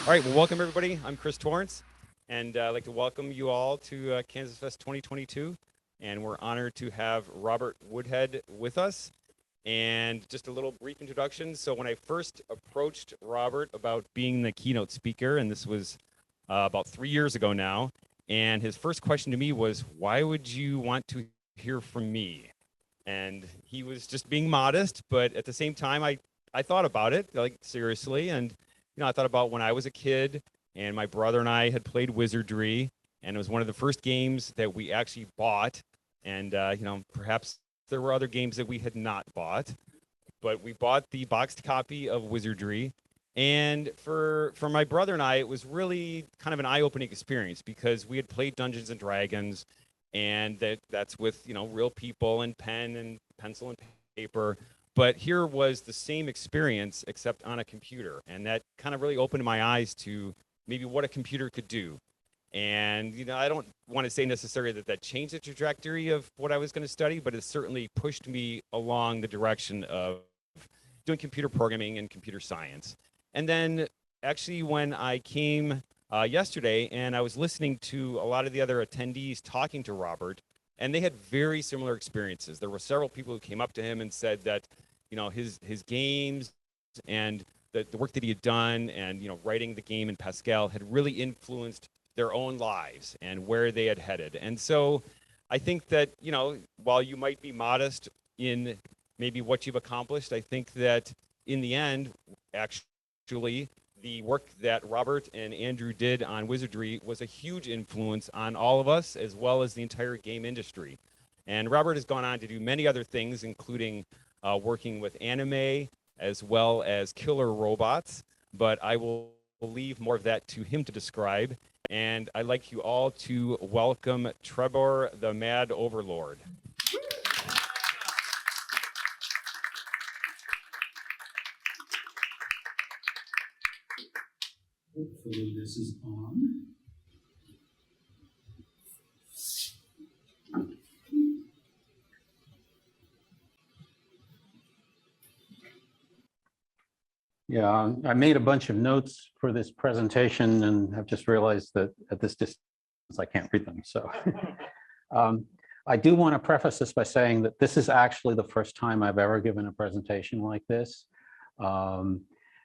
All right, well, welcome everybody. I'm Chris Torrance, and I'd like to welcome you all to KansasFest 2022. And we're honored to have Robert Woodhead with us. And just a little brief introduction. So when I first approached Robert about being the keynote speaker, and this was about 3 years ago now, and his first question to me was, why would you want to hear from me? And he was just being modest, but at the same time, I thought about it, like, seriously, and I thought about when I was a kid and my brother and I had played Wizardry, and it was one of the first games that we actually bought. And, perhaps there were other games that we had not bought, but we bought the boxed copy of Wizardry. And for my brother and I, it was really kind of an eye-opening experience because we had played Dungeons and Dragons, and that's with, real people and pen and pencil and paper. But here was the same experience, except on a computer. And that kind of really opened my eyes to maybe what a computer could do. And, I don't want to say necessarily that changed the trajectory of what I was going to study, but it certainly pushed me along the direction of doing computer programming and computer science. And then actually when I came yesterday and I was listening to a lot of the other attendees talking to Robert, and they had very similar experiences. There were several people who came up to him and said that, his games and the work that he had done and, writing the game in Pascal had really influenced their own lives and where they had headed. And so I think that, while you might be modest in maybe what you've accomplished, I think that in the end, actually, the work that Robert and Andrew did on Wizardry was a huge influence on all of us, as well as the entire game industry. And Robert has gone on to do many other things, including working with anime, as well as killer robots. But I will leave more of that to him to describe. And I'd like you all to welcome Trebor the Mad Overlord. Hopefully this is on. Yeah, I made a bunch of notes for this presentation and have just realized that at this distance I can't read them. So I do want to preface this by saying that this is actually the first time I've ever given a presentation like this.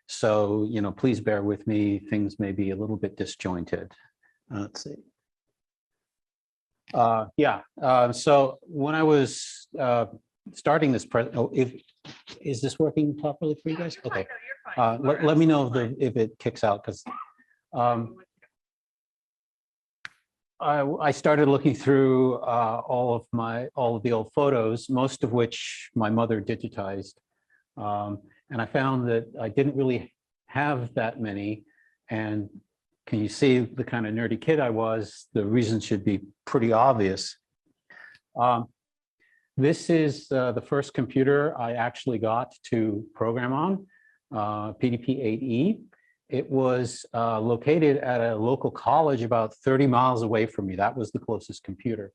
So, please bear with me. Things may be a little bit disjointed. Let's see. So when I was starting this, is this working properly for you guys? Okay. Let me know if it kicks out, because I started looking through all of the old photos, most of which my mother digitized. And I found that I didn't really have that many. And can you see the kind of nerdy kid I was? The reason should be pretty obvious. This is the first computer I actually got to program on, PDP-8E. It was located at a local college about 30 miles away from me. That was the closest computer.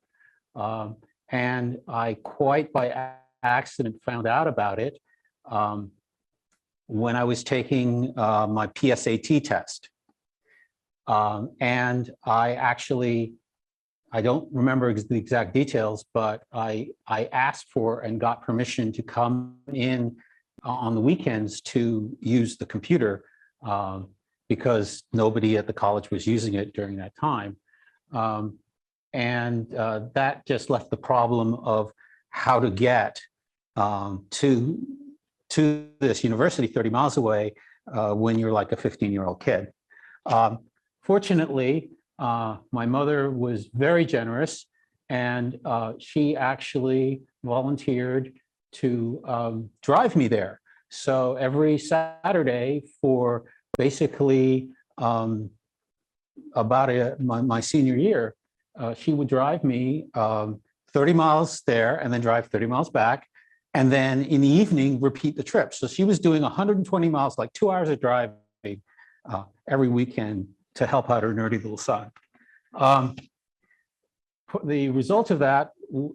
And I quite by accident found out about it when I was taking my PSAT test. And I don't remember the exact details, but I asked for and got permission to come in on the weekends to use the computer because nobody at the college was using it during that time. And that just left the problem of how to get to this university 30 miles away when you're like a 15-year-old kid. Fortunately, my mother was very generous, and she actually volunteered to drive me there. So every Saturday for basically about my senior year, she would drive me 30 miles there and then drive 30 miles back. And then in the evening, repeat the trip. So she was doing 120 miles, like 2 hours of driving every weekend to help out her nerdy little son. The result of that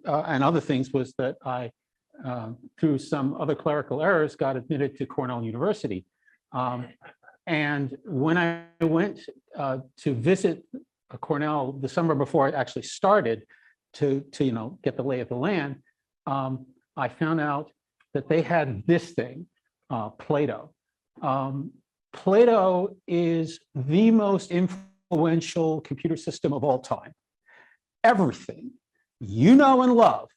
and other things was that I, through some other clerical errors, got admitted to Cornell University. And when I went to visit Cornell the summer before I actually started to get the lay of the land, I found out that they had this thing, Plato. Plato is the most influential computer system of all time. Everything you know and love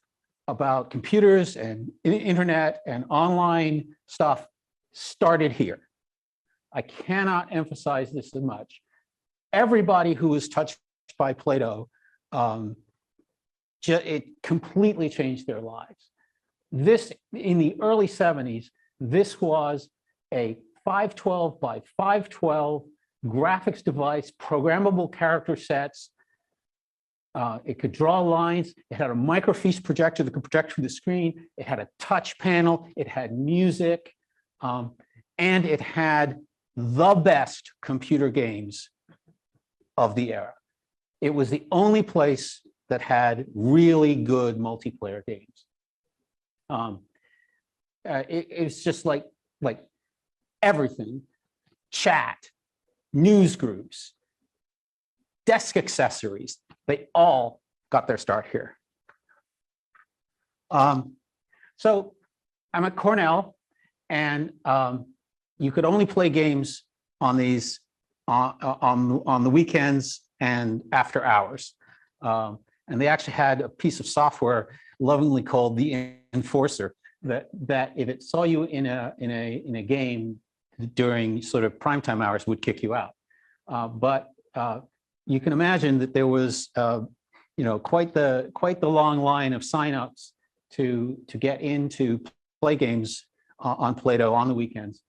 about computers and internet and online stuff started here. I cannot emphasize this as much. Everybody who was touched by Plato, it completely changed their lives. This, in the early 70s, this was a 512 by 512 graphics device, programmable character sets. It could draw lines. It had a microfiche projector that could project through the screen. It had a touch panel. It had music. And it had the best computer games of the era. It was the only place that had really good multiplayer games. It's just like everything, chat, news groups, desk accessories, they all got their start here. So I'm at Cornell, and you could only play games on these on the weekends and after hours. And they actually had a piece of software lovingly called the Enforcer that if it saw you in a game during sort of primetime hours would kick you out. But you can imagine that there was quite the long line of signups to get into play games on Plato on the weekends.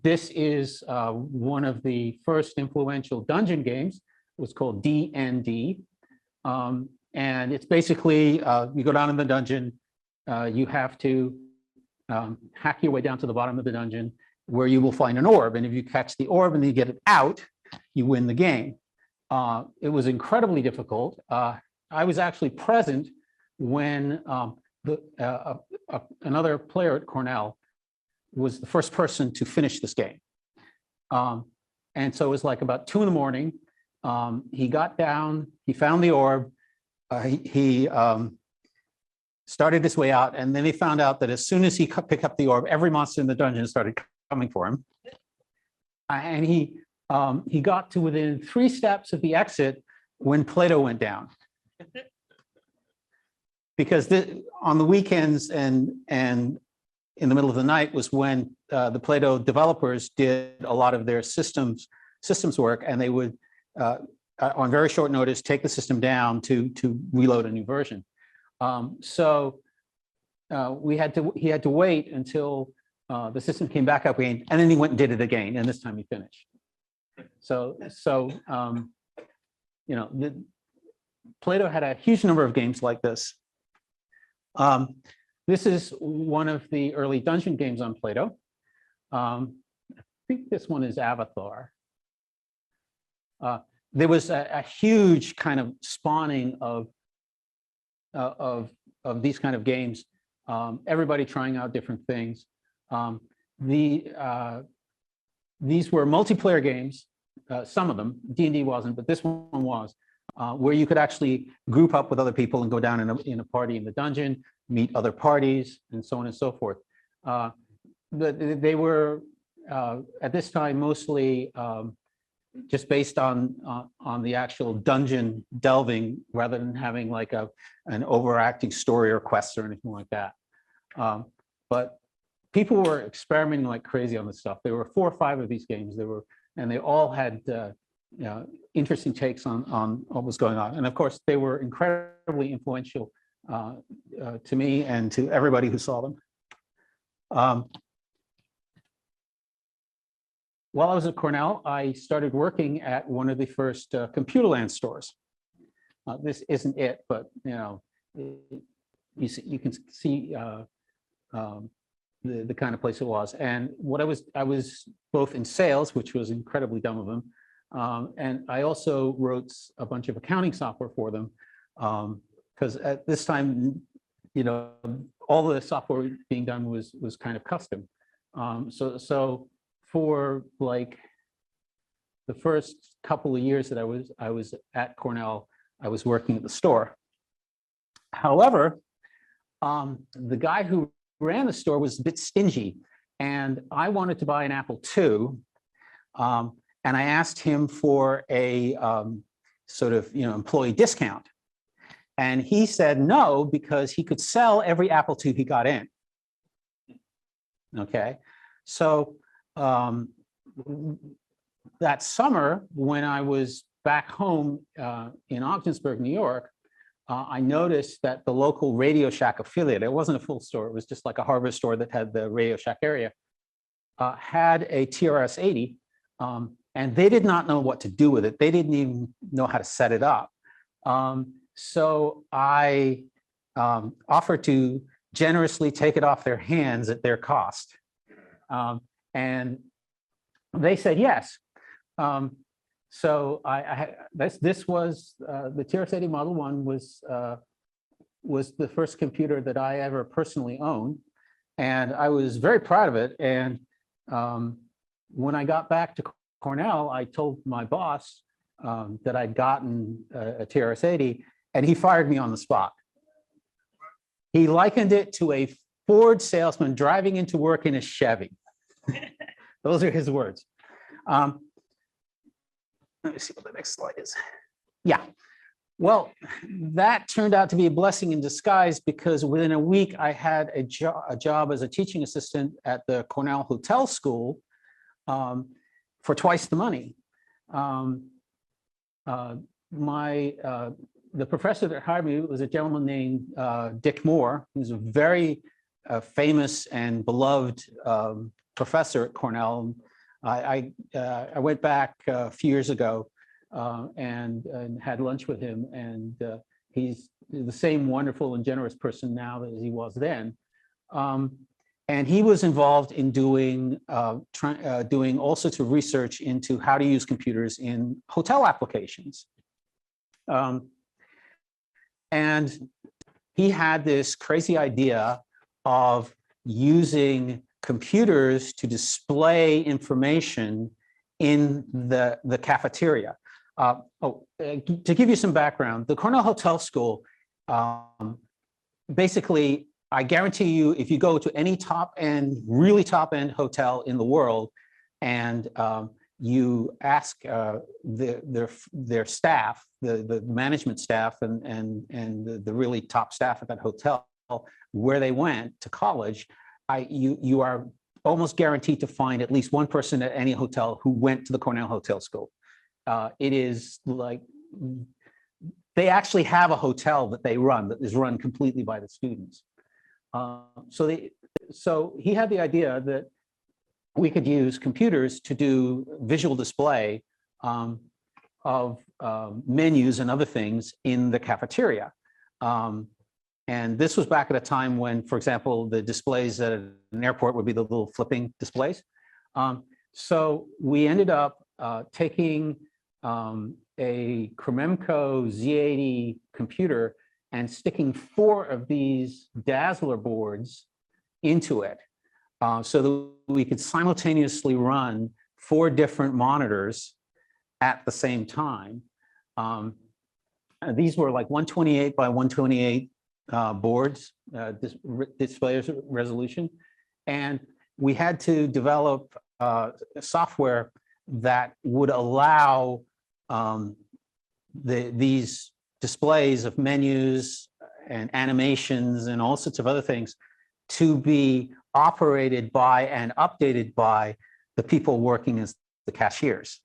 This is one of the first influential dungeon games. It was called D&D. And it's basically, you go down in the dungeon, you have to hack your way down to the bottom of the dungeon where you will find an orb. And if you catch the orb and you get it out, you win the game. It was incredibly difficult. I was actually present when another player at Cornell was the first person to finish this game. And so it was like about 2 a.m. He got down, he found the orb, he started his way out, and then he found out that as soon as he picked up the orb, every monster in the dungeon started coming for him. And he got to within 3 steps of the exit when Plato went down. Because on the weekends and in the middle of the night was when the Plato developers did a lot of their systems work, and they would, on very short notice, take the system down to reload a new version. So he had to wait until the system came back up again, and then he went and did it again, and this time he finished. Plato had a huge number of games like this. This is one of the early dungeon games on Plato. I think this one is Avatar. There was a huge kind of spawning of these kind of games. Everybody trying out different things. These were multiplayer games. Some of them, D&D wasn't, but this one was, where you could actually group up with other people and go down in a party in the dungeon, meet other parties, and so on and so forth. They were at this time mostly just based on the actual dungeon delving, rather than having like an overacting story or quests or anything like that. But people were experimenting like crazy on this stuff. There were 4 or 5 of these games. And they all had interesting takes on what was going on. And of course, they were incredibly influential to me and to everybody who saw them. While I was at Cornell, I started working at one of the first Computerland stores. This isn't it, but you can see the kind of place it was. And I was both in sales, which was incredibly dumb of them, and I also wrote a bunch of accounting software for them, because at this time, all the software being done was kind of custom. So for like the first couple of years that I was at Cornell, I was working at the store. However, the guy who ran the store was a bit stingy, and I wanted to buy an Apple II, and I asked him for a sort of employee discount, and he said no because he could sell every Apple II he got in. Okay, so that summer when I was back home in Ogdensburg, New York, I noticed that the local Radio Shack affiliate, it wasn't a full store, it was just like a hardware store that had the Radio Shack area, had a TRS-80, and they did not know what to do with it. They didn't even know how to set it up. So I offered to generously take it off their hands at their cost. And they said yes. So this was the TRS-80 Model 1 was the first computer that I ever personally owned, and I was very proud of it. And when I got back to Cornell, I told my boss that I'd gotten a TRS-80, and he fired me on the spot. He likened it to a Ford salesman driving into work in a Chevy. Those are his words. Let me see what the next slide is. Yeah. Well, that turned out to be a blessing in disguise because within a week I had a job as a teaching assistant at the Cornell Hotel School for twice the money. The professor that hired me was a gentleman named Dick Moore, who's a very famous and beloved professor at Cornell. I went back a few years ago and had lunch with him, and he's the same wonderful and generous person now as he was then. And he was involved in doing all sorts of research into how to use computers in hotel applications. And he had this crazy idea of using computers to display information in the cafeteria. To give you some background, the Cornell Hotel School, basically, I guarantee you, if you go to any top-end, really top-end hotel in the world, and you ask their staff, the management staff, and the really top staff at that hotel, where they went to college, you are almost guaranteed to find at least one person at any hotel who went to the Cornell Hotel School. It is like, they actually have a hotel that they run that is run completely by the students. So he had the idea that we could use computers to do visual display of menus and other things in the cafeteria. And this was back at a time when, for example, the displays at an airport would be the little flipping displays. So we ended up taking a Krememco Z80 computer and sticking 4 of these Dazzler boards into it so that we could simultaneously run 4 different monitors at the same time. These were like 128 by 128 boards, display resolution. And we had to develop software that would allow these displays of menus and animations and all sorts of other things to be operated by and updated by the people working as the cashiers.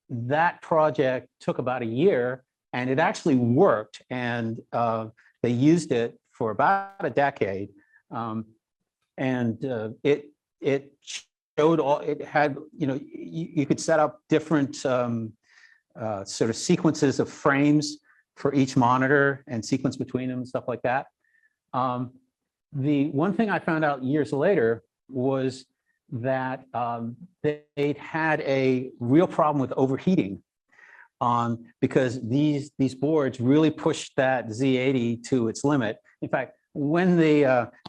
That project took about a year, and it actually worked, and they used it for about a decade. It showed all, it had, you could set up different sort of sequences of frames for each monitor and sequence between them and stuff like that. The one thing I found out years later was that they had a real problem with overheating because these boards really pushed that Z80 to its limit. In fact, when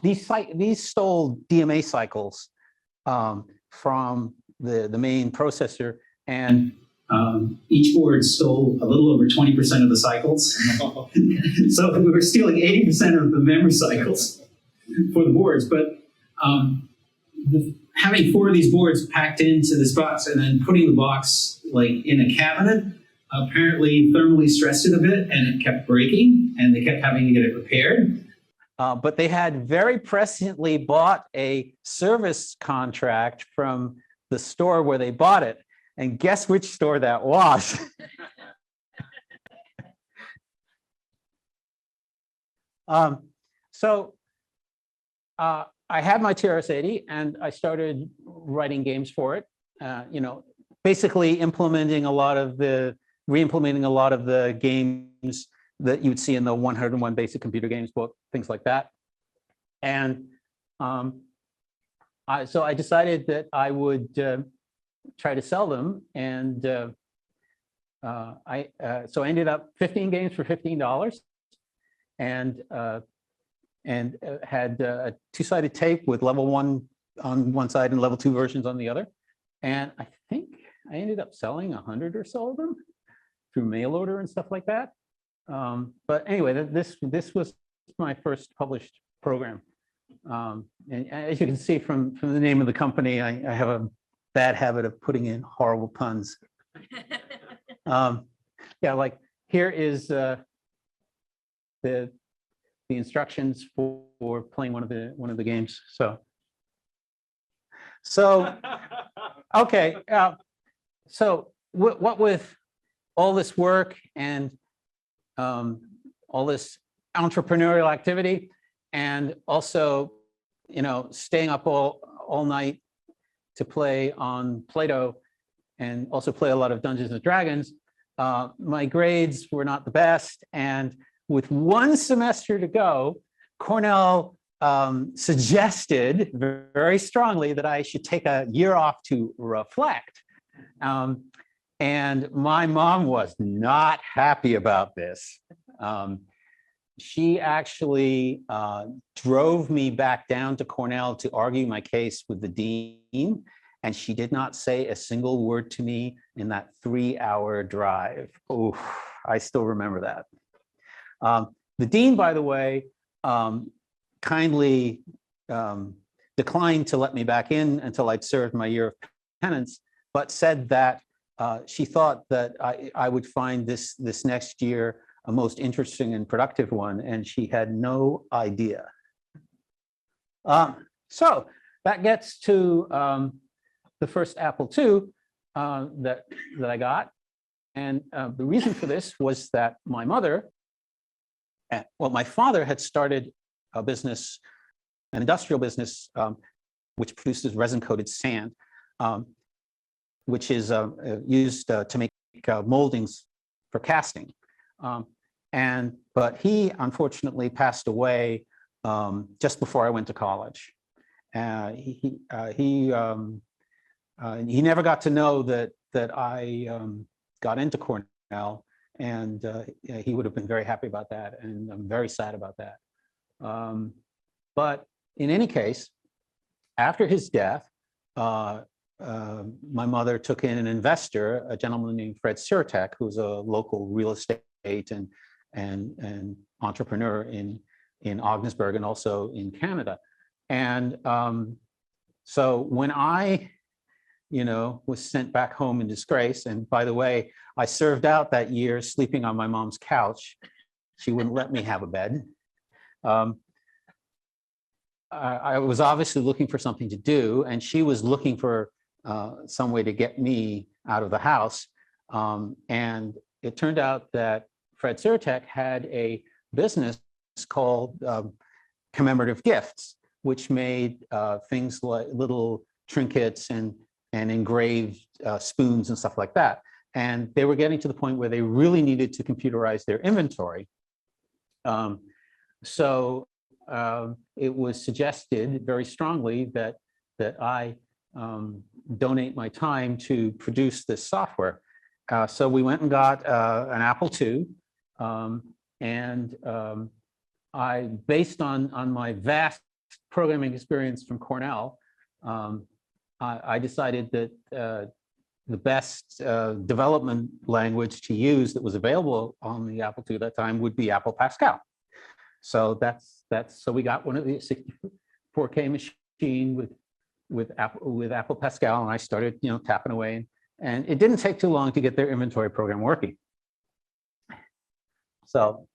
these stole DMA cycles from the main processor, and each board stole a little over 20% of the cycles. So we were stealing 80% of the memory cycles for the boards. But having 4 of these boards packed into this box and then putting the box like in a cabinet apparently thermally stressed it a bit, and it kept breaking, and they kept having to get it repaired. But they had very presciently bought a service contract from the store where they bought it. And guess which store that was? I had my TRS-80 and I started writing games for it. Basically re-implementing a lot of the games that you would see in the 101 Basic Computer Games book, things like that. And so I decided that I would try to sell them, and so I ended up 15 games for $15, and had a 2-sided tape with level 1 on one side and level 2 versions on the other. And I think I ended up selling 100 or so of them through mail order and stuff like that. But anyway, this was my first published program. And as you can see from the name of the company, I have a bad habit of putting in horrible puns. Yeah, like here is the instructions for playing one of the games. So okay. So what with all this work and all this entrepreneurial activity, and also, staying up all night to play on Play-Doh, and also play a lot of Dungeons and Dragons, my grades were not the best. And with 1 semester to go, Cornell suggested very strongly that I should take a year off to reflect. And my mom was not happy about this. She actually drove me back down to Cornell to argue my case with the dean, and she did not say a single word to me in that 3-hour drive. Oh, I still remember that. The dean, by the way, kindly declined to let me back in until I'd served my year of penance, but said that she thought that I would find this next year a most interesting and productive one, and she had no idea. So that gets to the first Apple II that I got. And the reason for this was that my father had started a business, an industrial business, which produces resin-coated sand, which is used to make moldings for casting. But he unfortunately passed away just before I went to college. He never got to know that I got into Cornell, and he would have been very happy about that, and I'm very sad about that. But in any case, after his death, my mother took in an investor, a gentleman named Fred Sirtek, who's a local real estate and entrepreneur in Ogdensburg and also in Canada. And so when I, was sent back home in disgrace, and by the way, I served out that year sleeping on my mom's couch. She wouldn't let me have a bed. I was obviously looking for something to do, and she was looking for some way to get me out of the house. And it turned out that Fred Sirtek had a business called Commemorative Gifts, which made things like little trinkets and engraved spoons and stuff like that. And they were getting to the point where they really needed to computerize their inventory. So it was suggested very strongly that I donate my time to produce this software. So we went and got an Apple II, and based on my vast programming experience from Cornell, I decided that the best development language to use that was available on the Apple II at that time would be Apple Pascal. So so we got one of the 64K machine with Apple Pascal, and I started tapping away, and it didn't take too long to get their inventory program working. So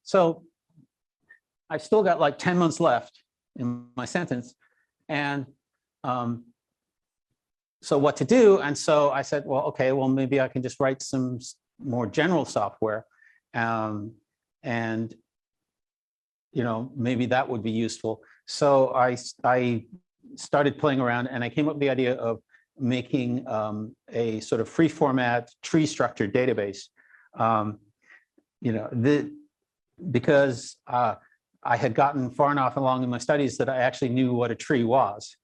so I've still got like 10 months left in my sentence, and so what to do? And so I said, well, okay, well, maybe I can just write some more general software, and maybe that would be useful. So I started playing around, and I came up with the idea of making a sort of free format tree structured database. Because I had gotten far enough along in my studies that I actually knew what a tree was.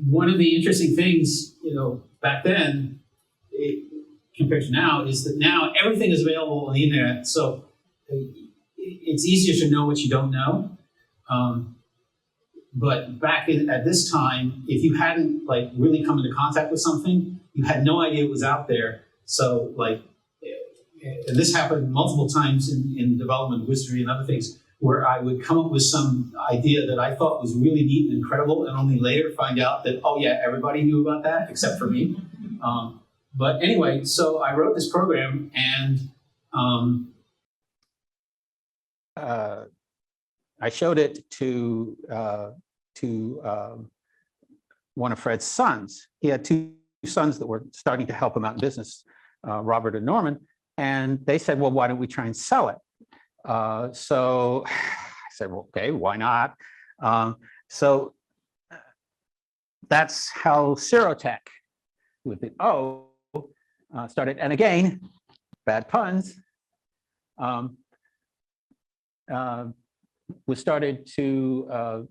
One of the interesting things, back then, compared to now, is that now everything is available on the internet. So it's easier to know what you don't know. But back at this time, if you hadn't really come into contact with something, you had no idea it was out there. So and this happened multiple times in development, Wizardry and other things, where I would come up with some idea that I thought was really neat and incredible, and only later find out that, oh yeah, everybody knew about that except for me. But anyway, so I wrote this program, and I showed it to one of Fred's sons. He had two sons that were starting to help him out in business, Robert and Norman, and they said, well, why don't we try and sell it? So I said, well, okay, why not? So that's how Serotech with the O started. And again, bad puns, was started to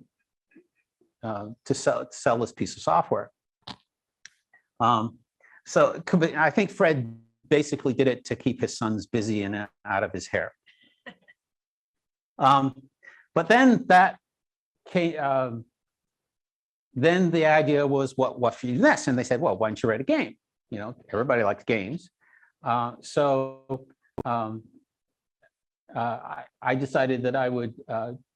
sell this piece of software. So I think Fred basically did it to keep his sons busy and out of his hair. But then that came, then the idea was, what should you do next? And they said, well, why don't you write a game? Everybody likes games. So I decided that I would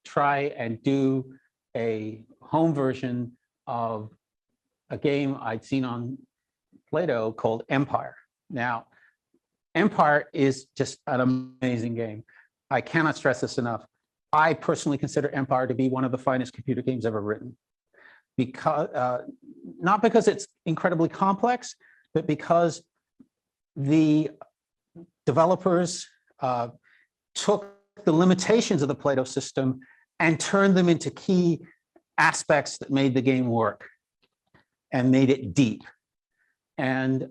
try and do a home version of a game I'd seen on Play-Doh called Empire. Now, Empire is just an amazing game. I cannot stress this enough. I personally consider Empire to be one of the finest computer games ever written, because not because it's incredibly complex, but because the developers took the limitations of the Play-Doh system and turned them into key aspects that made the game work and made it deep. And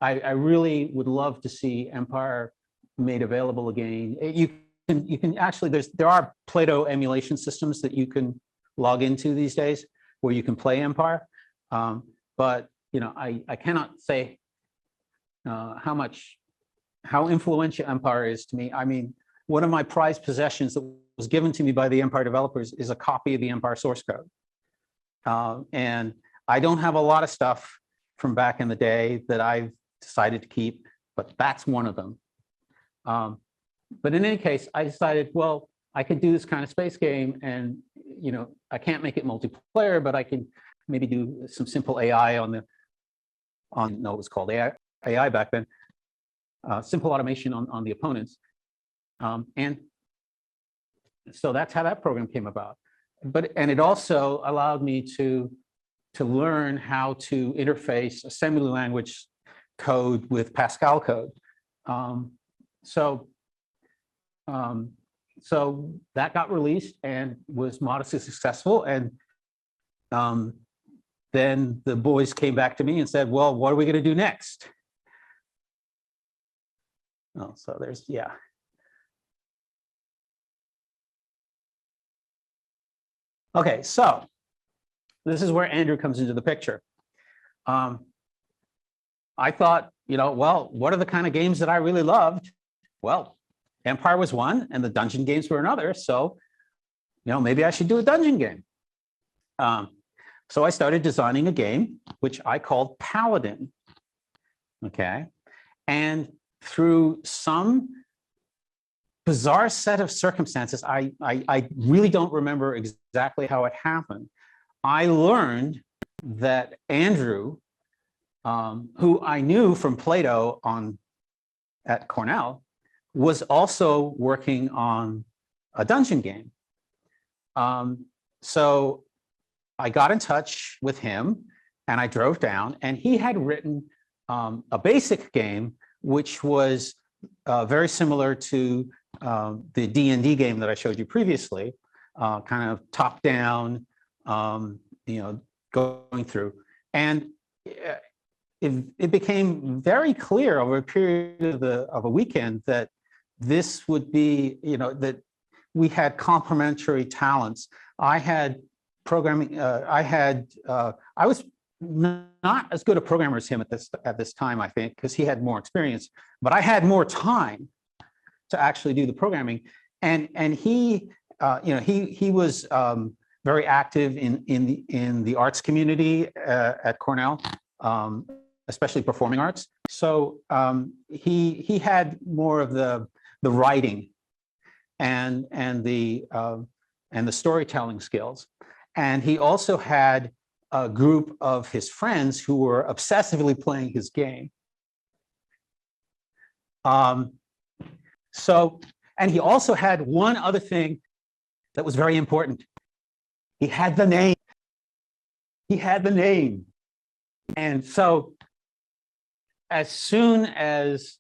I really would love to see Empire made available again. You can actually, there are Play-Doh emulation systems that you can log into these days where you can play Empire. But I cannot say how influential Empire is to me. I mean, one of my prized possessions that was given to me by the Empire developers is a copy of the Empire source code. And I don't have a lot of stuff from back in the day that I've decided to keep, but that's one of them. But in any case, I decided, well, I could do this kind of space game, and I can't make it multiplayer, but I can maybe do some simple AI no, it was called AI back then, simple automation on the opponents. And so that's how that program came about. And it also allowed me to learn how to interface assembly language code with Pascal code. So that got released and was modestly successful. And then the boys came back to me and said, well, what are we going to do next? Oh, so there's, yeah. Okay, so this is where Andrew comes into the picture. I thought, well, what are the kind of games that I really loved? Well, Empire was one, and the dungeon games were another. So, maybe I should do a dungeon game. So I started designing a game, which I called Paladin. Okay. And through some bizarre set of circumstances, I really don't remember exactly how it happened. I learned that Andrew, who I knew from Plato at Cornell, was also working on a dungeon game. So I got in touch with him and I drove down, and he had written a basic game, which was very similar to the D&D game that I showed you previously, kind of top down, going through. And it became very clear over a period of a weekend that this would be, that we had complementary talents. I had programming, I was not as good a programmer as him at this time, I think, because he had more experience, but I had more time to actually do the programming. And he, he was very active in the arts community at Cornell, especially performing arts. So he had more of the writing and the storytelling skills. And he also had a group of his friends who were obsessively playing his game. And he also had one other thing that was very important. He had the name. He had the name. And so as soon as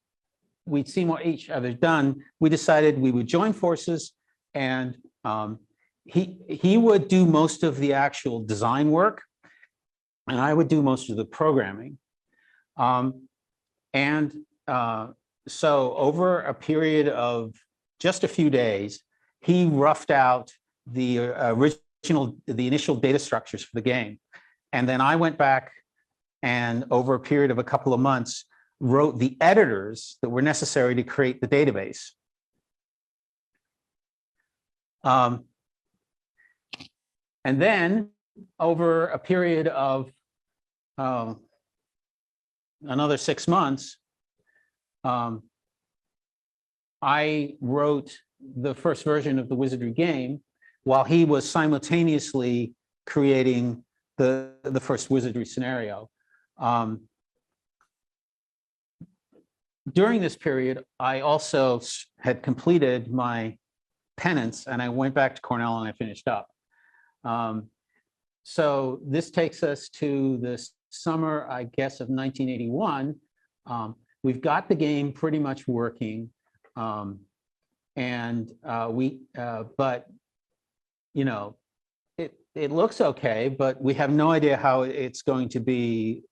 we'd seen what each other done, we decided we would join forces, and he would do most of the actual design work, and I would do most of the programming. So over a period of just a few days, he roughed out the initial data structures for the game. And then I went back and over a period of a couple of months, wrote the editors that were necessary to create the database. And then over a period of another 6 months, I wrote the first version of the Wizardry game while he was simultaneously creating the first Wizardry scenario. During this period, I also had completed my penance, and I went back to Cornell and I finished up. So this takes us to the summer, I guess, of 1981. We've got the game pretty much working, but it looks okay, but we have no idea how it's going to be,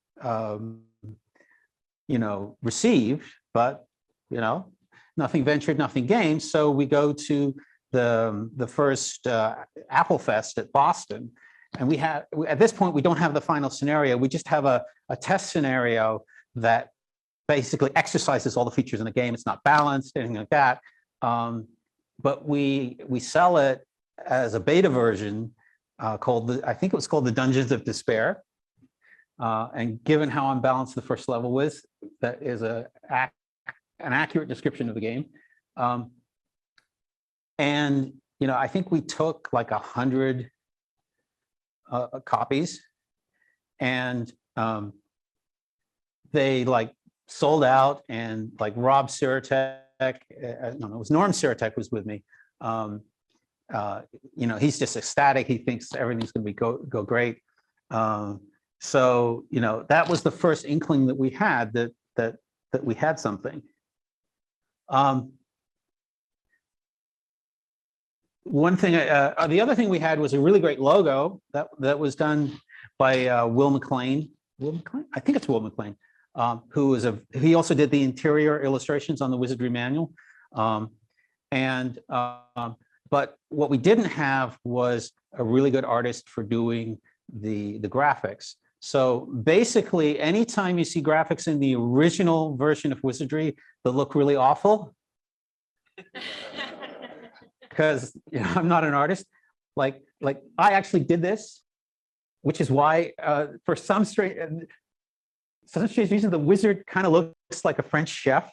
received. But nothing ventured, nothing gained. So we go to the first Apple Fest at Boston, and at this point we don't have the final scenario. We just have a test scenario that basically exercises all the features in the game. It's not balanced, anything like that. But we sell it as a beta version called I think it was called the Dungeons of Despair. And given how unbalanced the first level was, that is an accurate description of the game. I think we took like 100 copies, and they like sold out, and like Rob Siratek, it was Norm Siratek was with me. He's just ecstatic. He thinks everything's going to go great. So that was the first inkling that we had that we had something. One thing, the other thing we had was a really great logo that was done by Will McLean. Will McLean? I think it's Will McLean, he also did the interior illustrations on the Wizardry manual. But what we didn't have was a really good artist for doing the graphics. So basically, anytime you see graphics in the original version of Wizardry that look really awful, because I'm not an artist, like I actually did this, which is why for some strange reason the wizard kind of looks like a French chef,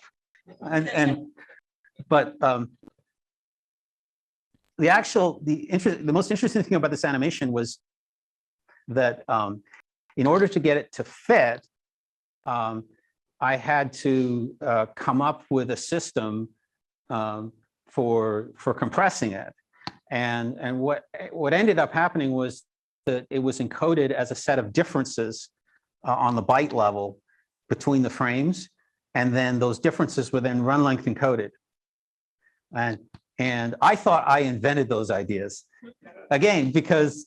but the most interesting thing about this animation was that in order to get it to fit, I had to come up with a system for compressing it, and what ended up happening was that it was encoded as a set of differences on the byte level between the frames, and then those differences were then run length encoded. And I thought I invented those ideas, again, because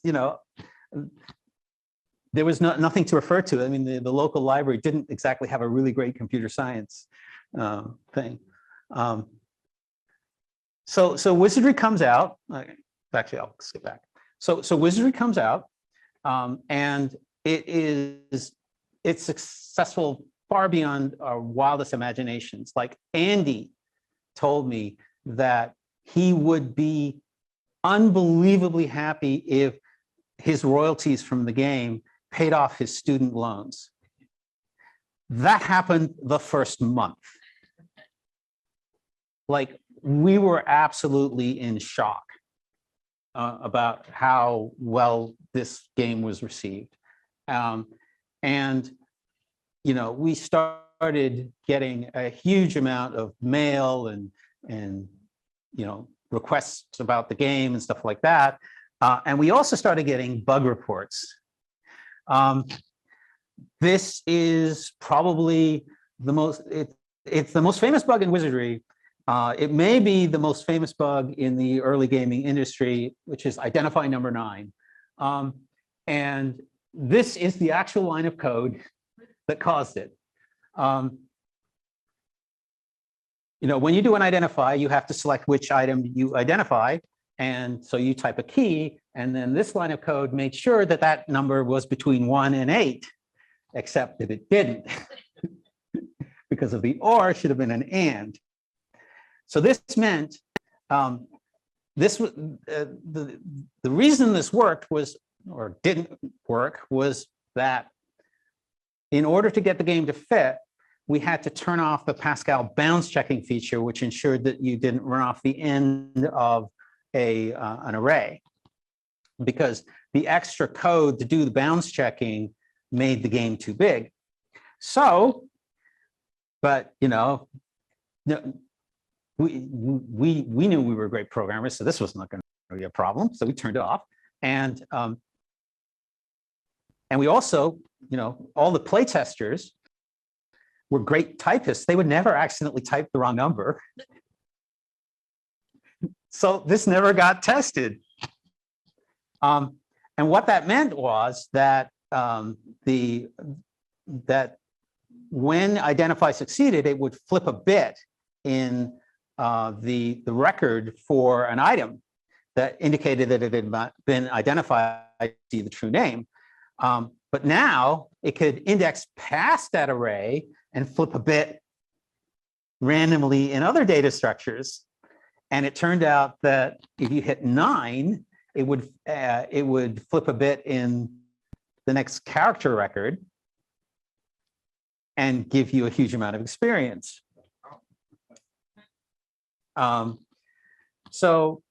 there was nothing to refer to. I mean, the local library didn't exactly have a really great computer science thing. So Wizardry comes out. Actually, I'll skip back. So Wizardry comes out, and it's successful far beyond our wildest imaginations. Like Andy told me that he would be unbelievably happy if his royalties from the game paid off his student loans. That happened the first month. Like, we were absolutely in shock about how well this game was received. And we started getting a huge amount of mail and requests about the game and stuff like that. And we also started getting bug reports. This is probably it's the most famous bug in Wizardry. It may be the most famous bug in the early gaming industry, which is identify number 9. And this is the actual line of code that caused it. When you do an identify, you have to select which item you identify. And so you type a key, and then this line of code made sure that that number was between 1 and 8, except that it didn't. Because of the or, it should have been an and. So this meant this was the reason this worked was, or didn't work, was that in order to get the game to fit, we had to turn off the Pascal bounds checking feature, which ensured that you didn't run off the end of an array, because the extra code to do the bounds checking made the game too big. So, but we knew we were great programmers, so this was not going to be a problem. So we turned it off, and we also, all the play testers were great typists. They would never accidentally type the wrong number. So this never got tested. And what that meant was that that when identify succeeded, it would flip a bit in the record for an item that indicated that it had been identified to see the true name. But now it could index past that array and flip a bit randomly in other data structures. And it turned out that if you hit 9, it would flip a bit in the next character record and give you a huge amount of experience. So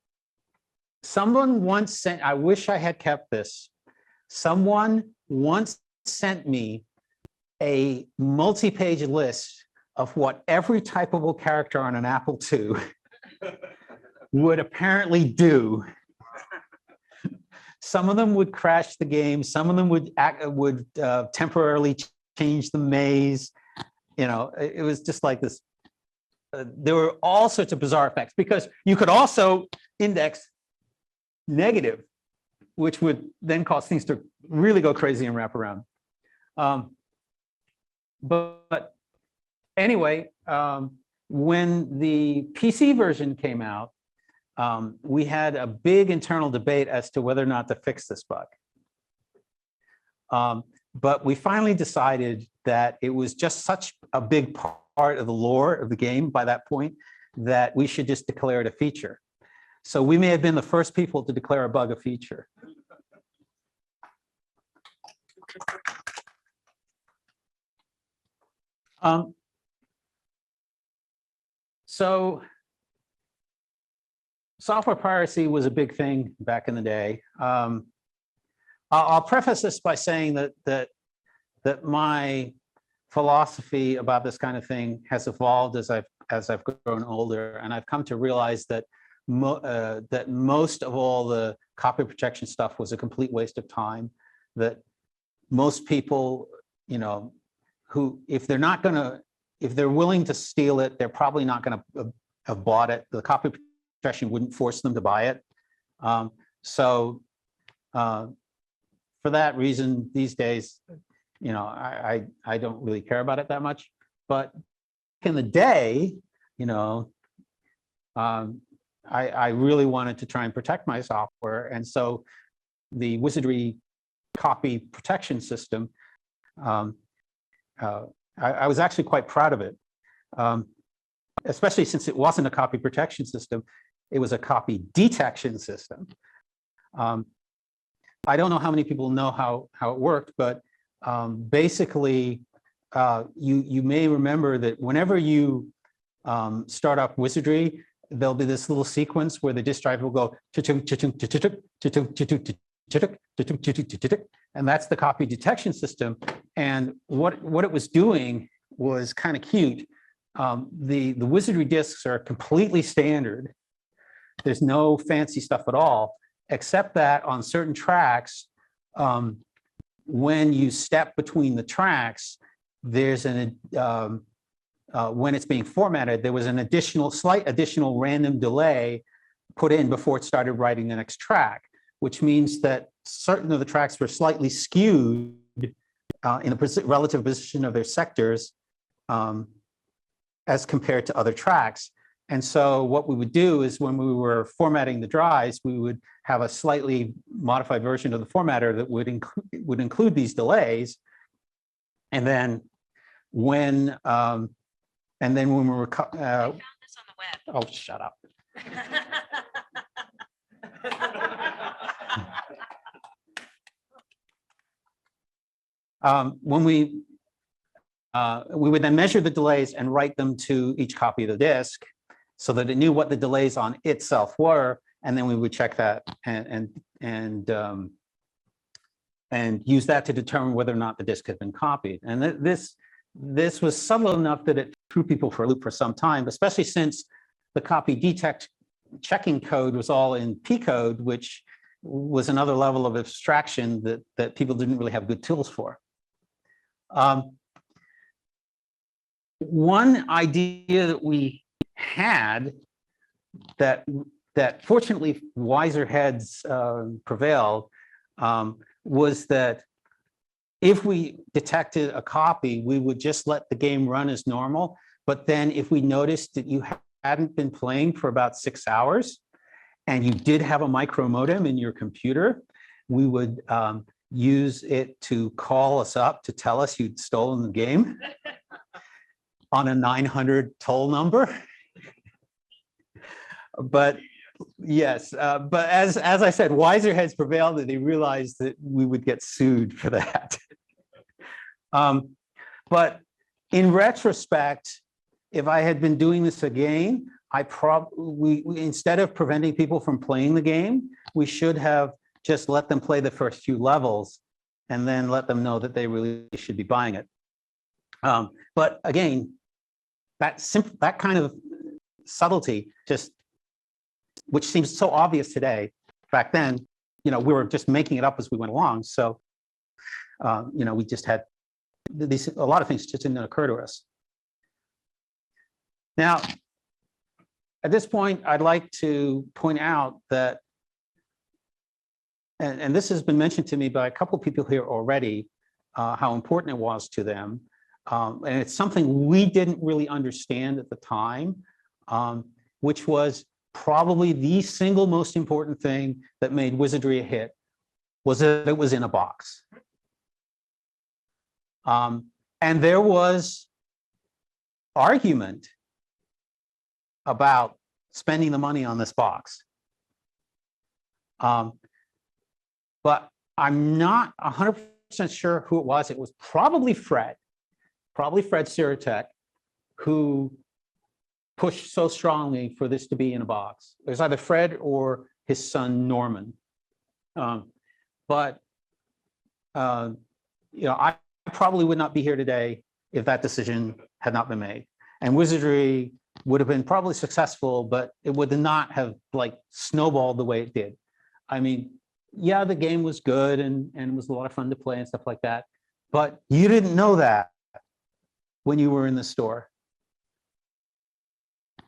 someone once sent, I wish I had kept this. Someone once sent me a multi-page list of what every typable character on an Apple II would apparently do. Some of them would crash the game. Some of them would temporarily change the maze. It was just like this. There were all sorts of bizarre effects, because you could also index negative, which would then cause things to really go crazy and wrap around. But anyway, when the PC version came out, we had a big internal debate as to whether or not to fix this bug. But we finally decided that it was just such a big part of the lore of the game by that point that we should just declare it a feature. So we may have been the first people to declare a bug a feature. So software piracy was a big thing back in the day. I'll preface this by saying that my philosophy about this kind of thing has evolved as I've grown older, and I've come to realize that most of all the copy protection stuff was a complete waste of time. That most people, who if they're willing to steal it, they're probably not going to have bought it. The copy protection wouldn't force them to buy it. For that reason, these days, I don't really care about it that much. But in the day, I really wanted to try and protect my software, and so the Wizardry copy protection system, I was actually quite proud of it, especially since it wasn't a copy protection system, it was a copy detection system. I don't know how many people know how it worked, but basically, you may remember that whenever you start up Wizardry, there'll be this little sequence where the disk drive will go, and that's the copy detection system. And what it was doing was kind of cute. The Wizardry disks are completely standard. There's no fancy stuff at all, except that on certain tracks, when you step between the tracks, there's when it's being formatted, there was an slight additional random delay put in before it started writing the next track, which means that certain of the tracks were slightly skewed in the relative position of their sectors as compared to other tracks. And so what we would do is when we were formatting the drives, we would have a slightly modified version of the formatter that would include these delays. And then when we were I found this on the web. oh, shut up. When we would then measure the delays and write them to each copy of the disk so that it knew what the delays on itself were, and then we would check that and use that to determine whether or not the disk had been copied. And this was subtle enough that it threw people for a loop for some time, especially since the copy detect checking code was all in P code, which was another level of abstraction that people didn't really have good tools for. One idea that we had that fortunately wiser heads prevailed was that if we detected a copy, we would just let the game run as normal. But then if we noticed that you hadn't been playing for about 6 hours and you did have a micro modem in your computer, we would use it to call us up to tell us you'd stolen the game on a 900 toll number. But yes, but as I said, wiser heads prevailed, and they realized that we would get sued for that. But in retrospect, if I had been doing this again, we instead of preventing people from playing the game, we should have just let them play the first few levels and then let them know that they really should be buying it. But again, that kind of subtlety, which seems so obvious today, back then, we were just making it up as we went along. So, we just had a lot of things just didn't occur to us. Now, at this point, I'd like to point out that, and this has been mentioned to me by a couple of people here already, how important it was to them. And it's something we didn't really understand at the time, which was probably the single most important thing that made Wizardry a hit, was that it was in a box. And there was argument about spending the money on this box. But I'm not 100% sure who it was. It was probably Fred Siratek, who pushed so strongly for this to be in a box. It was either Fred or his son Norman. But I probably would not be here today if that decision had not been made. And Wizardry would have been probably successful, but it would not have snowballed the way it did. I mean, yeah, the game was good and it was a lot of fun to play and stuff like that, but you didn't know that when you were in the store.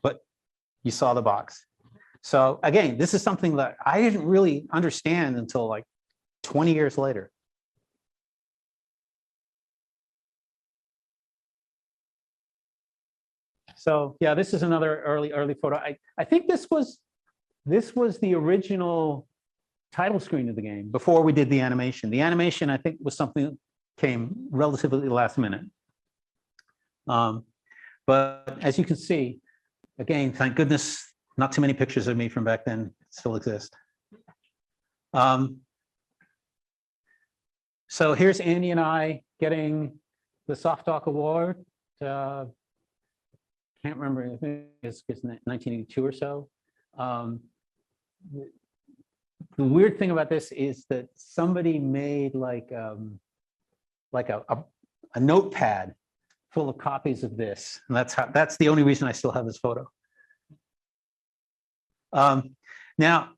But you saw the box. So again, this is something that I didn't really understand until 20 years later. So yeah, this is another early photo. I think this was the original title screen of the game before we did the animation. The animation, I think, was something that came relatively last minute. But as you can see, again, thank goodness, not too many pictures of me from back then still exist. So here's Andy and I getting the Soft Talk Award. Can't remember, I think it's 1982 or so. The weird thing about this is that somebody made a notepad full of copies of this, and that's the only reason I still have this photo. Now,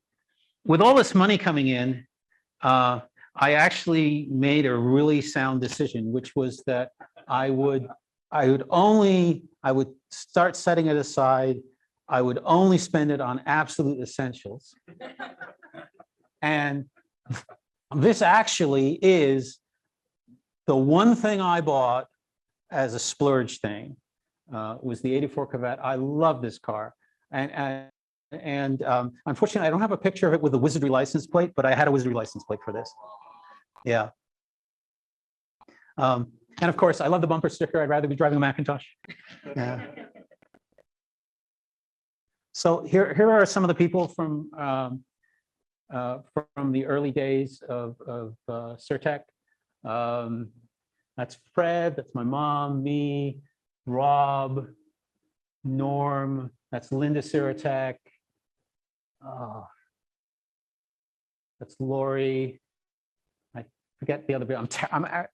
with all this money coming in, I actually made a really sound decision, which was that I would start setting it aside. I would only spend it on absolute essentials. And this actually is the one thing I bought as a splurge thing, was the '84 Corvette. I love this car. And unfortunately, I don't have a picture of it with a Wizardry license plate, but I had a Wizardry license plate for this. Yeah. And of course, I love the bumper sticker. I'd rather be driving a Macintosh. Yeah. So here are some of the people from the early days of Sirtec. That's Fred, that's my mom, me, Rob, Norm, that's Linda Sirtec. That's Lori. I forget the other bit.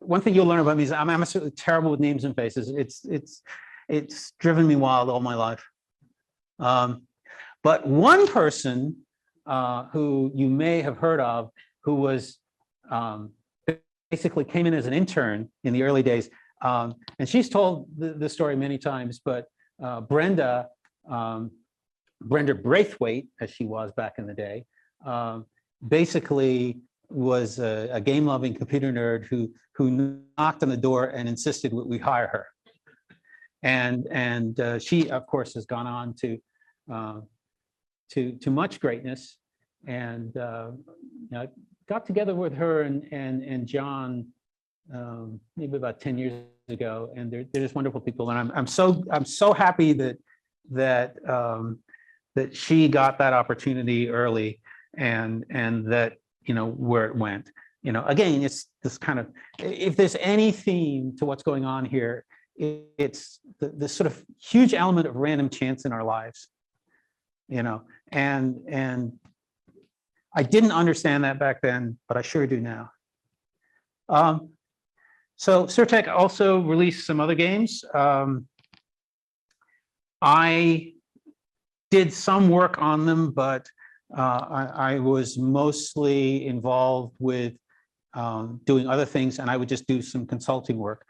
One thing you'll learn about me is I'm absolutely terrible with names and faces. It's driven me wild all my life. But one person who you may have heard of, who was basically came in as an intern in the early days, and she's told the story many times, but Brenda Braithwaite, as she was back in the day, basically was a game-loving computer nerd who knocked on the door and insisted we hire her. And she, of course, has gone on to much greatness, and got together with her and John maybe about 10 years ago, and they're just wonderful people. And I'm so happy that she got that opportunity early, and that where it went. Again, it's this kind of, if there's any theme to what's going on here, it's the sort of huge element of random chance in our lives. And I didn't understand that back then, but I sure do now. So Sirtec also released some other games. I did some work on them, but I was mostly involved with doing other things, and I would just do some consulting work.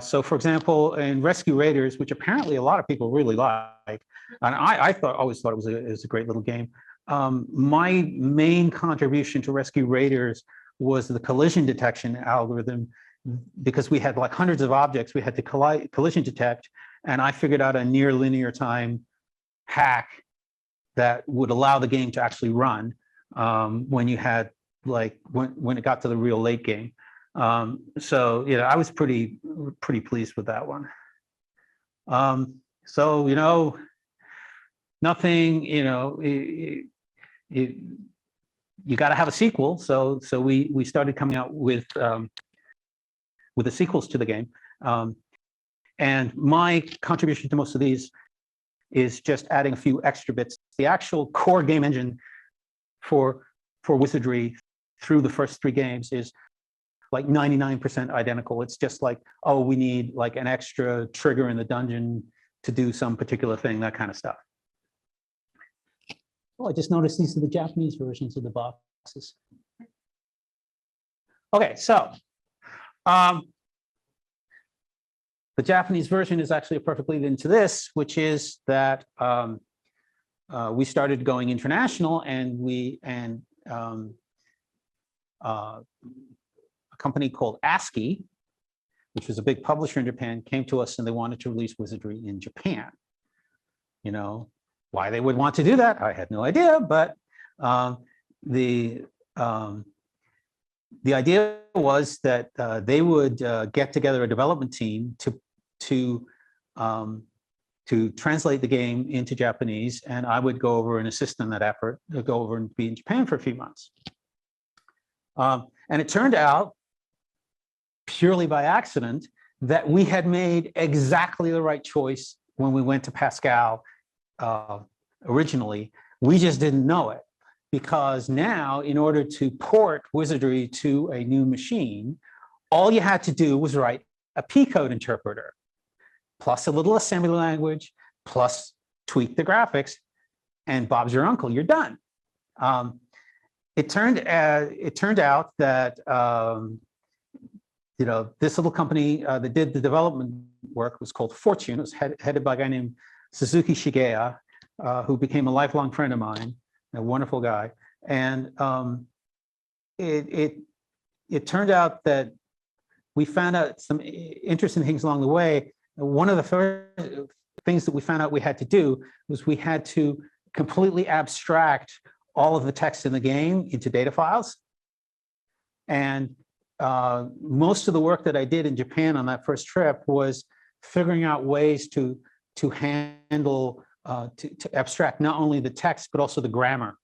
So for example, in Rescue Raiders, which apparently a lot of people really like, and I always thought it was a great little game. My main contribution to Rescue Raiders was the collision detection algorithm, because we had hundreds of objects we had to collision detect, and I figured out a near linear time hack that would allow the game to actually run when you had when it got to the real late game. So, I was pretty pleased with that one. So, nothing, you got to have a sequel. So we started coming out with the sequels to the game. And my contribution to most of these is just adding a few extra bits. The actual core game engine for Wizardry through the first 3 games is like 99% identical. It's just like, oh, we need like an extra trigger in the dungeon to do some particular thing, that kind of stuff. Oh, I just noticed these are the Japanese versions of the boxes. Okay, so the Japanese version is actually a perfect lead into this, which is that we started going international, and a company called ASCII, which was a big publisher in Japan, came to us and they wanted to release Wizardry in Japan. Why they would want to do that, I had no idea, but the idea was that they would get together a development team to translate the game into Japanese, and I would go over and assist in that effort, go over and be in Japan for a few months. And it turned out, purely by accident, that we had made exactly the right choice when we went to Pascal originally. We just didn't know it, because now, in order to port Wizardry to a new machine, all you had to do was write a P-code interpreter, plus a little assembly language, plus tweak the graphics, and Bob's your uncle, you're done. It turned out that this little company that did the development work was called Fortune. It was headed by a guy named Suzuki Shigeya, who became a lifelong friend of mine, a wonderful guy. And it turned out that we found out some interesting things along the way. One of the first things that we found out we had to do was we had to completely abstract all of the text in the game into data files. And most of the work that I did in Japan on that first trip was figuring out ways to handle, to abstract not only the text, but also the grammar,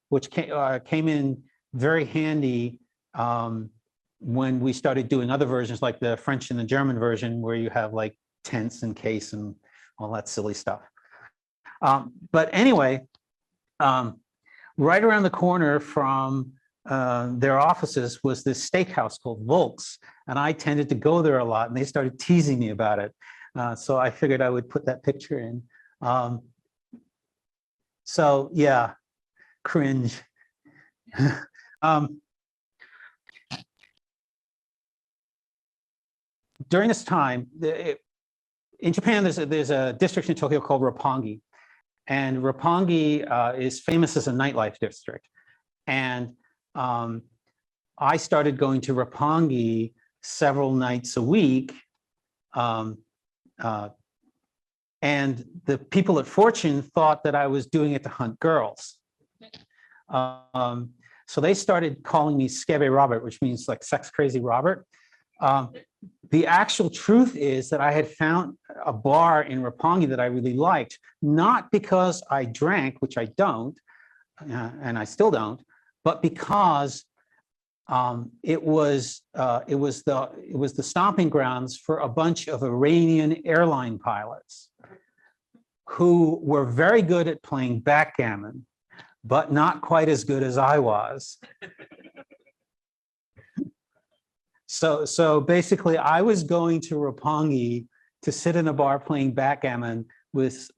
which came in very handy when we started doing other versions, like the French and the German version, where you have like tense and case and all that silly stuff. But anyway, right around the corner from their offices was this steakhouse called Volk's, and I tended to go there a lot, and they started teasing me about it. So I figured I would put that picture in. So yeah, cringe. During this time, in Japan, there's a district in Tokyo called Roppongi, and Roppongi is famous as a nightlife district. And I started going to Roppongi several nights a week, and the people at Fortune thought that I was doing it to hunt girls. So they started calling me Skebe Robert, which means like sex crazy Robert. The actual truth is that I had found a bar in Roppongi that I really liked, not because I drank, which I don't, and I still don't, but because it was the stomping grounds for a bunch of Iranian airline pilots who were very good at playing backgammon, but not quite as good as I was. So basically, I was going to Roppongi to sit in a bar playing backgammon with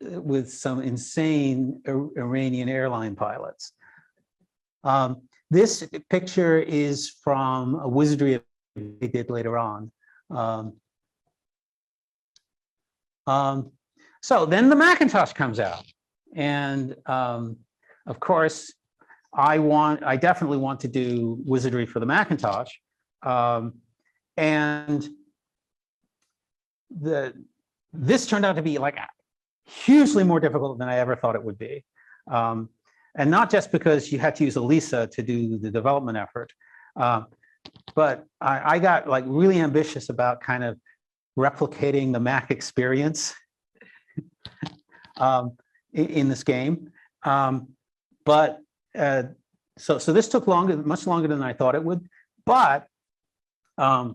some insane Iranian airline pilots. This picture is from a Wizardry they did later on. So then the Macintosh comes out, and of course, I definitely want to do Wizardry for the Macintosh. And this turned out to be like hugely more difficult than I ever thought it would be. And not just because you had to use Elisa to do the development effort, but I got like really ambitious about kind of replicating the Mac experience in this game. But so this took much longer than I thought it would, but I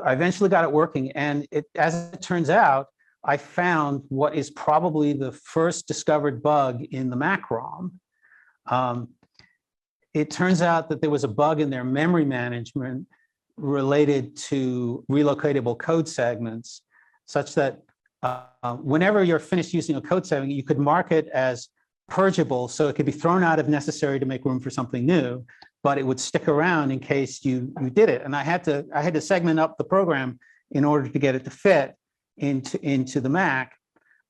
eventually got it working. And as it turns out, I found what is probably the first discovered bug in the Mac ROM. It turns out that there was a bug in their memory management related to relocatable code segments, such that whenever you're finished using a code segment, you could mark it as purgeable, so it could be thrown out if necessary to make room for something new, but it would stick around in case you did it. And I had to segment up the program in order to get it to fit into the Mac.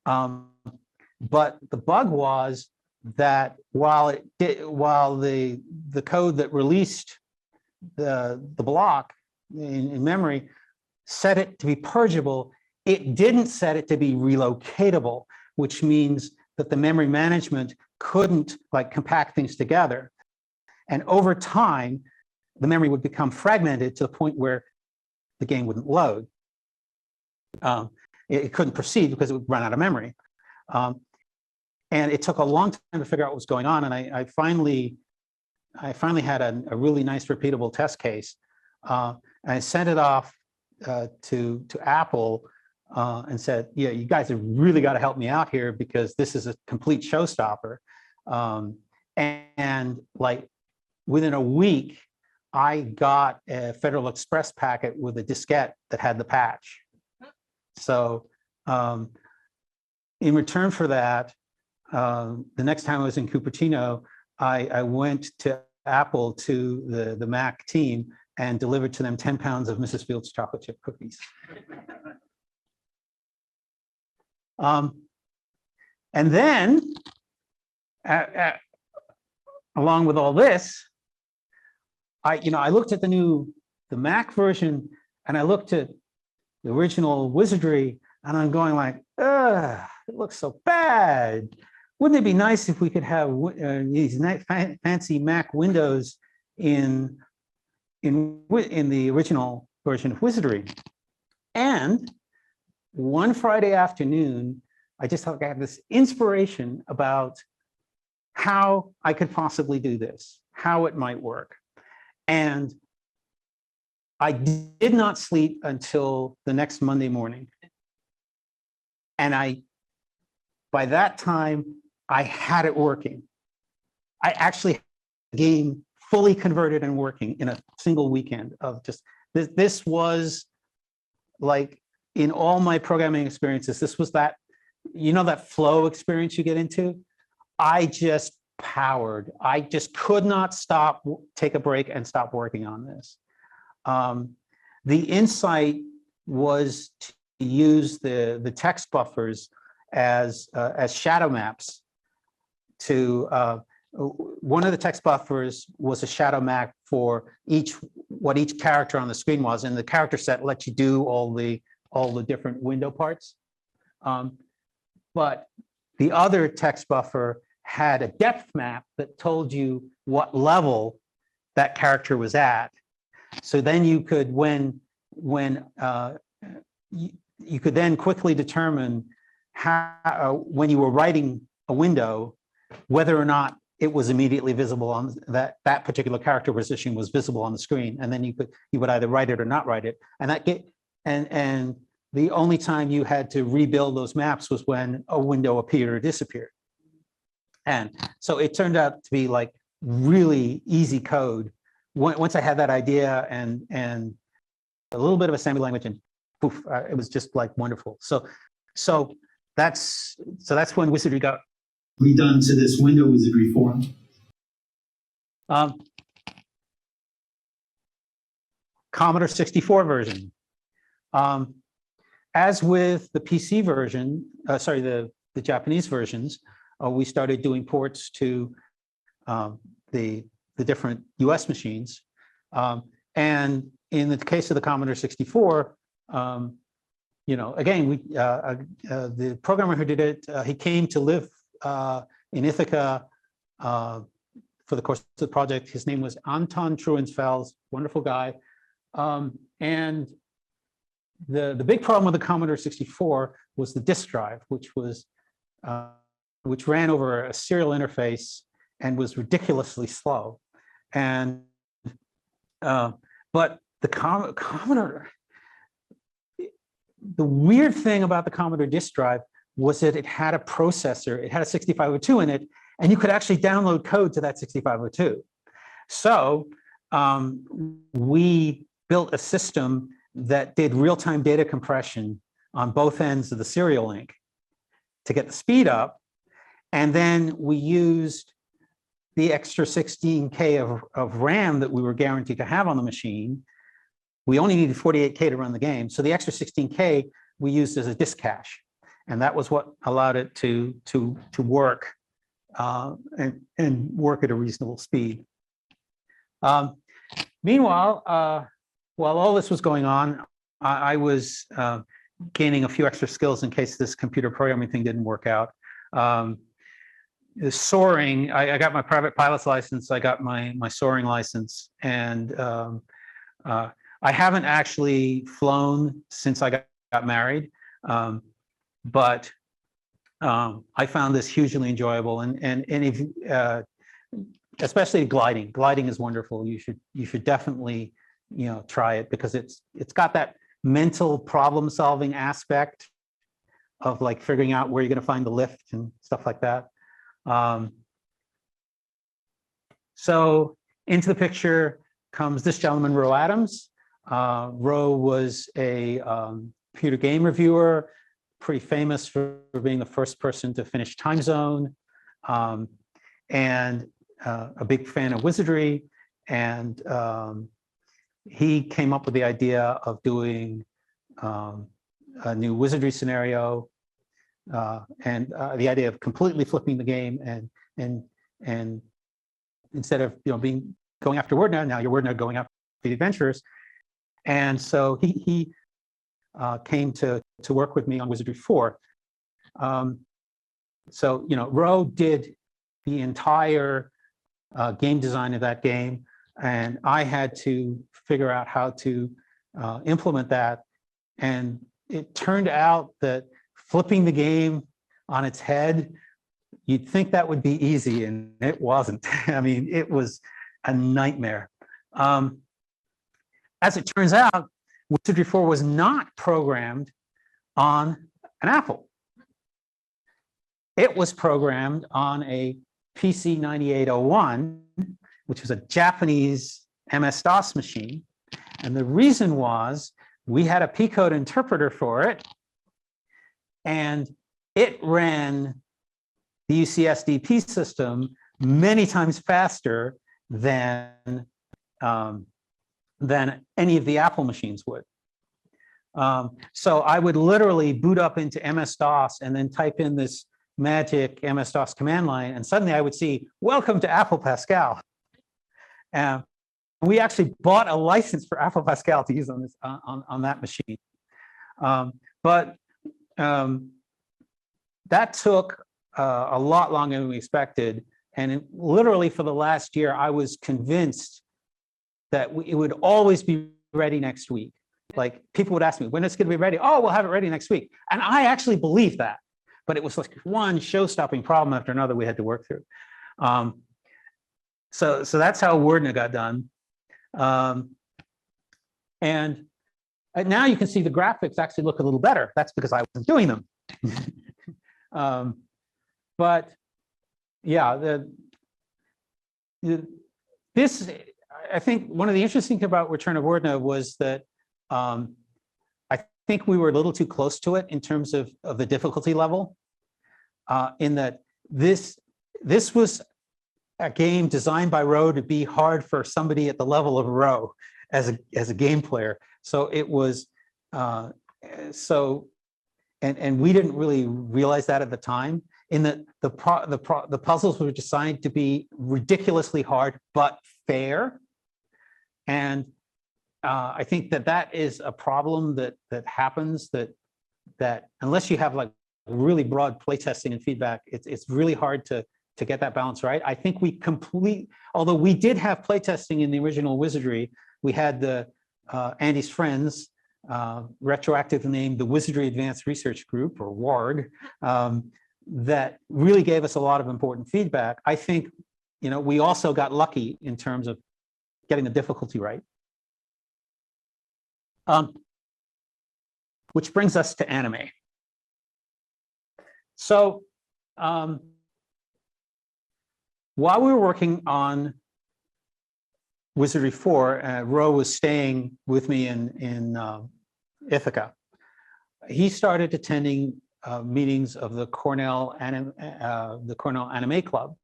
But the bug was that while the code that released the block in memory set it to be purgeable, it didn't set it to be relocatable, which means that the memory management couldn't like compact things together. And over time, the memory would become fragmented to the point where the game wouldn't load. It couldn't proceed because it would run out of memory. And it took a long time to figure out what was going on. And I finally had a really nice repeatable test case. And I sent it off to Apple and said, yeah, you guys have really got to help me out here because this is a complete showstopper. And like within a week, I got a Federal Express packet with a diskette that had the patch. So in return for that, the next time I was in Cupertino, I went to Apple to the Mac team and delivered to them 10 pounds of Mrs. Fields chocolate chip cookies. And then, along with all this, I looked at the Mac version, and I looked at the original Wizardry, and I'm going like, ugh, it looks so bad. Wouldn't it be nice if we could have these fancy Mac windows in the original version of Wizardry? And one Friday afternoon, I just thought I had this inspiration about how I could possibly do this, how it might work. And I did not sleep until the next Monday morning. And by that time, I had it working. I actually had the game fully converted and working in a single weekend of just, this was like, in all my programming experiences, this was that, that flow experience you get into. I just powered. I just could not stop, take a break and stop working on this. The insight was to use the text buffers as shadow maps to, one of the text buffers was a shadow map for what each character on the screen was, and the character set lets you do all the different window parts. But the other text buffer had a depth map that told you what level that character was at. So then you could, you could then quickly determine how, when you were writing a window, whether or not it was immediately visible on that particular character position was visible on the screen, and then you would either write it or not write it, and the only time you had to rebuild those maps was when a window appeared or disappeared. And so it turned out to be like really easy code. Once I had that idea and a little bit of assembly language, and poof, it was just like wonderful. So that's when Wizardry got redone to this window Wizardry form. Commodore 64 version. As with the PC version, the Japanese versions, we started doing ports to the different US machines. And in the case of the Commodore 64, again, the programmer who did it, he came to live in Ithaca for the course of the project. His name was Anton Truensfels, wonderful guy. And the big problem with the Commodore 64 was the disk drive, which ran over a serial interface and was ridiculously slow. And but the Commodore, the weird thing about the Commodore disk drive was that it had a processor, it had a 6502 in it, and you could actually download code to that 6502. So we built a system that did real-time data compression on both ends of the serial link to get the speed up. And then we used the extra 16K of RAM that we were guaranteed to have on the machine. We only needed 48K to run the game. So the extra 16K we used as a disk cache. And that was what allowed it to work and work at a reasonable speed. Meanwhile, while all this was going on, I was gaining a few extra skills in case this computer programming thing didn't work out. Soaring, I got my private pilot's license, I got my soaring license, and I haven't actually flown since I got married, but I found this hugely enjoyable, and if especially gliding. Gliding is wonderful. You should definitely try it, because it's got that mental problem solving aspect of like figuring out where you're going to find the lift and stuff like that. So into the picture comes this gentleman, Ro Adams. Ro was a computer game reviewer, pretty famous for being the first person to finish Time Zone, and a big fan of Wizardry. And he came up with the idea of doing a new Wizardry scenario, and the idea of completely flipping the game, and instead of going after Woodhead, now you're Woodhead going after the adventurers. And so he came to work with me on Wizardry 4. So Ro did the entire game design of that game, and I had to figure out how to implement that. And it turned out that flipping the game on its head, you'd think that would be easy, and it wasn't. I mean, it was a nightmare. As it turns out, Wizardry 4 was not programmed on an Apple. It was programmed on a PC 9801, which was a Japanese MS-DOS machine. And the reason was we had a P-code interpreter for it, and it ran the UCSDP system many times faster than any of the Apple machines would. So I would literally boot up into MS-DOS and then type in this magic MS-DOS command line, and suddenly I would see, "Welcome to Apple Pascal." We actually bought a license for Apple Pascal to use on this on that machine. But that took a lot longer than we expected. And literally for the last year, I was convinced that it would always be ready next week. Like, people would ask me, when it's going to be ready? Oh, we'll have it ready next week. And I actually believed that. But it was like one show-stopping problem after another we had to work through. So that's how Woodhead got done. And now you can see the graphics actually look a little better. That's because I wasn't doing them. But yeah, this, I think one of the interesting things about Return of Woodhead was that I think we were a little too close to it in terms of the difficulty level, in that this was a game designed by Ro to be hard for somebody at the level of Ro as a game player. So it was and we didn't really realize that at the time, in that the puzzles were designed to be ridiculously hard but fair. And I think that is a problem that happens, that unless you have like really broad playtesting and feedback, it's really hard to to get that balance right. I think although we did have playtesting in the original Wizardry, we had the Andy's friends, retroactively named the Wizardry Advanced Research Group, or WARG, that really gave us a lot of important feedback. I think, we also got lucky in terms of getting the difficulty right. Which brings us to anime. So while we were working on Wizardry 4, Ro was staying with me in Ithaca. He started attending meetings of the Cornell Anime Club.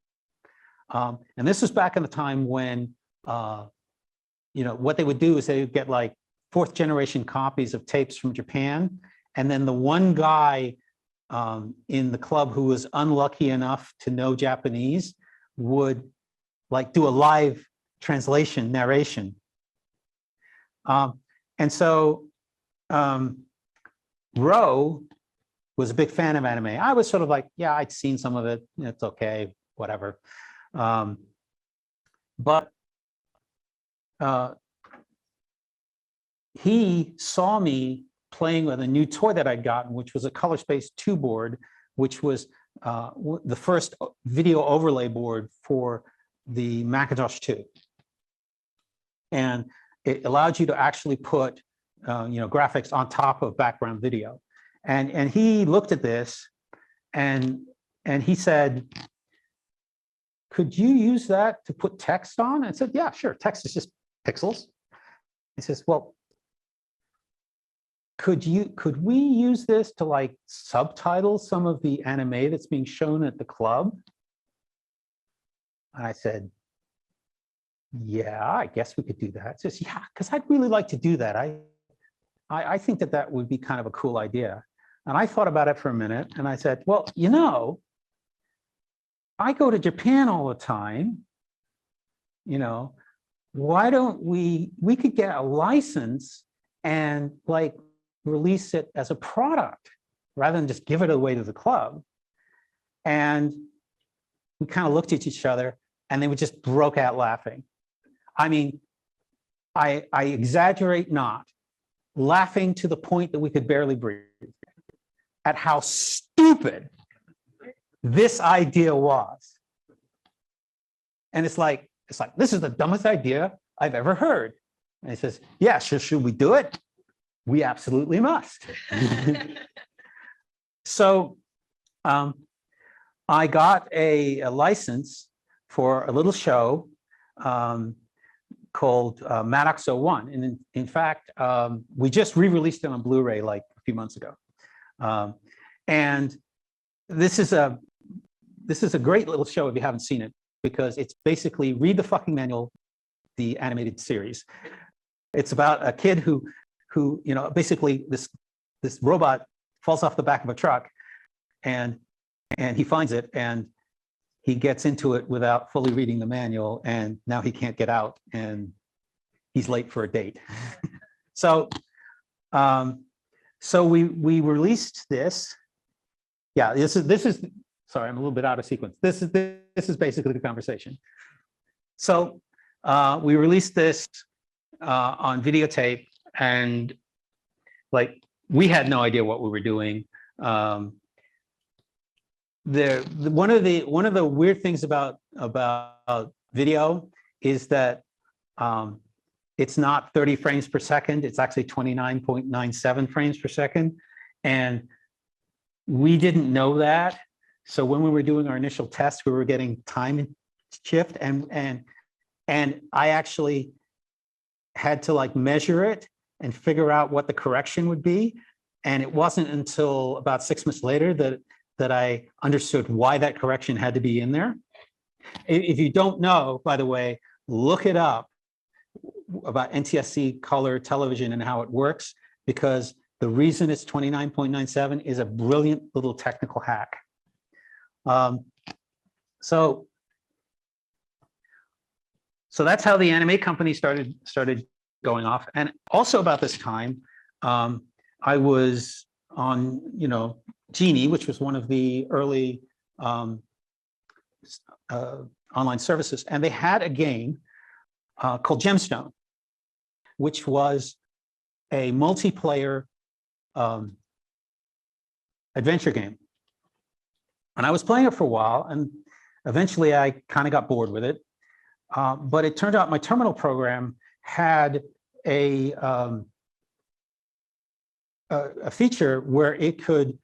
And this was back in the time when, what they would do is they would get like 4th generation copies of tapes from Japan. And then the one guy in the club who was unlucky enough to know Japanese would like do a live translation narration. And so Ro was a big fan of anime. I was sort of like, yeah, I'd seen some of it. It's okay, whatever. But he saw me playing with a new toy that I'd gotten, which was a Color Space 2 board, which was the first video overlay board for the Macintosh 2. And it allowed you to actually put graphics on top of background video. And he looked at this and he said, could you use that to put text on? I said, yeah, sure. Text is just pixels. He says, well, could we use this to like subtitle some of the anime that's being shown at the club? And I said, yeah, I guess we could do that. He says, yeah, because I'd really like to do that. I think that would be kind of a cool idea. And I thought about it for a minute and I said, well, I go to Japan all the time. Why don't we could get a license and like release it as a product rather than just give it away to the club. And we kind of looked at each other and then we just broke out laughing. I mean, I exaggerate not, laughing to the point that we could barely breathe at how stupid this idea was. And it's like, this is the dumbest idea I've ever heard. And he says, yeah, should we do it? We absolutely must. So I got a license for a little show called Maddox 01. And in fact, we just re-released it on Blu-ray like a few months ago. And this is a great little show if you haven't seen it, because it's basically read the fucking manual, the animated series. It's about a kid who basically this robot falls off the back of a truck and he finds it and he gets into it without fully reading the manual, and now he can't get out and he's late for a date. So we released this. Yeah, this is sorry, I'm a little bit out of sequence. This is basically the conversation. So we released this on videotape, and like we had no idea what we were doing. One of the weird things about video is that it's not 30 frames per second. It's actually 29.97 frames per second, and we didn't know that. So when we were doing our initial tests, we were getting time shift, and I actually had to like measure it and figure out what the correction would be. And it wasn't until about 6 months later that I understood why that correction had to be in there. If you don't know, by the way, look it up about NTSC color television and how it works, because the reason it's 29.97 is a brilliant little technical hack. So that's how the anime company started going off. And also about this time, I was on, Genie, which was one of the early online services, and they had a game called Gemstone, which was a multiplayer adventure game. And I was playing it for a while, and eventually I kind of got bored with it. But it turned out my terminal program had a feature where it could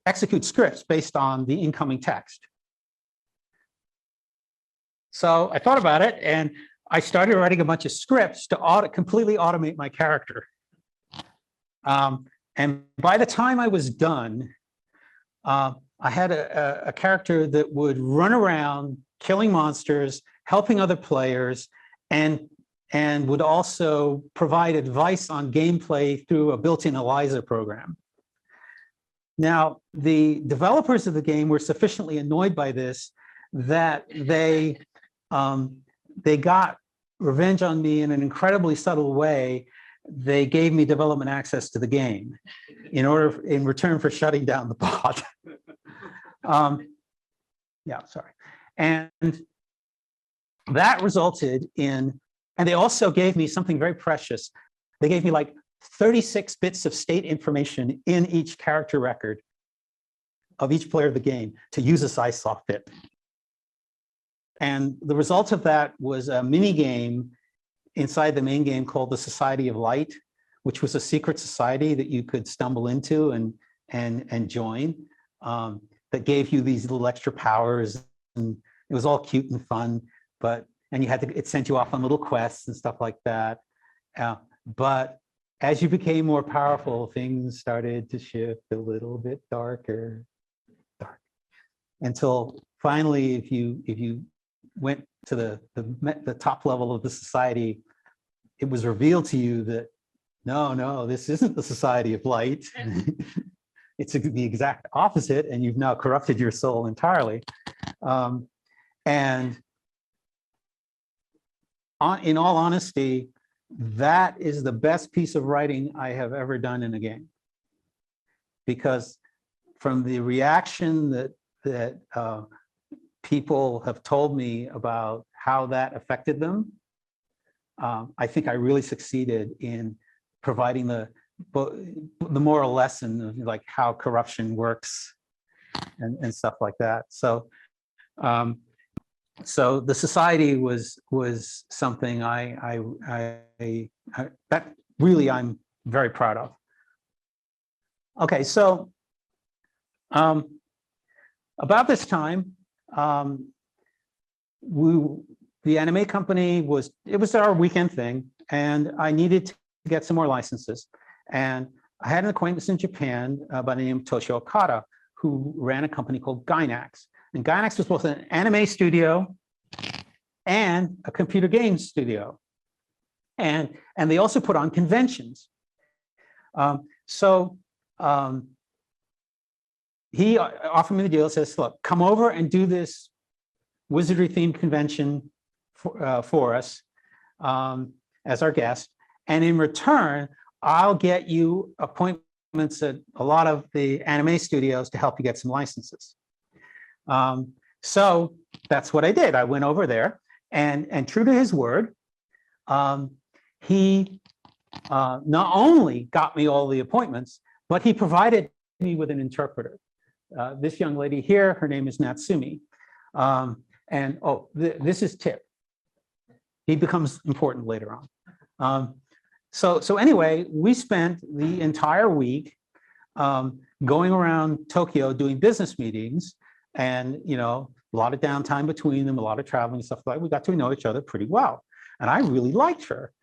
execute scripts based on the incoming text. So I thought about it, and I started writing a bunch of scripts to completely automate my character. And by the time I was done, I had a character that would run around killing monsters, helping other players, and would also provide advice on gameplay through a built-in Eliza program. Now, the developers of the game were sufficiently annoyed by this that they got revenge on me in an incredibly subtle way. They gave me development access to the game in return for shutting down the bot. Yeah, sorry. And that resulted in, and they also gave me something very precious. They gave me like 36 bits of state information in each character record of each player of the game to use as iSoft bit. And the result of that was a mini game inside the main game called the Society of Light, which was a secret society that you could stumble into and join, that gave you these little extra powers. And it was all cute and fun, and it sent you off on little quests and stuff like that. But as you became more powerful, things started to shift a little bit darker, until finally, if you went to the top level of the society, it was revealed to you that no, this isn't the Society of Light. It's the exact opposite, and you've now corrupted your soul entirely. And in all honesty, that is the best piece of writing I have ever done in a game. Because from the reaction that people have told me about how that affected them, I think I really succeeded in providing the moral lesson of like how corruption works and stuff like that. So, so the society was something that really I'm very proud of. Okay, so about this time, the anime company was our weekend thing, and I needed to get some more licenses. And I had an acquaintance in Japan by the name of Toshio Okada, who ran a company called Gainax. And Gainax was both an anime studio and a computer games studio. And they also put on conventions. He offered me the deal, says, look, come over and do this Wizardry themed convention for us as our guest. And in return, I'll get you appointments at a lot of the anime studios to help you get some licenses. So that's what I did. I went over there, and true to his word, he not only got me all the appointments, but he provided me with an interpreter. This young lady here, her name is Natsumi. This is Tip. He becomes important later on. So anyway, we spent the entire week going around Tokyo doing business meetings, and a lot of downtime between them, a lot of traveling and stuff like that. We got to know each other pretty well, and I really liked her.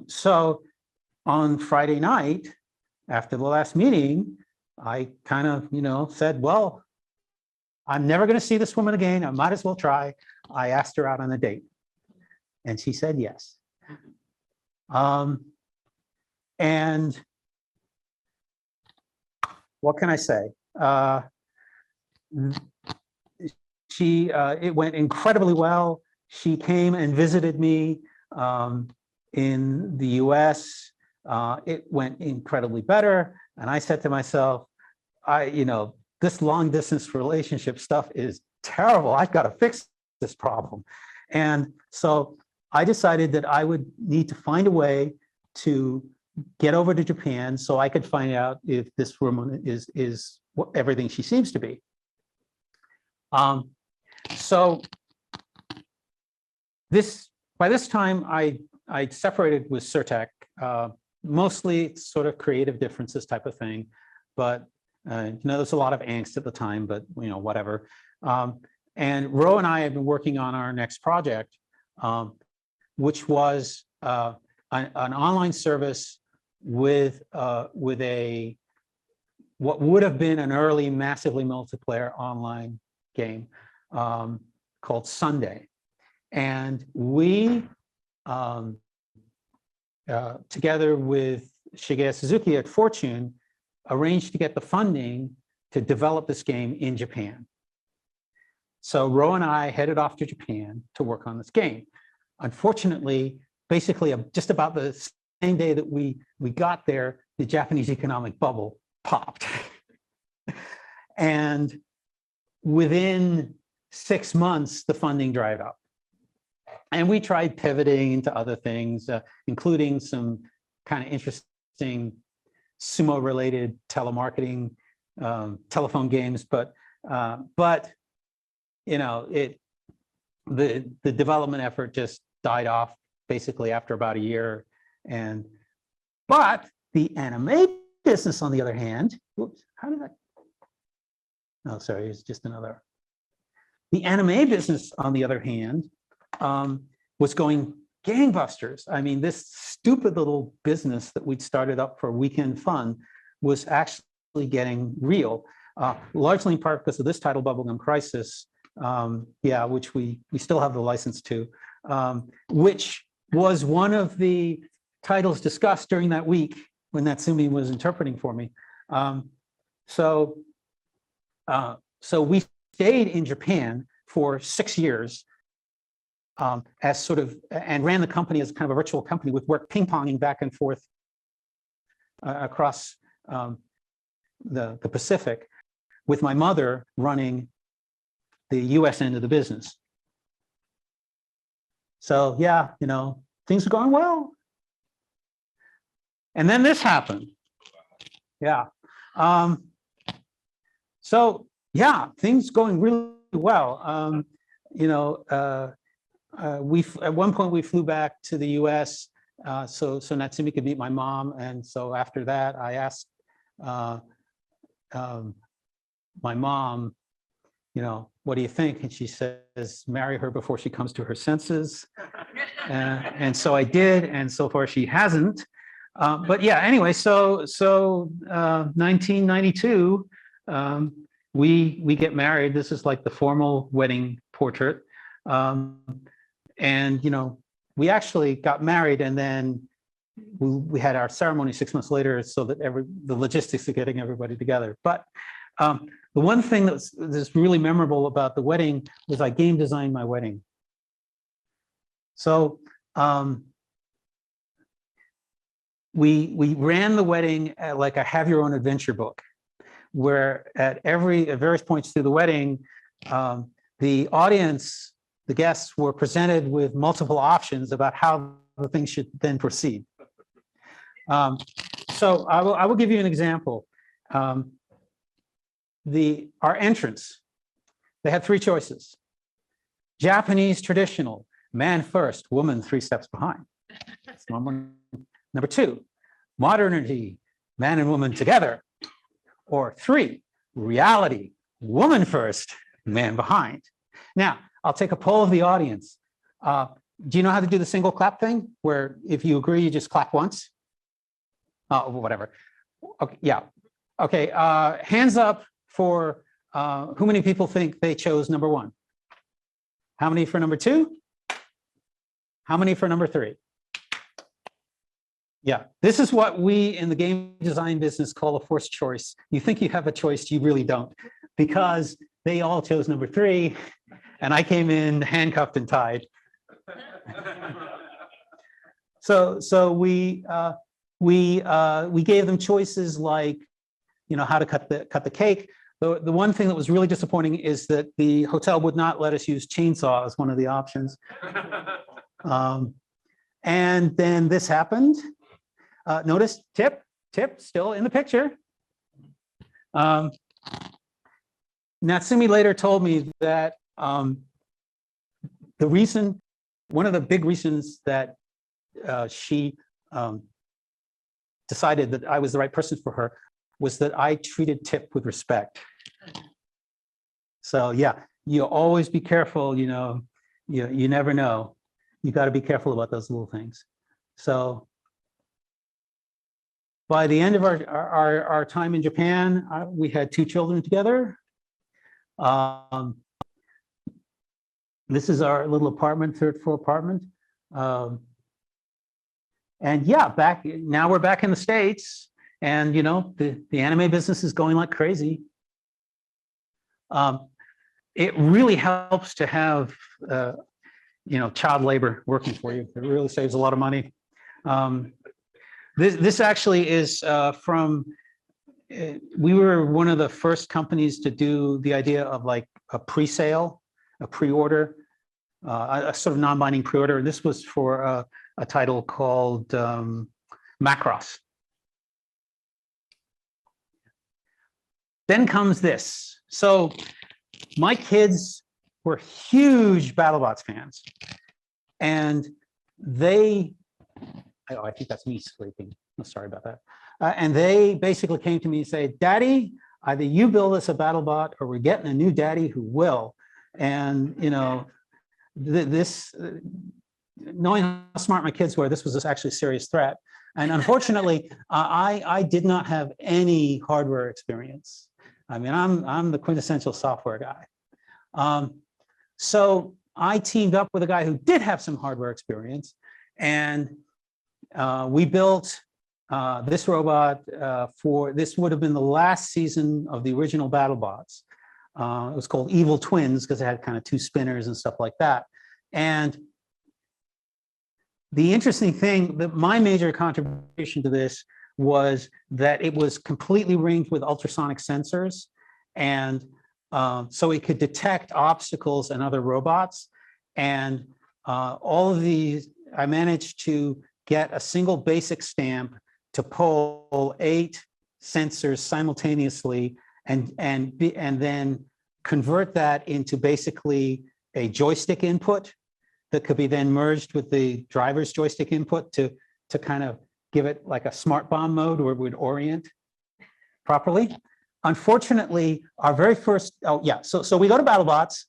So on Friday night, after the last meeting, I kind of, said, well, I'm never going to see this woman again. I might as well try. I asked her out on a date, and she said yes. And what can I say? It went incredibly well. She came and visited me in the US. It went incredibly better. And I said to myself, this long distance relationship stuff is terrible. I've got to fix this problem. And so I decided that I would need to find a way to get over to Japan so I could find out if this woman is everything she seems to be. So by this time, I separated with Surtec, mostly sort of creative differences type of thing, but there's a lot of angst at the time, but whatever. And Ro and I have been working on our next project, which was an online service with what would have been an early massively multiplayer online game called Sunday. And we, together with Shigeru Suzuki at Fortune, arranged to get the funding to develop this game in Japan. So Ro and I headed off to Japan to work on this game. Unfortunately, basically just about the same day that we got there, the Japanese economic bubble popped. And within 6 months, the funding dried up. And we tried pivoting into other things, including some kind of interesting sumo-related telemarketing, telephone games, but the development effort just died off basically after about a year. But the anime business, on the other hand, whoops, how did that? Oh, sorry, it's just another. The anime business, on the other hand, was going gangbusters. I mean, this stupid little business that we'd started up for weekend fun was actually getting real, largely in part because of this title, Bubblegum Crisis, which we still have the license to, which was one of the titles discussed during that week when Natsumi was interpreting for me. So we stayed in Japan for 6 years as sort of, and ran the company as kind of a virtual company with work ping-ponging back and forth across the Pacific, with my mother running the US end of the business. So yeah, things are going well. And then this happened. Yeah. So yeah, things going really well. At one point we flew back to the US so Natsumi could meet my mom. And so after that, I asked my mom, what do you think? And she says, marry her before she comes to her senses. And so I did, and so far she hasn't. But yeah, anyway, so 1992, we get married. This is like the formal wedding portrait. And we actually got married, and then we had our ceremony 6 months later, so that the logistics of getting everybody together. But the one thing that's really memorable about the wedding was I game designed my wedding. So we ran the wedding like a have your own adventure book, where at various points through the wedding, the audience, the guests, were presented with multiple options about how the thing should then proceed. So I will give you an example. Our entrance, they had 3 choices. Japanese traditional, man first, woman 3 steps behind. That's number 2, modernity, man and woman together. Or 3, reality, woman first, man behind. Now, I'll take a poll of the audience. Do you know how to do the single clap thing, where if you agree, you just clap once? Oh, whatever. Okay, yeah. Okay, hands up for who many people think they chose number 1? How many for number 2? How many for number 3? Yeah, this is what we in the game design business call a forced choice. You think you have a choice, you really don't, because they all chose number 3, and I came in handcuffed and tied. So we gave them choices like, how to cut the cake, The one thing that was really disappointing is that the hotel would not let us use chainsaw as one of the options. And then this happened. Notice Tip still in the picture. Natsumi later told me that one of the big reasons that she decided that I was the right person for her was that I treated Tip with respect. So yeah, you always be careful, you never know. You got to be careful about those little things. So by the end of our time in Japan, we had 2 children together. This is our little apartment, 3rd floor apartment. And yeah, now we're back in the States, and the anime business is going like crazy. It really helps to have child labor working for you. It really saves a lot of money. This actually is from, we were one of the first companies to do the idea of like a pre-sale, a pre-order, a sort of non-binding pre-order. This was for a title called Macross. Then comes this. So my kids were huge BattleBots fans, and I think that's me sleeping. I'm sorry about that. And they basically came to me and say, "Daddy, either you build us a BattleBot or we're getting a new daddy who will." And knowing how smart my kids were, this was actually a serious threat. And unfortunately, I did not have any hardware experience. I mean, I'm the quintessential software guy. So I teamed up with a guy who did have some hardware experience, and we built this robot this would have been the last season of the original BattleBots. It was called Evil Twins because it had kind of 2 spinners and stuff like that. And the interesting thing, that my major contribution to this was that it was completely ringed with ultrasonic sensors, and so it could detect obstacles and other robots. And all of these, I managed to get a single basic stamp to pull 8 sensors simultaneously, and then convert that into basically a joystick input that could be then merged with the driver's joystick input to kind of give it like a smart bomb mode where it would orient properly. Unfortunately, our very first, so we go to BattleBots,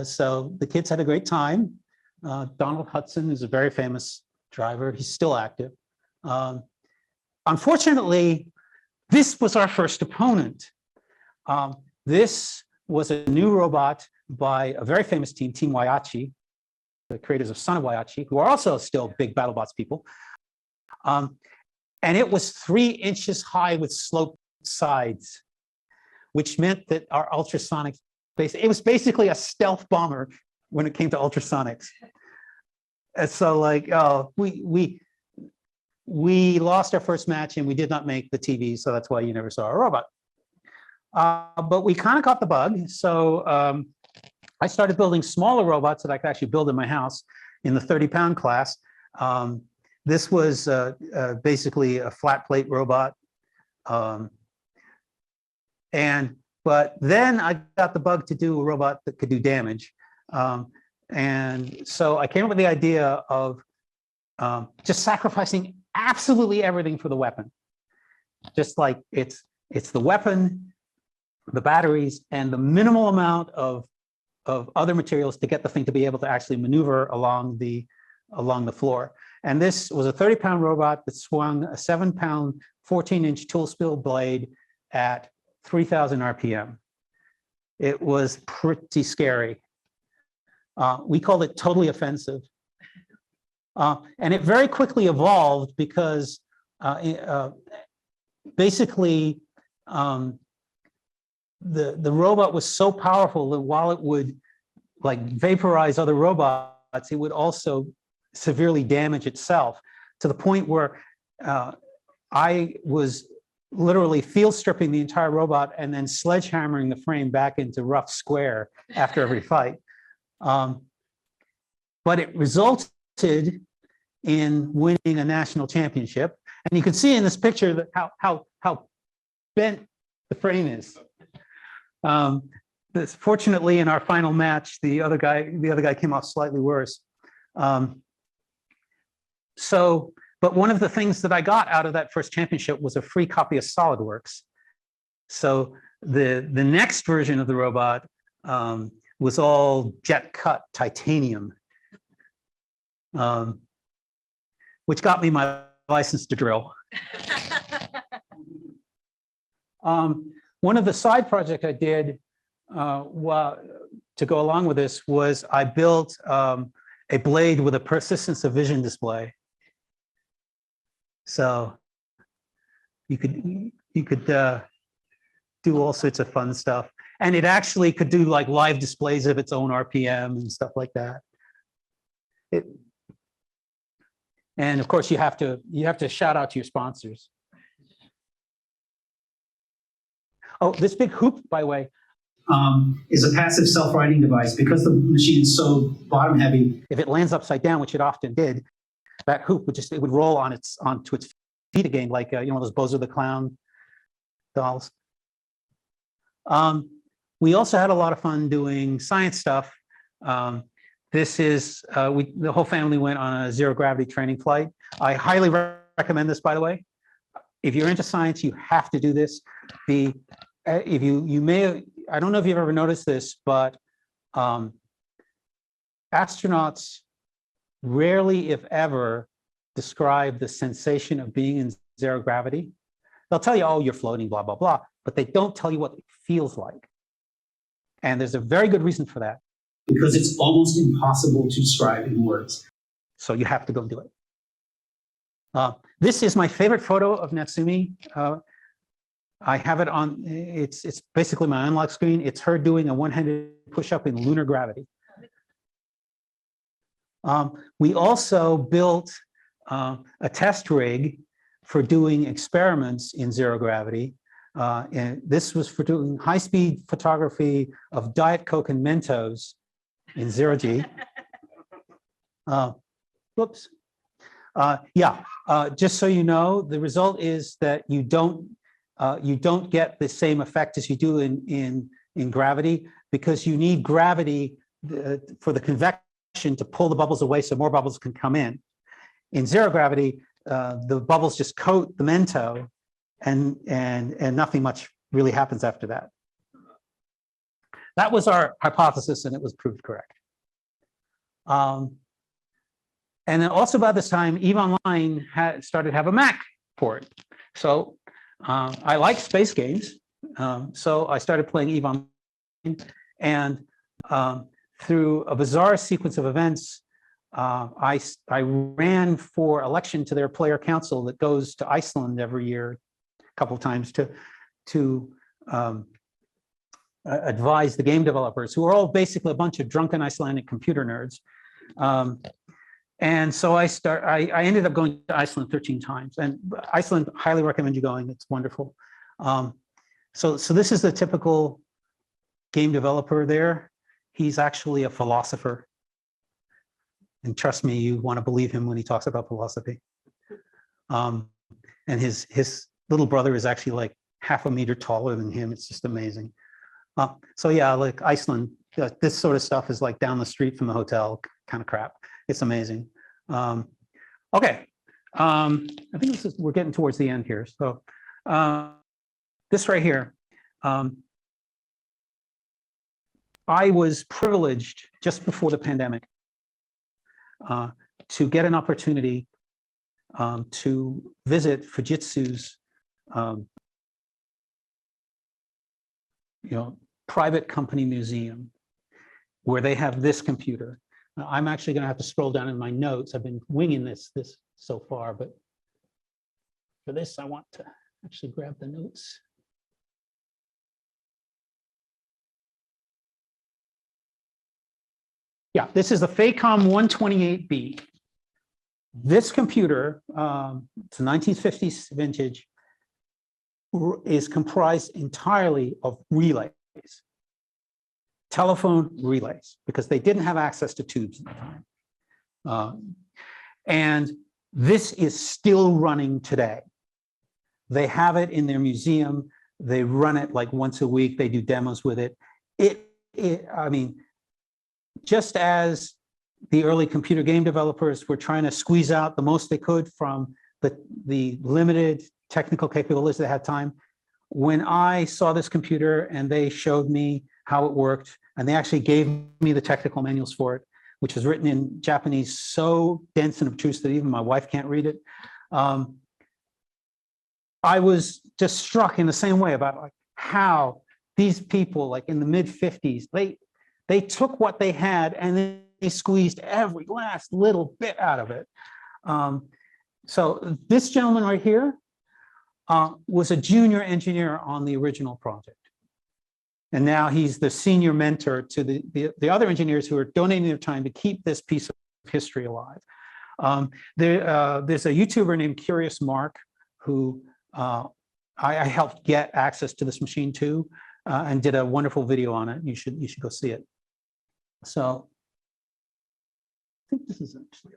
so the kids had a great time. Donald Hudson is a very famous driver. He's still active. Unfortunately, this was our first opponent. This was a new robot by a very famous team, Team Waiachi, the creators of Son of Waiachi, who are also still big BattleBots people. And it was 3 inches high with sloped sides, which meant that our ultrasonics, it was basically a stealth bomber when it came to ultrasonics. And so we lost our first match and we did not make the TV, so that's why you never saw a robot. But we kind of caught the bug. So I started building smaller robots that I could actually build in my house in the 30-pound class. This was basically a flat plate robot. But then I got the bug to do a robot that could do damage. And so I came up with the idea of just sacrificing absolutely everything for the weapon. Just like it's the weapon, the batteries, and the minimal amount of other materials to get the thing to be able to actually maneuver along the floor. And this was a 30-pound robot that swung a 7-pound, 14-inch tool steel blade at 3,000 RPM. It was pretty scary. We called it totally offensive. And it very quickly evolved because basically the robot was so powerful that while it would like vaporize other robots, it would also severely damage itself, to the point where I was literally field stripping the entire robot and then sledgehammering the frame back into rough square after every fight. But it resulted in winning a national championship. And you can see in this picture that how bent the frame is. Fortunately, in our final match, the other guy came off slightly worse. But one of the things that I got out of that first championship was a free copy of SolidWorks. So the next version of the robot was all jet cut titanium, which got me my license to drill. One of the side projects I did to go along with this was I built a blade with a persistence of vision display. So you could do all sorts of fun stuff, and it actually could do like live displays of its own RPM and stuff like that. And of course, you have to shout out to your sponsors. Oh, this big hoop, by the way, is a passive self-righting device. Because the machine is so bottom heavy, if it lands upside down, which it often did, that hoop would roll onto its feet again, like those Bozo the Clown dolls. We also had a lot of fun doing science stuff. This is the whole family went on a zero gravity training flight. I highly recommend this, by the way. If you're into science, you have to do this. If you may, I don't know if you've ever noticed this, but astronauts rarely, if ever, describe the sensation of being in zero gravity. They'll tell you, oh, you're floating, blah, blah, blah, but they don't tell you what it feels like. And there's a very good reason for that. Because it's almost impossible to describe in words. So you have to go do it. This is my favorite photo of Natsumi. I have it on, it's basically my unlock screen. It's her doing a one-handed push-up in lunar gravity. We also built a test rig for doing experiments in zero gravity. And this was for doing high-speed photography of Diet Coke and Mentos in zero G. Whoops. Just so you know, the result is that you don't get the same effect as you do in gravity, because you need gravity for the convection to pull the bubbles away so more bubbles can come in. In zero gravity, the bubbles just coat the Mento, and nothing much really happens after that. That was our hypothesis, and it was proved correct. And then also by this time, EVE Online started to have a Mac port. So I like space games, so I started playing EVE Online, and through a bizarre sequence of events, I ran for election to their player council that goes to Iceland every year, a couple of times, to advise the game developers, who are all basically a bunch of drunken Icelandic computer nerds. And so I ended up going to Iceland 13 times, and Iceland, highly recommend you going. It's wonderful. So this is the typical game developer there. He's actually a philosopher. And trust me, you want to believe him when he talks about philosophy. And his little brother is actually like half a meter taller than him. It's just amazing. So yeah, like Iceland, this sort of stuff is like down the street from the hotel kind of crap. It's amazing. Okay, I think we're getting towards the end here. So this right here, I was privileged just before the pandemic to get an opportunity to visit Fujitsu's private company museum, where they have this computer. I'm actually going to have to scroll down in my notes. I've been winging this so far, but for this, I want to actually grab the notes. Yeah, this is the Facom 128B. This computer, it's a 1950s vintage, is comprised entirely of relays, telephone relays, because they didn't have access to tubes at the time. And this is still running today. They have it in their museum. They run it like once a week. They do demos with it. I mean, just as the early computer game developers were trying to squeeze out the most they could from the limited technical capabilities they had time, when I saw this computer and they showed me how it worked, and they actually gave me the technical manuals for it, which was written in Japanese so dense and obtuse that even my wife can't read it. I was just struck in the same way about like how these people, like in the mid-50s, they took what they had and then they squeezed every last little bit out of it. So this gentleman right here was a junior engineer on the original project. And now he's the senior mentor to the other engineers who are donating their time to keep this piece of history alive. There's a YouTuber named Curious Mark who I helped get access to this machine too, and did a wonderful video on it. You should go see it. So I think this is actually a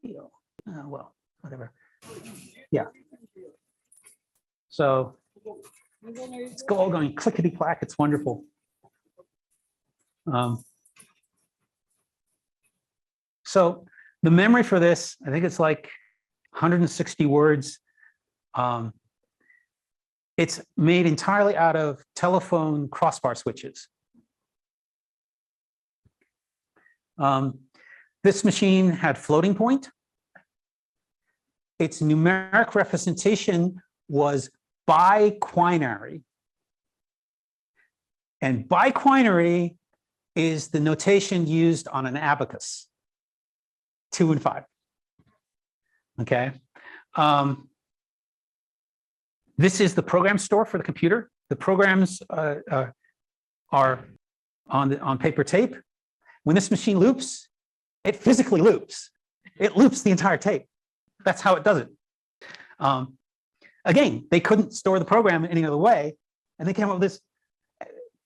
video. Well, whatever. Yeah. So it's all going clickety clack. It's wonderful. So the memory for this, I think it's like 160 words. It's made entirely out of telephone crossbar switches. This machine had floating point. Its numeric representation was biquinary. And biquinary is the notation used on an abacus, 2 and 5. Okay. This is the program store for the computer. The programs are on paper tape. When this machine loops, it physically loops. It loops the entire tape. That's how it does it. Again, they couldn't store the program any other way, and they came up with this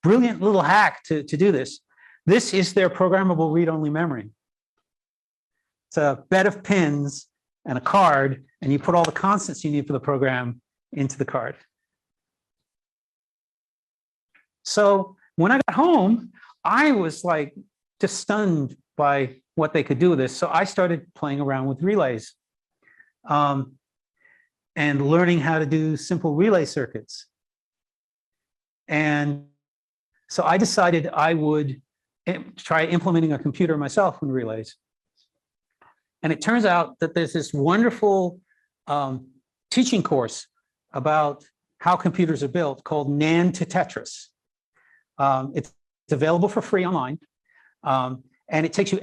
brilliant little hack to do this. This is their programmable read-only memory. It's a bed of pins and a card, and you put all the constants you need for the program into the card. So when I got home, I was like just stunned by what they could do with this. So I started playing around with relays and learning how to do simple relay circuits. And so I decided I would try implementing a computer myself in relays. And it turns out that there's this wonderful teaching course about how computers are built called NAND to Tetris. It's available for free online. And it takes you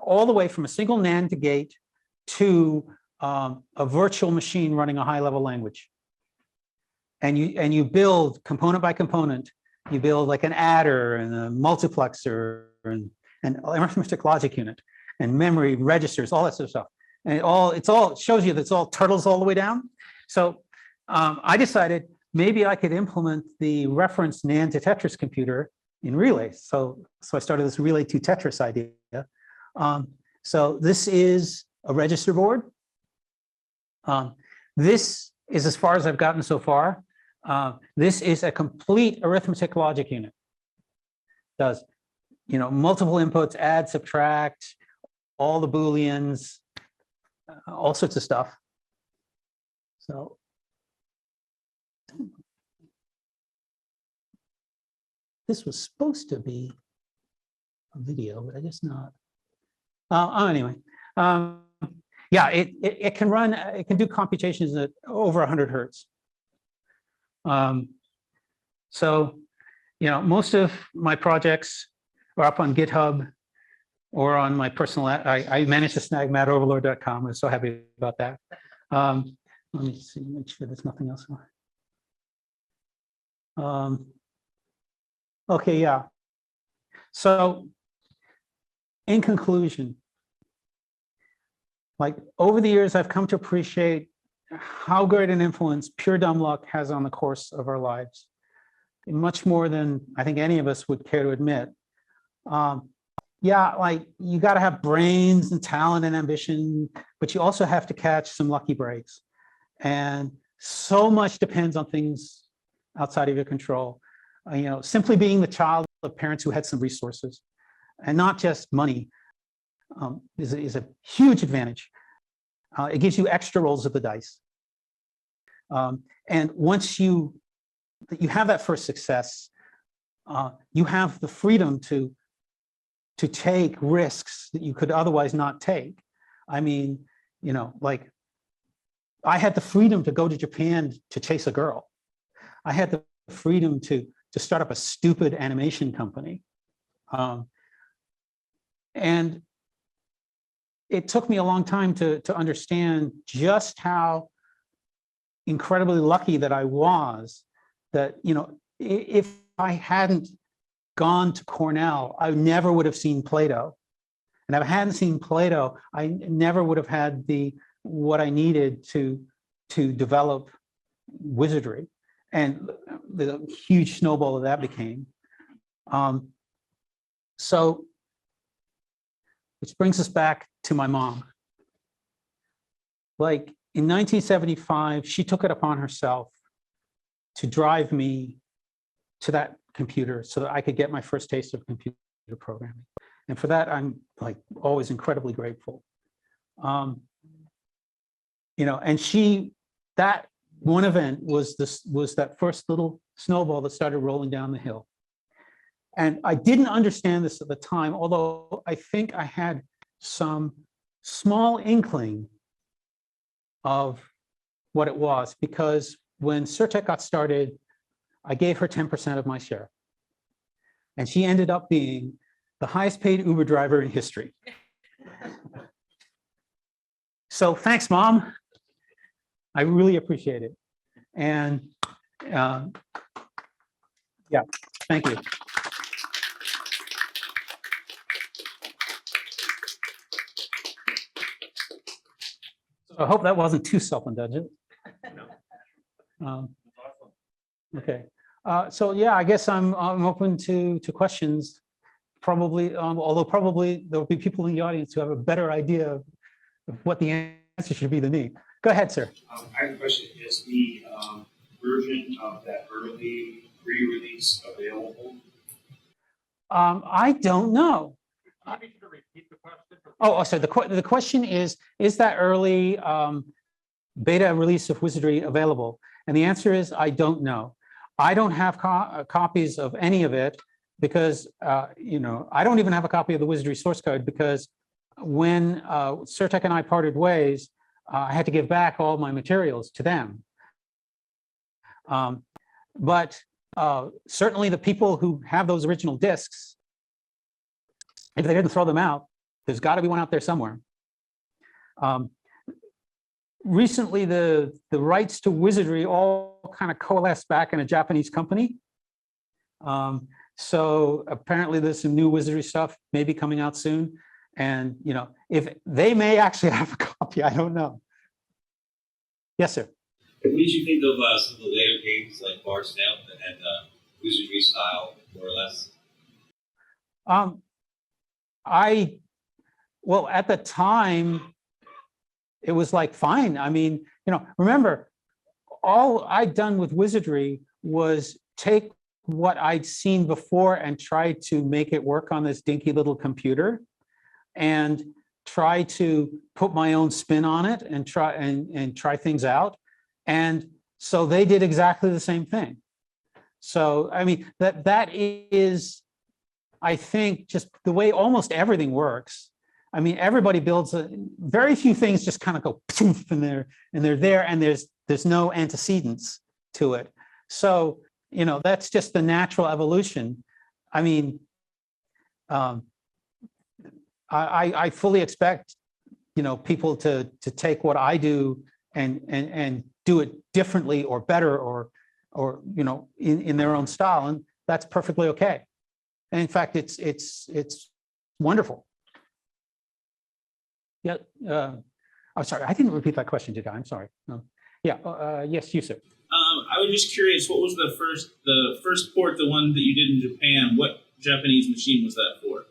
all the way from a single NAND gate to a virtual machine running a high-level language. And you build component by component. You build like an adder and a multiplexer and an arithmetic logic unit and memory registers, all that sort of stuff. And it shows you that it's all turtles all the way down. So I decided maybe I could implement the reference NAND to Tetris computer in relays. So I started this relay to Tetris idea. So this is a register board. This is as far as I've gotten so far. This is a complete arithmetic logic unit. Does multiple inputs, add, subtract, all the Booleans, all sorts of stuff. So this was supposed to be a video, but I guess not. Anyway, yeah, it can run. It can do computations at over 100 hertz. So, most of my projects are up on GitHub or on my personal. I managed to snag madoverlord.com. I'm so happy about that. Let me see, make sure there's nothing else. Okay, yeah. So, in conclusion, like over the years, I've come to appreciate how great an influence pure dumb luck has on the course of our lives, much more than I think any of us would care to admit. Yeah, like you got to have brains and talent and ambition, but you also have to catch some lucky breaks. And so much depends on things outside of your control. You know, simply being the child of parents who had some resources and not just money is a huge advantage. It gives you extra rolls of the dice. And once you have that first success, you have the freedom to take risks that you could otherwise not take. I mean, you know, like I had the freedom to go to Japan to chase a girl. I had the freedom to start up a stupid animation company. And it took me a long time to understand just how incredibly lucky that I was, that, you know, if I hadn't gone to Cornell, I never would have seen Plato. And if I hadn't seen Plato, I never would have had what I needed to develop Wizardry, and the huge snowball that became. So, which brings us back to my mom. Like in 1975, she took it upon herself to drive me to that computer so that I could get my first taste of computer programming. And for that, I'm like always incredibly grateful. You know, and that one event was that first little snowball that started rolling down the hill. And I didn't understand this at the time, although I think I had some small inkling of what it was, because when Surtech got started, I gave her 10% of my share. And she ended up being the highest paid Uber driver in history. So thanks, Mom. I really appreciate it. And yeah, thank you. So I hope that wasn't too self-indulgent. Okay. So yeah, I guess I'm open to questions. Probably, although probably there'll be people in the audience who have a better idea of what the answer should be than me. Go ahead, sir. I have a question. Is the version of that early pre-release available? I don't know. Maybe you should repeat the question. Oh, sorry. The question is that early beta release of Wizardry available? And the answer is, I don't know. I don't have copies of any of it because, you know, I don't even have a copy of the Wizardry source code, because when Surtech and I parted ways, I had to give back all my materials to them. But certainly the people who have those original discs, if they didn't throw them out, there's got to be one out there somewhere. Recently, the rights to Wizardry all kind of coalesced back in a Japanese company. So apparently there's some new Wizardry stuff maybe coming out soon. And, you know, if they may actually have a copy, I don't know. Yes, sir. What did you think of some of the later games like Bard's Tale that had Wizardry style, more or less? Well, at the time, it was like, fine. I mean, you know, remember, all I'd done with Wizardry was take what I'd seen before and try to make it work on this dinky little computer, and try to put my own spin on it and try things out. And so they did exactly the same thing. So, I mean, that is, I think, just the way almost everything works. I mean, everybody builds very few things just kind of go poof, and they're there, and there's no antecedents to it. So, you know, that's just the natural evolution. I mean, I fully expect, you know, people to take what I do and do it differently or better or you know, in their own style, and that's perfectly okay. And in fact, it's wonderful. Yeah. I'm sorry, I didn't repeat that question, did I? I'm sorry. No. Yes, you, sir. I was just curious, what was the first port, the one that you did in Japan? What Japanese machine was that for?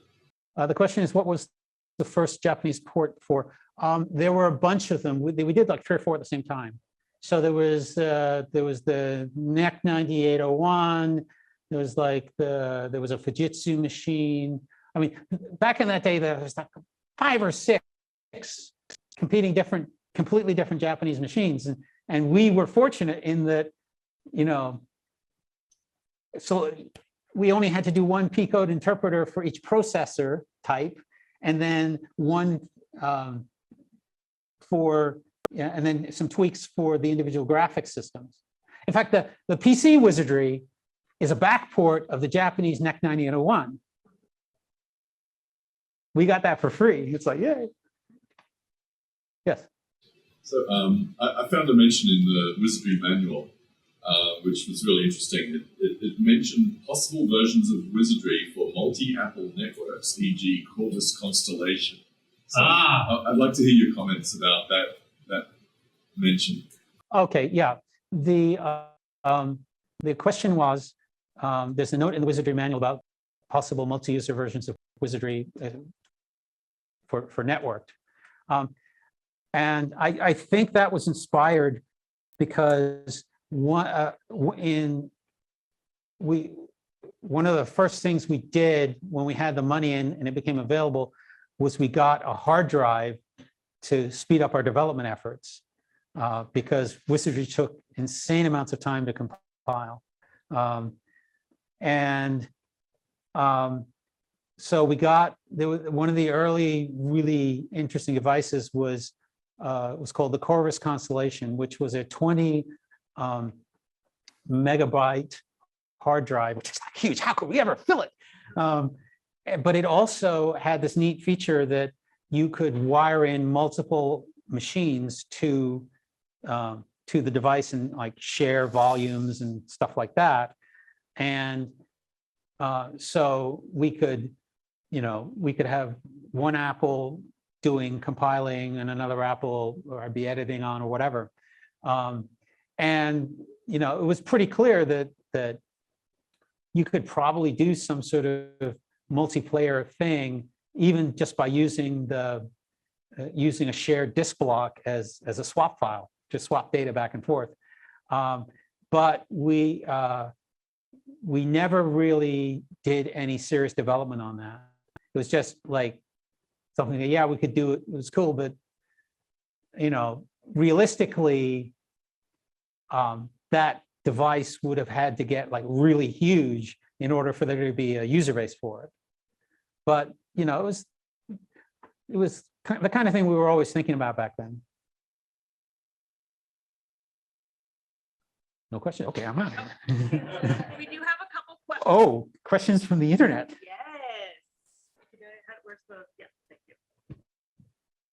The question is, what was the first Japanese port for? There were a bunch of them. We did like 3 or 4 at the same time. So there was the NEC 9801. There was like there was a Fujitsu machine. I mean, back in that day, there was like 5 or 6 completely different Japanese machines, and we were fortunate in that, you know, so we only had to do one P code interpreter for each processor type, and then one and then some tweaks for the individual graphics systems. In fact, the PC Wizardry is a backport of the Japanese NEC 9801. We got that for free. It's like, yay. Yes. So I found a mention in the Wizardry manual, which was really interesting. It mentioned possible versions of Wizardry for multi-Apple networks, e.g. Corvus Constellation. So I'd like to hear your comments about that mention. Okay, yeah. The question was, there's a note in the Wizardry manual about possible multi-user versions of Wizardry for networked. And I think that was inspired because one of the first things we did when we had the money in and it became available was we got a hard drive to speed up our development efforts, because Wizardry took insane amounts of time to compile. So we got, one of the early really interesting devices was called the Corvus Constellation, which was a 20 megabyte hard drive, which is huge. How could we ever fill it? But it also had this neat feature that you could wire in multiple machines to the device and like share volumes and stuff like that. And so we could have one Apple doing compiling and another Apple or I'd be editing on or whatever. And it was pretty clear that you could probably do some sort of multiplayer thing, even just by using using a shared disk block as a swap file, to swap data back and forth. But we never really did any serious development on that. It was just like something that, yeah, we could do it. It was cool, but realistically, that device would have had to get like really huge in order for there to be a user base for it. But it was the kind of thing we were always thinking about back then. No question. Okay, I'm out. We do have a couple questions. Oh, questions from the internet. Yes. Yeah, thank you.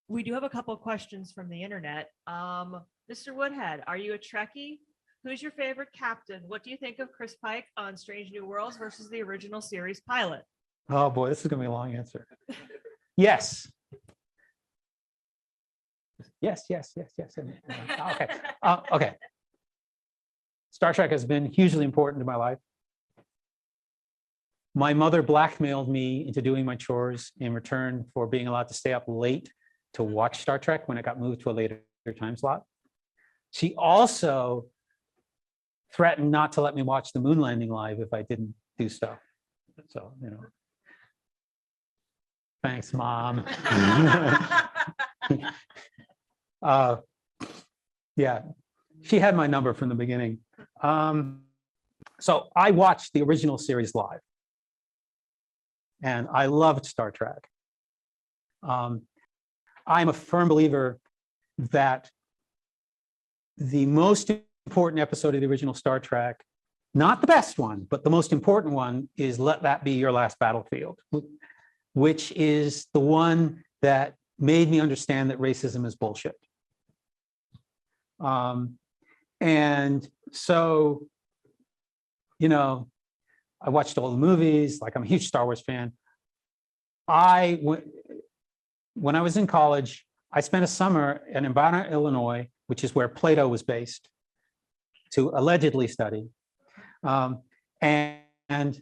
We do have a couple of questions from the internet. Mr. Woodhead, are you a Trekkie? Who's your favorite captain? What do you think of Chris Pike on Strange New Worlds versus the original series pilot? Oh boy, this is gonna be a long answer. Yes. Yes. Okay. Okay. Star Trek has been hugely important to my life. My mother blackmailed me into doing my chores in return for being allowed to stay up late to watch Star Trek when it got moved to a later time slot. She also threatened not to let me watch the moon landing live if I didn't do stuff. So, thanks, Mom. Yeah, she had my number from the beginning. So I watched the original series live. And I loved Star Trek. I'm a firm believer that the most important episode of the original Star Trek, not the best one, but the most important one, is Let That Be Your Last Battlefield, which is the one that made me understand that racism is bullshit. And so, I watched all the movies, like I'm a huge Star Wars fan. When I was in college, I spent a summer in Urbana, Illinois which is where Plato was based, to allegedly study. And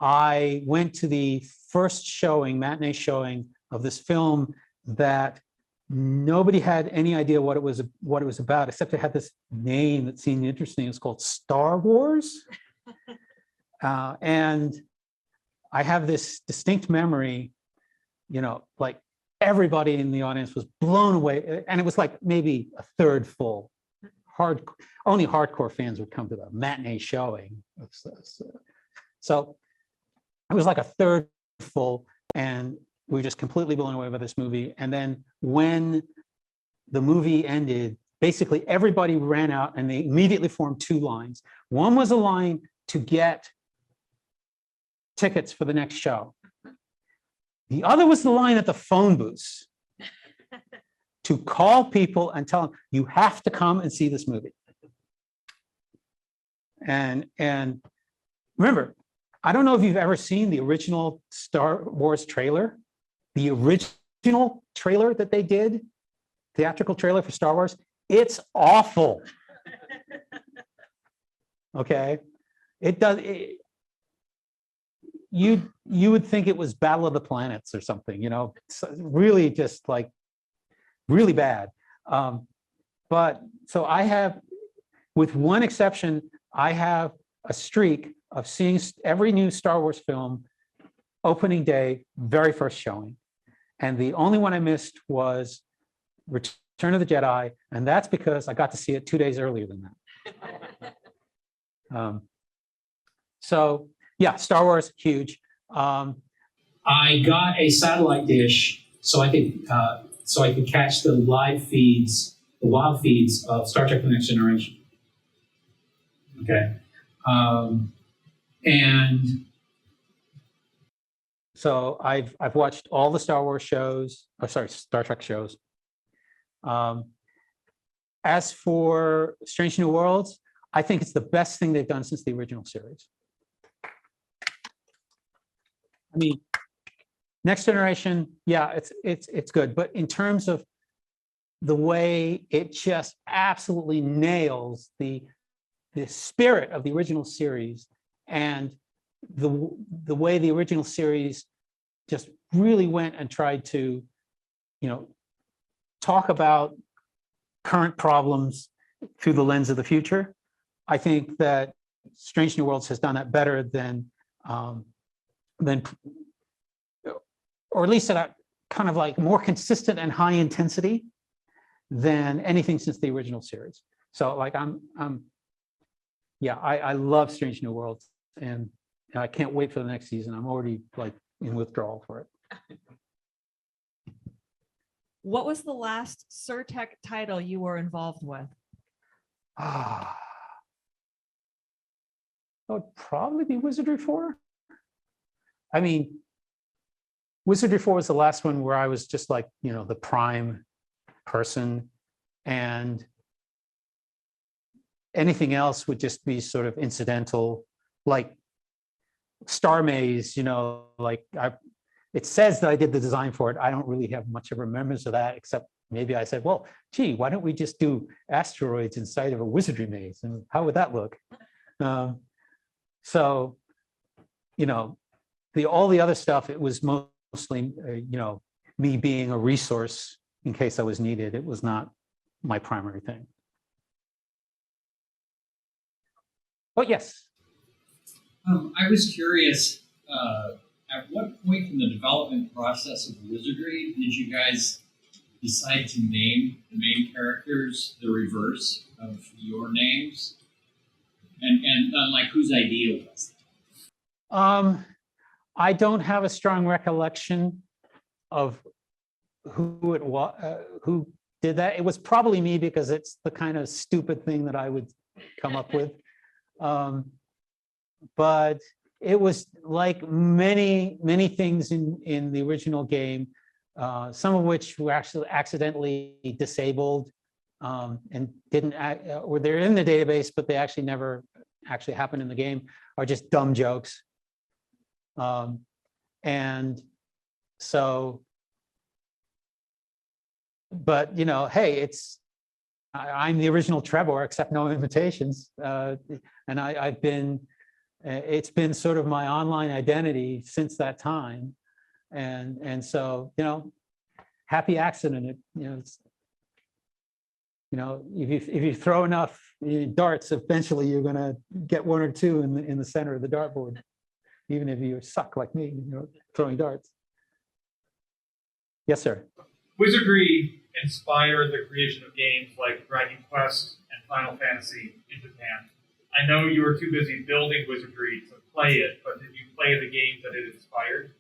I went to the first showing, matinee showing of this film that nobody had any idea what it was about, except it had this name that seemed interesting. It's called Star Wars. And I have this distinct memory, like everybody in the audience was blown away. And it was like maybe a third full. Only hardcore fans would come to the matinee showing. So it was like a third full, and we were just completely blown away by this movie. And then when the movie ended, basically everybody ran out and they immediately formed two lines. One was a line to get tickets for the next show. The other was the line at the phone booths to call people and tell them, you have to come and see this movie. And remember, I don't know if you've ever seen the original Star Wars trailer, the original trailer that they did, theatrical trailer for Star Wars. It's awful. Okay, it does. You would think it was Battle of the Planets or something, it's really just like really bad. But so I have, with one exception, I have a streak of seeing every new Star Wars film opening day, very first showing. And the only one I missed was Return of the Jedi, and that's because I got to see it 2 days earlier than that. So yeah, Star Wars, huge. I got a satellite dish so I could catch the live feeds, the wild feeds of Star Trek: The Next Generation. Okay, and so I've watched all the Star Wars shows. Oh, sorry, Star Trek shows. As for Strange New Worlds, I think it's the best thing they've done since the original series. I mean, Next Generation, yeah, it's good, but in terms of the way it just absolutely nails the spirit of the original series, and the way the original series just really went and tried to, talk about current problems through the lens of the future. I think that Strange New Worlds has done that better than, or at least at a kind of like more consistent and high intensity than anything since the original series. So like I love Strange New Worlds, and I can't wait for the next season. I'm already like in withdrawal for it. What was the last SurTech title you were involved with? That would probably be Wizardry 4. I mean, Wizardry 4 was the last one where I was just like, the prime person, and anything else would just be sort of incidental, like Star Maze, like it says that I did the design for it. I don't really have much of a remembrance of that, except maybe I said, well, gee, why don't we just do asteroids inside of a wizardry maze? And how would that look? So, all the other stuff, it was mostly, me being a resource in case I was needed. It was not my primary thing. Oh, yes. I was curious, at what point in the development process of Wizardry did you guys decide to name the main characters the reverse of your names? And like, whose idea was it? I don't have a strong recollection of who it was, who did that. It was probably me, because it's the kind of stupid thing that I would come up with. But it was like many things in the original game, some of which were actually accidentally disabled, and didn't or they're in the database, but they actually never actually happened in the game, are just dumb jokes. And so, but hey, I'm the original Trebor, except no invitations. And I've been, it's been sort of my online identity since that time. And so, you know, happy accident. It's, you know, if you throw enough darts, eventually you're going to get one or two in the center of the dartboard, even if you suck like me, you know, throwing darts. Yes, sir. Wizardry inspired the creation of games like Dragon Quest and Final Fantasy in Japan. I know you were too busy building Wizardry to play it, but did you play the games that it inspired?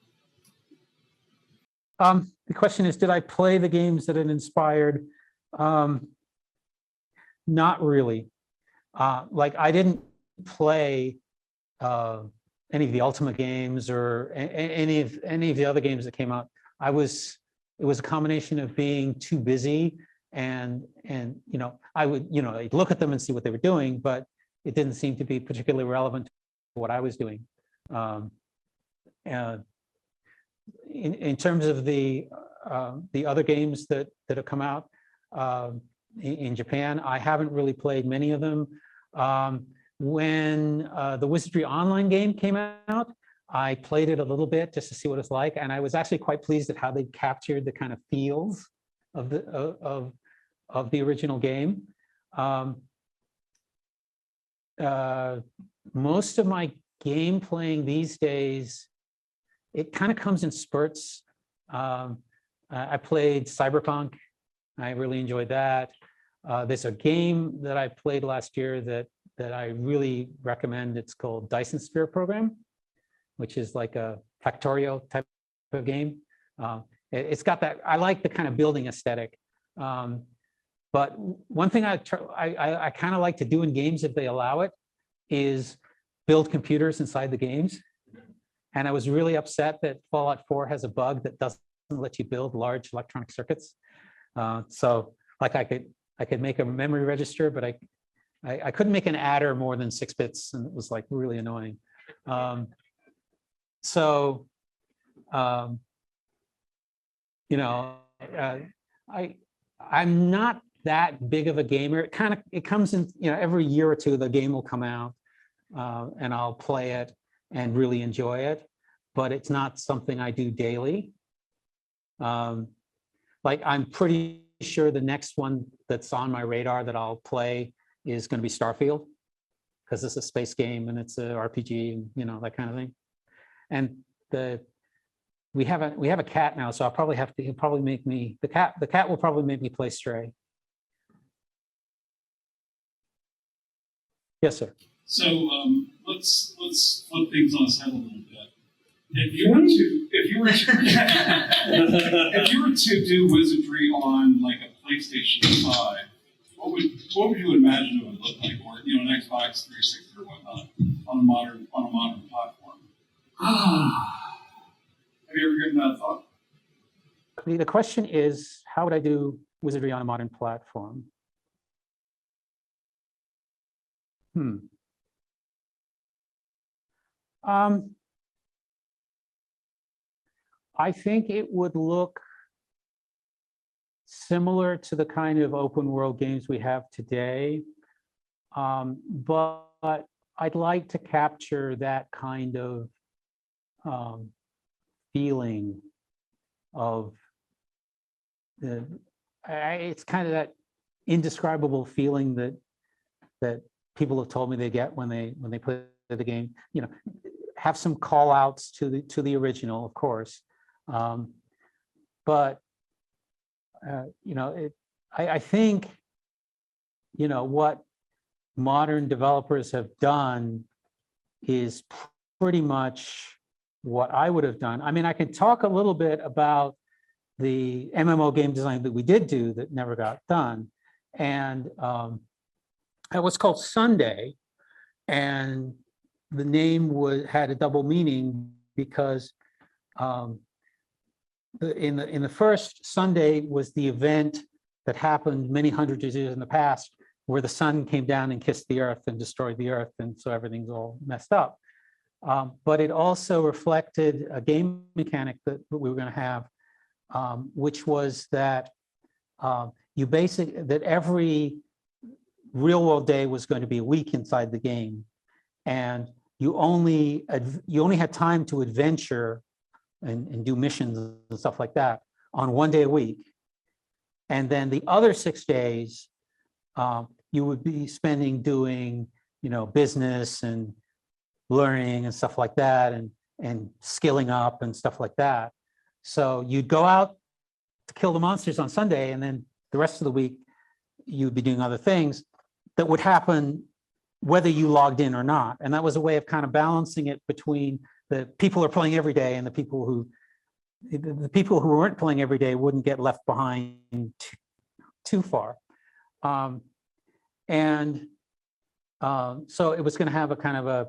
The question is, did I play the games that it inspired? Not really. Like I didn't play any of the Ultimate games or any of the other games that came out. It was a combination of being too busy and you know, I would, you know, I'd look at them and see what they were doing, but it didn't seem to be particularly relevant to what I was doing. In terms of the other games that have come out in Japan, I haven't really played many of them. When the Wizardry online game came out, I played it a little bit just to see what it's like, and I was actually quite pleased at how they captured the kind of feels of the original game. Most of my game playing these days, it kind of comes in spurts. I played Cyberpunk. I really enjoyed that. There's a game that I played last year that I really recommend. It's called Dyson Sphere Program, which is like a Factorio type of game. It's got that, I like the kind of building aesthetic. But one thing I kind of like to do in games, if they allow it, is build computers inside the games. And I was really upset that Fallout 4 has a bug that doesn't let you build large electronic circuits. So like I could make a memory register, but I couldn't make an adder more than 6 bits, and it was like really annoying. You know, I'm not that big of a gamer. It comes in, you know, every year or two the game will come out, and I'll play it and really enjoy it, but it's not something I do daily. Like I'm pretty sure the next one that's on my radar that I'll play is going to be Starfield, because it's a space game and it's a RPG and, you know, that kind of thing. And we have a cat now, so he'll probably make me, the cat will probably make me play Stray. Yes, sir. So let's flip things on its head a little bit. If you were to do Wizardry on like a PlayStation 5, what would you imagine it would look like, or you know, an Xbox 360 or whatnot, on a modern platform? Have you ever given that a thought? The question is, how would I do Wizardry on a modern platform? I think it would look similar to the kind of open world games we have today, but I'd like to capture that kind of feeling of it's kind of that indescribable feeling that people have told me they get when they play the game. You know, have some call outs to the original, of course, but you know, I think, you know, what modern developers have done is pretty much what I would have done. I mean, I can talk a little bit about the MMO game design that we did do that never got done, and it was called Sunday, and the name had a double meaning because in the first, Sunday was the event that happened many hundreds of years in the past, where the sun came down and kissed the earth and destroyed the earth, and so everything's all messed up. But it also reflected a game mechanic that we were going to have, which was that that every real world day was going to be a week inside the game, and you only had time to adventure and do missions and stuff like that on 1 day a week. And then the other 6 days, you would be spending doing, business and learning and stuff like that, and skilling up and stuff like that. So you'd go out to kill the monsters on Sunday, and then the rest of the week, you'd be doing other things that would happen whether you logged in or not. And that was a way of kind of balancing it between the people who are playing every day and the people who weren't playing every day wouldn't get left behind too far. So it was going to have a kind of a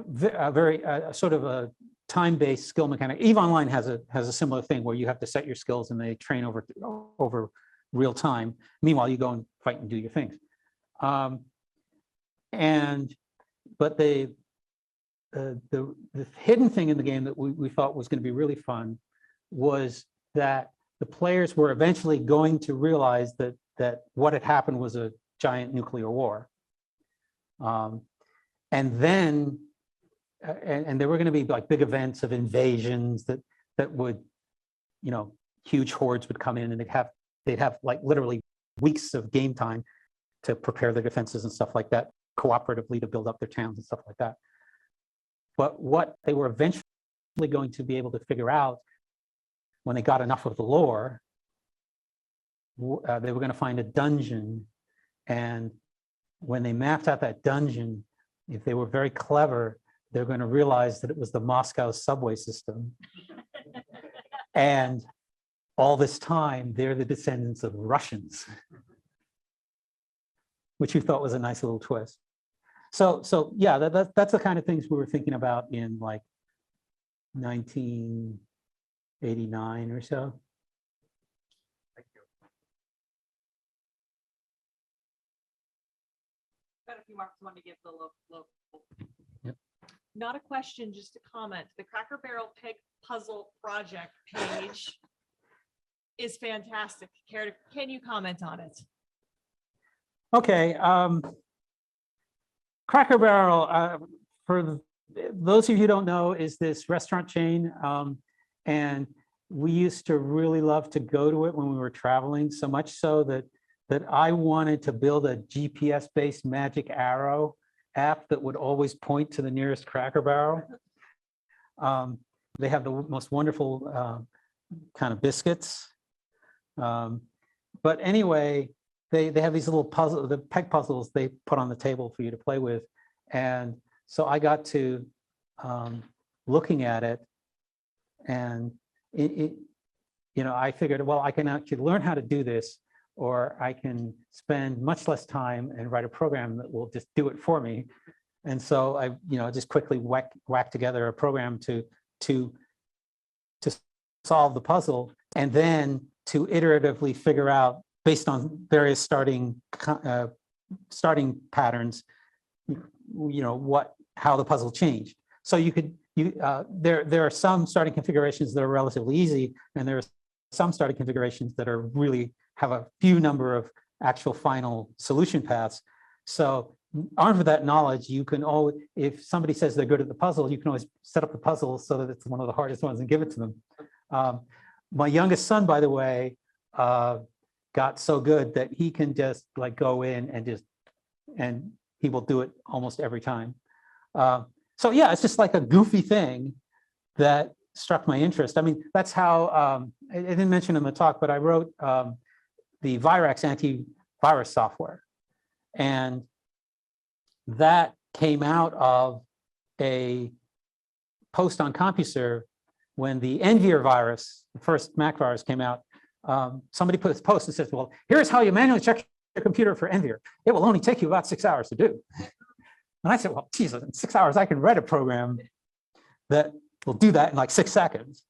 very sort of a time-based skill mechanic. EVE Online has a similar thing where you have to set your skills and they train over real time. Meanwhile, you go and fight and do your things. But the hidden thing in the game that we thought was going to be really fun was that the players were eventually going to realize that what had happened was a giant nuclear war. And then there were going to be like big events of invasions that would, huge hordes would come in, and they'd have like literally weeks of game time to prepare their defenses and stuff like that, cooperatively to build up their towns and stuff like that. But what they were eventually going to be able to figure out when they got enough of the lore, they were going to find a dungeon. And when they mapped out that dungeon, if they were very clever, they're going to realize that it was the Moscow subway system. And all this time, they're the descendants of Russians, which we thought was a nice little twist. So yeah, that's the kind of things we were thinking about in like 1989 or so. Thank you. Got a few marks I want to give the local. Yep. Not a question, just a comment. The Cracker Barrel Pig Puzzle Project page is fantastic. Can you comment on it? Okay. Cracker Barrel, for those of you who don't know, is this restaurant chain. And we used to really love to go to it when we were traveling, so much so that I wanted to build a GPS-based magic arrow app that would always point to the nearest Cracker Barrel. They have the most wonderful kind of biscuits. But anyway, they have these little puzzles, the peg puzzles they put on the table for you to play with. And so I got to looking at it, and I figured, well, I can actually learn how to do this, or I can spend much less time and write a program that will just do it for me. And so I, just quickly whack together a program to solve the puzzle, and then to iteratively figure out, based on various starting patterns, how the puzzle changed. So there are some starting configurations that are relatively easy, and there are some starting configurations that are really have a few number of actual final solution paths. So armed with that knowledge, you can always, if somebody says they're good at the puzzle, you can always set up the puzzle so that it's one of the hardest ones and give it to them. My youngest son, by the way, got so good that he can just like go in and he will do it almost every time. So yeah, it's just like a goofy thing that struck my interest. I mean, that's how, I didn't mention in the talk, but I wrote the Virax antivirus software. And that came out of a post on CompuServe when the Envier virus, the first Mac virus came out. Somebody put this post and says, well, here's how you manually check your computer for Envier. It will only take you about 6 hours to do. And I said, well, geez, in 6 hours, I can write a program that will do that in like 6 seconds.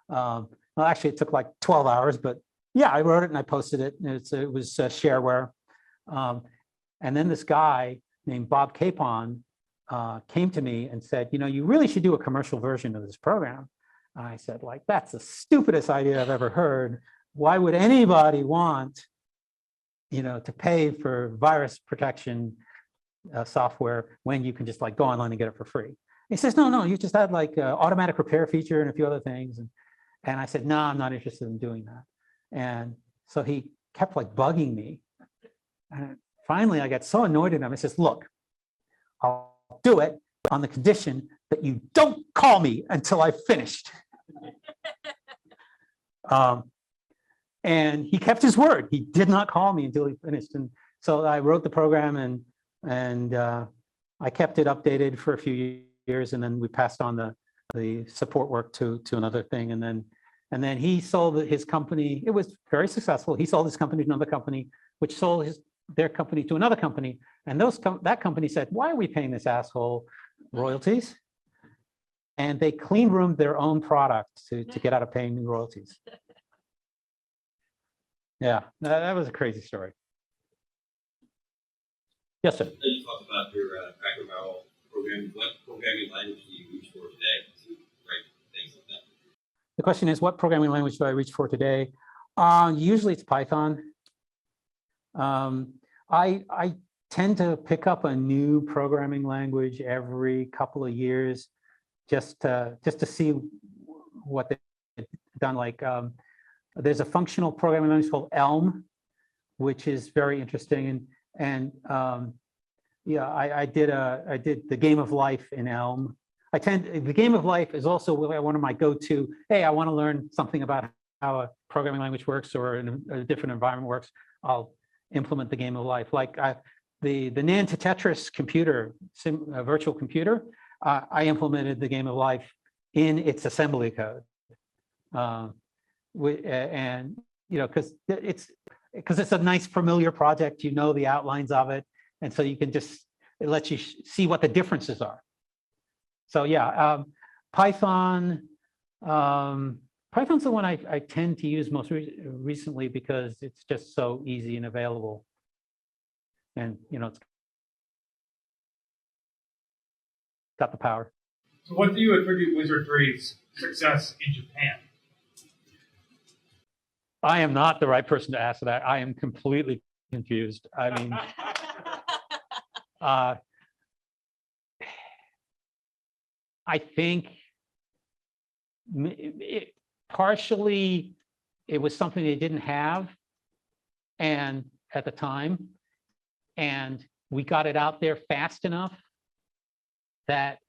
Well, actually, it took like 12 hours, but yeah, I wrote it and I posted it. And it was shareware. And then this guy named Bob Capon came to me and said, you really should do a commercial version of this program. And I said, like, that's the stupidest idea I've ever heard. why would anybody want, to pay for virus protection software when you can just like go online and get it for free? He says, no, you just add like automatic repair feature and a few other things. And I said, no, I'm not interested in doing that. And so he kept like bugging me. And finally, I got so annoyed at him. I says, look, I'll do it on the condition that you don't call me until I've finished. And he kept his word. He did not call me until he finished. And so I wrote the program and I kept it updated for a few years. And then we passed on the support work to another thing. And then he sold his company. It was very successful. He sold his company to another company, which sold their company to another company. And that company said, why are we paying this asshole royalties? And they clean roomed their own product to get out of paying new royalties. Yeah, that was a crazy story. Yes, sir. You talked about your Cracker Barrel programming. What programming language do you reach for today to write things like that? The question is, what programming language do I reach for today? Usually it's Python. I tend to pick up a new programming language every couple of years, just to see what they've done. Like there's a functional programming language called Elm, which is very interesting. And yeah, I did the Game of Life in Elm. The Game of Life is also one of my go-to. Hey, I want to learn something about how a programming language works or a different environment works. I'll implement the Game of Life. Like the NAND to Tetris computer, virtual computer, I implemented the Game of Life in its assembly code. And because it's a nice familiar project, the outlines of it, and so you can it lets you see what the differences are. So yeah, Python. Python's the one I tend to use most recently because it's just so easy and available, and it's got the power. So what do you attribute Wizardry's success in Japan? I am not the right person to ask that. I am completely confused. I mean, I think partially it was something they didn't have and at the time, and we got it out there fast enough that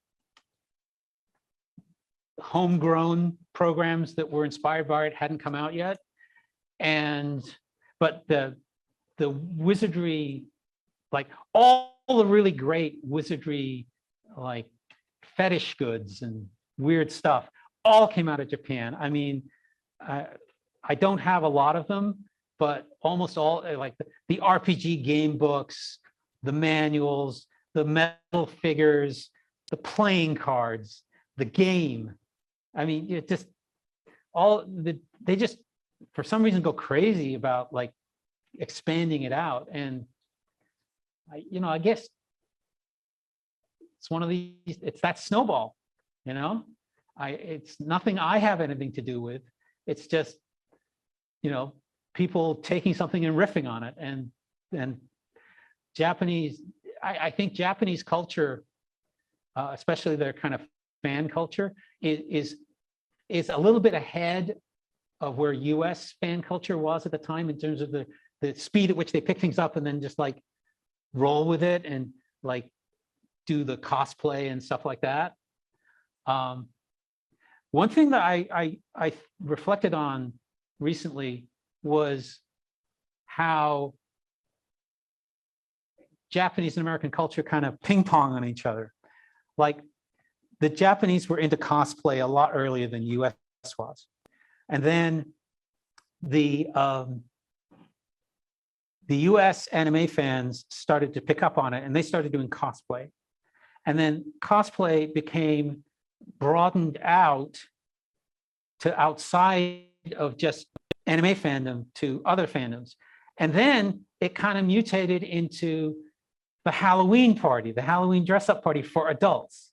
homegrown programs that were inspired by it hadn't come out yet. But the Wizardry, like all the really great Wizardry, like fetish goods and weird stuff, all came out of Japan. I mean, I don't have a lot of them, but almost all, like the RPG game books, the manuals, the metal figures, the playing cards, the game. I mean, they just, for some reason, go crazy about like expanding it out. And I guess it's one of these, it's that snowball, it's nothing I have anything to do with. It's just, people taking something and riffing on it. And Japanese, I think Japanese culture, especially their kind of fan culture, is a little bit ahead of where US fan culture was at the time in terms of the speed at which they pick things up and then just like roll with it and like do the cosplay and stuff like that. One thing that I reflected on recently was how Japanese and American culture kind of ping pong on each other. Like the Japanese were into cosplay a lot earlier than US was. And then the US anime fans started to pick up on it and they started doing cosplay. And then cosplay became broadened out to outside of just anime fandom to other fandoms. And then it kind of mutated into the Halloween party, the Halloween dress-up party for adults,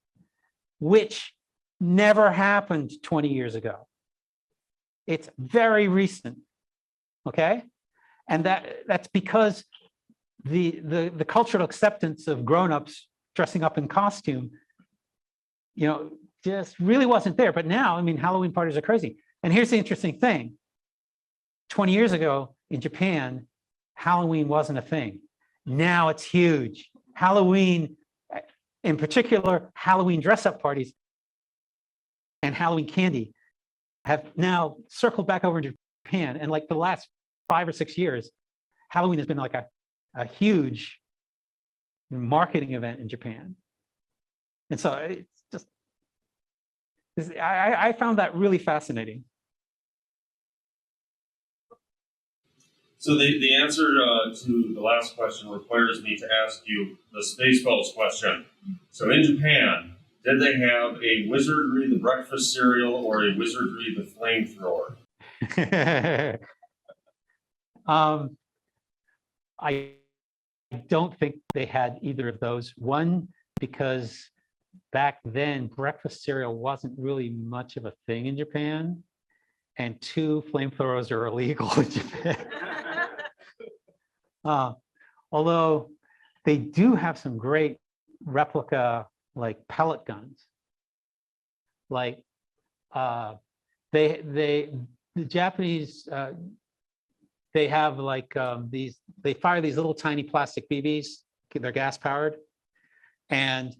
which never happened 20 years ago. It's very recent okay? And that's because the cultural acceptance of grown-ups dressing up in costume, you know, just really wasn't there. But now, I mean, Halloween parties are crazy. And here's the interesting thing. 20 years ago in Japan, Halloween wasn't a thing. Now it's huge. Halloween, in particular, Halloween dress-up parties and Halloween candy have now circled back over into Japan. And like the last 5 or 6 years, Halloween has been like a huge marketing event in Japan. And so it's just, I found that really fascinating. So the answer to the last question requires me to ask you the Spaceballs question. So in Japan, did they have a Wizardry the breakfast cereal or a Wizardry the flamethrower? I don't think they had either of those. One, because back then breakfast cereal wasn't really much of a thing in Japan. And 2, flamethrowers are illegal in Japan. Although they do have some great replica like pellet guns. Like the Japanese, they have like they fire these little tiny plastic BBs. They're gas powered. And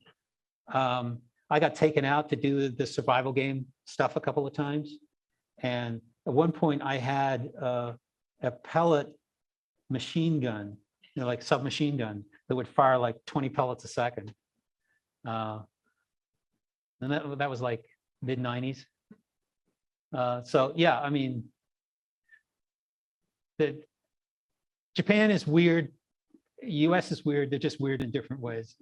I got taken out to do the survival game stuff a couple of times. And at one point I had a pellet machine gun, you know, like submachine gun that would fire like 20 pellets a second. And that was like mid-90s. So yeah, I mean, Japan is weird, US is weird, they're just weird in different ways.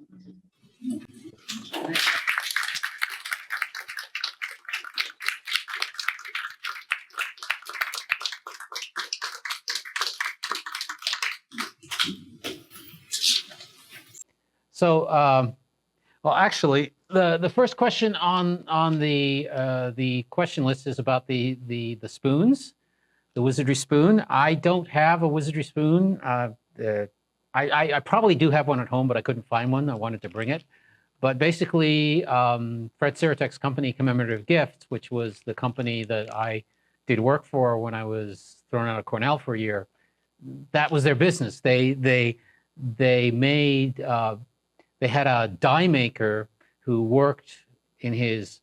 So, well, actually, the first question on the question list is about the spoons, the Wizardry spoon. I don't have a Wizardry spoon. I probably do have one at home, but I couldn't find one. I wanted to bring it. But basically, Fred Siratek's company, Commemorative Gifts, which was the company that I did work for when I was thrown out of Cornell for a year, that was their business. They made, they had a die maker who worked in his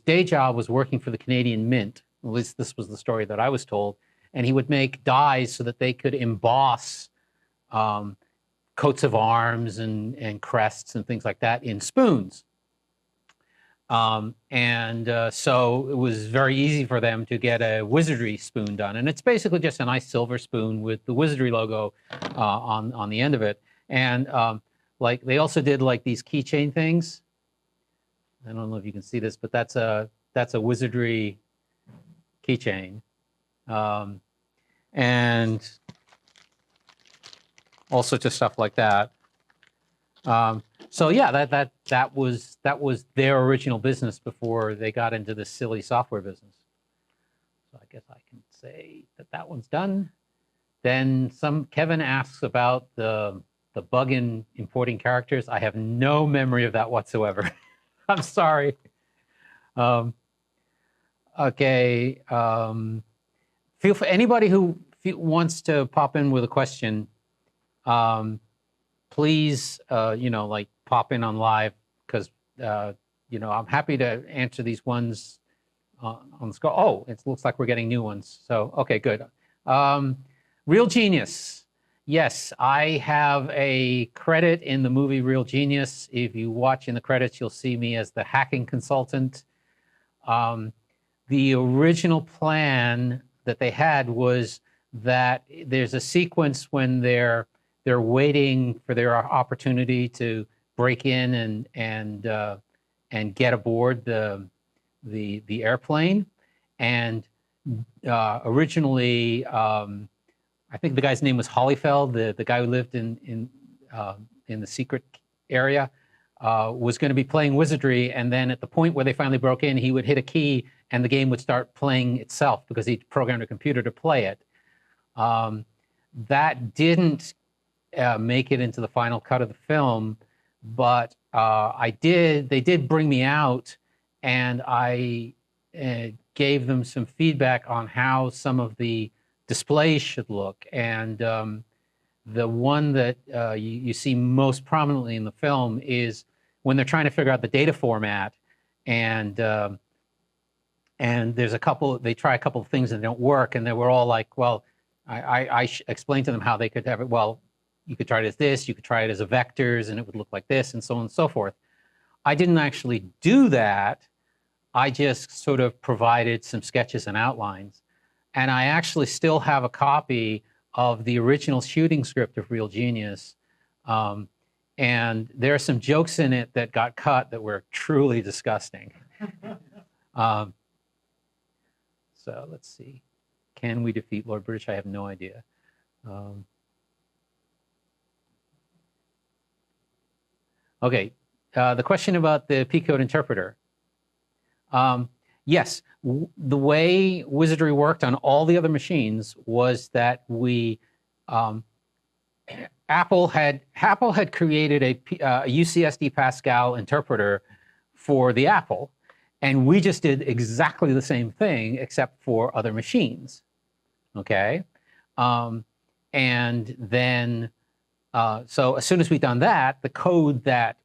day job was working for the Canadian Mint. At least this was the story that I was told. And he would make dies so that they could emboss coats of arms and crests and things like that in spoons. So it was very easy for them to get a Wizardry spoon done. And it's basically just a nice silver spoon with the Wizardry logo on the end of it. And like they also did like these keychain things. I don't know if you can see this, but that's a Wizardry keychain. And all sorts of stuff like that. So yeah, that was their original business before they got into this silly software business. So I guess I can say that one's done. Then Kevin asks about the bug in importing characters. I have no memory of that whatsoever. I'm sorry. Okay. Feel for anybody who wants to pop in with a question. Please, like pop in on live because, I'm happy to answer these ones on the scroll. Oh, it looks like we're getting new ones. So, okay, good. Real Genius. Yes, I have a credit in the movie Real Genius. If you watch in the credits, you'll see me as the hacking consultant. The original plan that they had was that there's a sequence when they're waiting for their opportunity to break in and get aboard the airplane. And originally, I think the guy's name was Holyfeld, the guy who lived in the secret area, was going to be playing Wizardry. And then at the point where they finally broke in, he would hit a key and the game would start playing itself because he programmed a computer to play it. That didn't make it into the final cut of the film, but they did bring me out, and I gave them some feedback on how some of the displays should look. And the one that you see most prominently in the film is when they're trying to figure out the data format, and there's they try a couple of things and they don't work, and they were all like, well, I explained to them how they could have it. Well, you could try it as this, you could try it as a vectors, and it would look like this, and so on and so forth. I didn't actually do that. I just sort of provided some sketches and outlines. And I actually still have a copy of the original shooting script of Real Genius. And there are some jokes in it that got cut that were truly disgusting. So let's see. Can we defeat Lord British? I have no idea. Okay, the question about the P-code interpreter. Yes, the way Wizardry worked on all the other machines was that Apple had created a UCSD Pascal interpreter for the Apple, and we just did exactly the same thing except for other machines. Okay, and then so as soon as we'd done that, the code that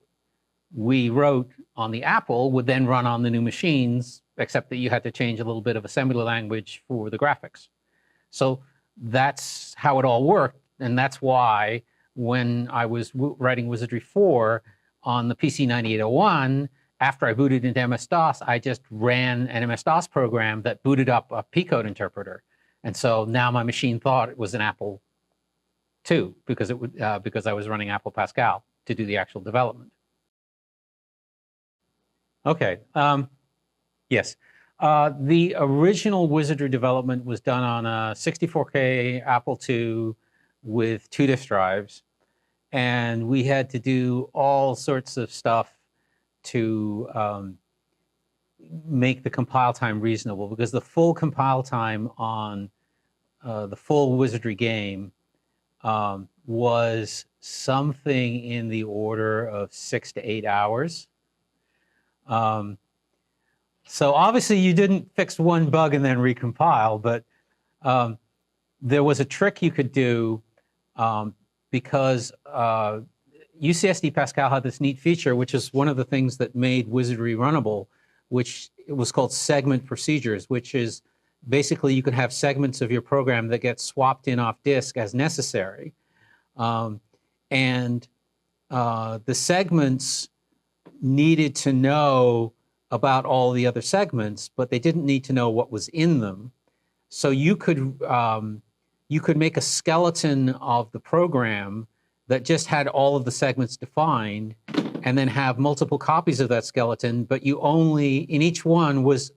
we wrote on the Apple would then run on the new machines, except that you had to change a little bit of assembly language for the graphics. So that's how it all worked, and that's why when I was writing Wizardry 4 on the PC 9801, after I booted into MS-DOS, I just ran an MS-DOS program that booted up a P-code interpreter. And so now my machine thought it was an Apple II because I was running Apple Pascal to do the actual development. Okay, yes. The original Wizardry development was done on a 64K Apple II with 2 disk drives, and we had to do all sorts of stuff to make the compile time reasonable, because the full compile time on the full Wizardry game was something in the order of 6 to 8 hours. So obviously you didn't fix one bug and then recompile, but there was a trick you could do because UCSD Pascal had this neat feature, which is one of the things that made Wizardry runnable, which it was called segment procedures, which is basically you could have segments of your program that get swapped in off disk as necessary. And the segments needed to know about all the other segments, but they didn't need to know what was in them. So you could make a skeleton of the program that just had all of the segments defined, and then have multiple copies of that skeleton, but you only, in each one was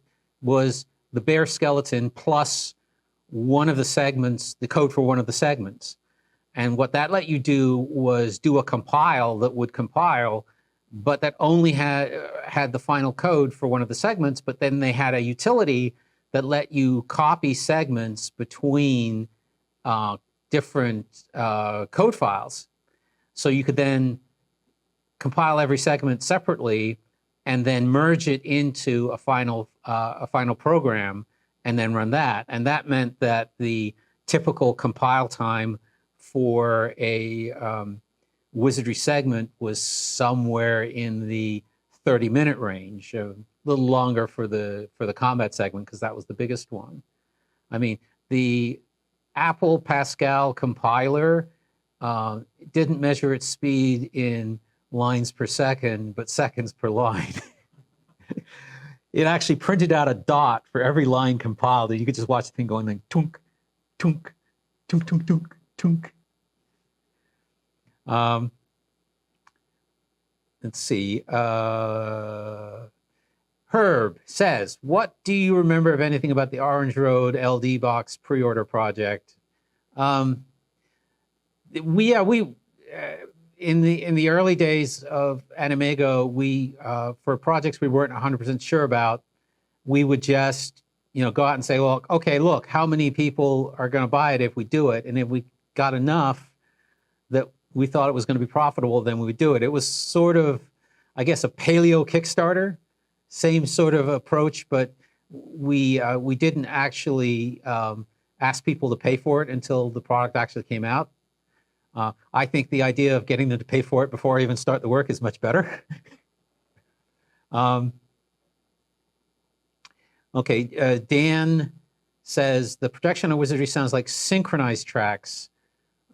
the bare skeleton plus one of the segments, the code for one of the segments. And what that let you do was do a compile that would compile, but that only had the final code for one of the segments, but then they had a utility that let you copy segments between different code files. So you could then compile every segment separately and then merge it into a final program and then run that. And that meant that the typical compile time for a Wizardry segment was somewhere in the 30-minute range, a little longer for the combat segment because that was the biggest one. I mean, the Apple Pascal compiler didn't measure its speed in lines per second, but seconds per line. It actually printed out a dot for every line compiled, and you could just watch the thing going like tunk, tunk, tunk, tunk, tunk, tunk. Let's see. Herb says, what do you remember of anything about the Orange Road LD Box pre-order project? In the early days of AnimEigo, for projects we weren't 100% sure about, we would just go out and say, well, okay, look, how many people are going to buy it if we do it? And if we got enough that we thought it was going to be profitable, then we would do it. It was sort of, I guess, a paleo Kickstarter, same sort of approach, but we didn't actually ask people to pay for it until the product actually came out. I think the idea of getting them to pay for it before I even start the work is much better. Okay, Dan says, the protection of Wizardry sounds like synchronized tracks.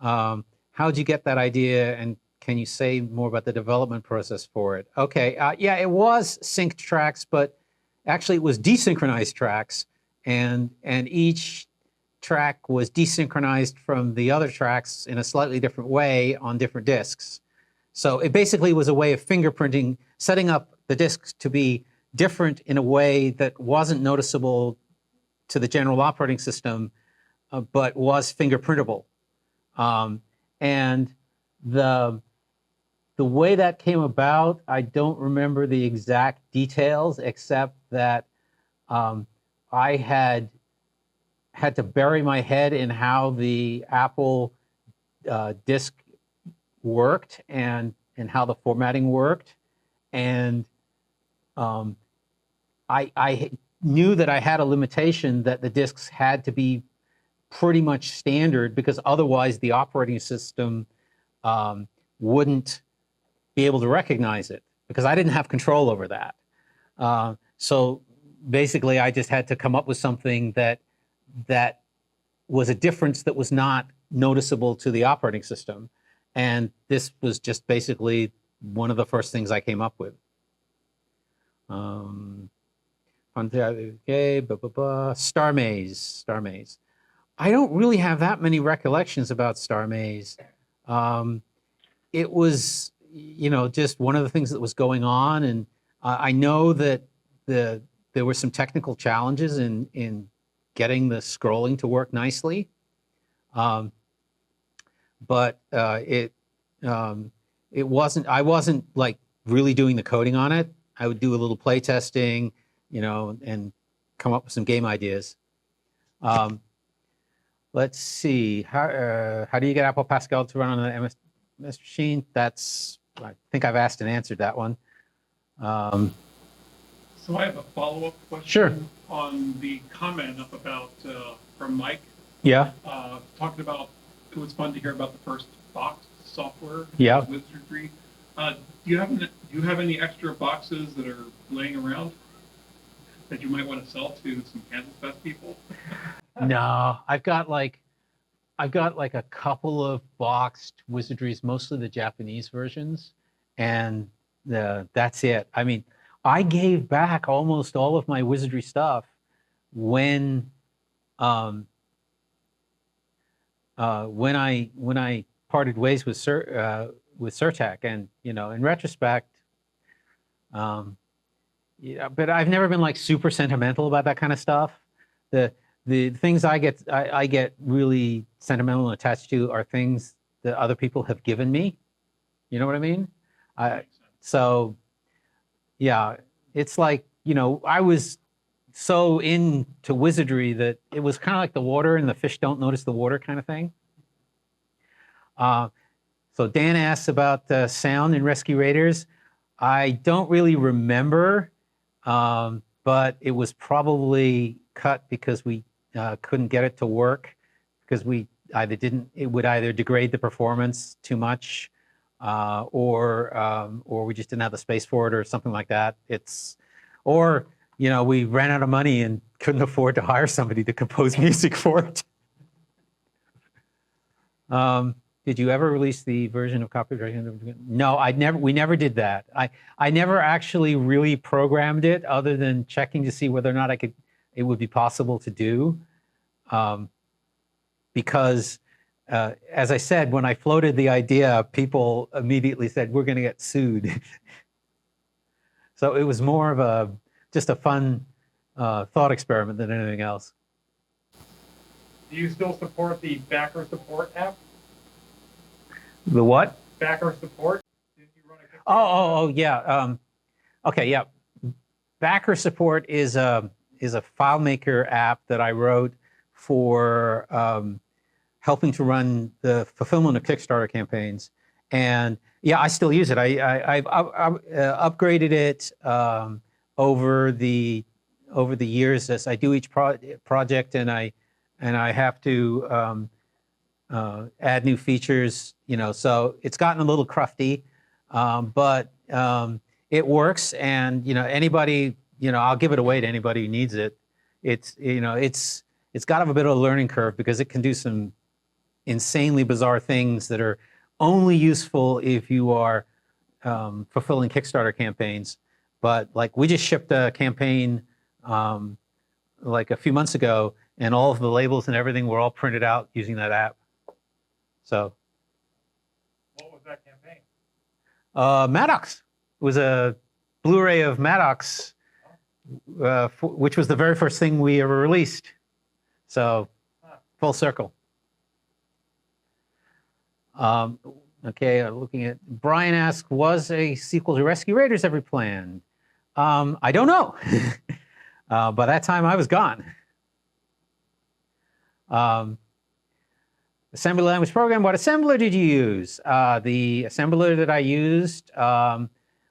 How'd you get that idea, and can you say more about the development process for it? Okay, yeah, it was synced tracks, but actually it was desynchronized tracks, and each track was desynchronized from the other tracks in a slightly different way on different disks. So it basically was a way of fingerprinting, setting up the disks to be different in a way that wasn't noticeable to the general operating system, but was fingerprintable. And the way that came about, I don't remember the exact details, except that I had to bury my head in how the Apple disk worked and how the formatting worked. And I knew that I had a limitation that the disks had to be pretty much standard, because otherwise the operating system wouldn't be able to recognize it, because I didn't have control over that. So basically I just had to come up with something that was a difference that was not noticeable to the operating system. And this was just basically one of the first things I came up with. Okay, Star Maze. I don't really have that many recollections about Star Maze. It was, just one of the things that was going on, and I know that there were some technical challenges in getting the scrolling to work nicely, but it wasn't. I wasn't like really doing the coding on it. I would do a little play testing, and come up with some game ideas. Let's see. How do you get Apple Pascal to run on an MS machine? I think I've asked and answered that one. So I have a follow-up question. Sure. On the comment up about from Mike. Yeah. Talking about, it was fun to hear about the first box software. Yeah. Wizardry. Do you have any extra boxes that are laying around that you might want to sell to some KansasFest people? No, I've got like a couple of boxed Wizardries, mostly the Japanese versions, and that's it. I mean, I gave back almost all of my Wizardry stuff when I parted ways with Surtech, and in retrospect, but I've never been like super sentimental about that kind of stuff. The things I get really sentimental and attached to are things that other people have given me. You know what I mean? So yeah, it's like, I was so into Wizardry that it was kind of like the water and the fish don't notice the water kind of thing. So Dan asks about the sound in Rescue Raiders. I don't really remember, but it was probably cut because we couldn't get it to work, because it would either degrade the performance too much, or we just didn't have the space for it, or something like that. Or we ran out of money and couldn't afford to hire somebody to compose music for it. Did you ever release the version of copyright? No, we never did that. I never actually really programmed it, other than checking to see whether or not it would be possible to do. Because as I said, when I floated the idea, people immediately said, we're going to get sued. So it was more of just a fun thought experiment than anything else. Do you still support the backer support app? The what? Backer support? Did you run a Oh, yeah. Okay, yeah. Backer support is is a FileMaker app that I wrote for helping to run the fulfillment of Kickstarter campaigns. And yeah, I still use it. I've upgraded it over the years as I do each project, and I have to add new features. So it's gotten a little crufty, but it works. And anybody, I'll give it away to anybody who needs it. It's got to have a bit of a learning curve because it can do some insanely bizarre things that are only useful if you are fulfilling Kickstarter campaigns. But like we just shipped a campaign like a few months ago, and all of the labels and everything were all printed out using that app. So. What was that campaign? Maddox. It was a Blu-ray of Maddox, which was the very first thing we ever released. So, full circle. Okay, looking at Brian asks, was a sequel to Rescue Raiders ever planned? I don't know. By that time, I was gone. Assembly language program, what assembler did you use? The assembler that I used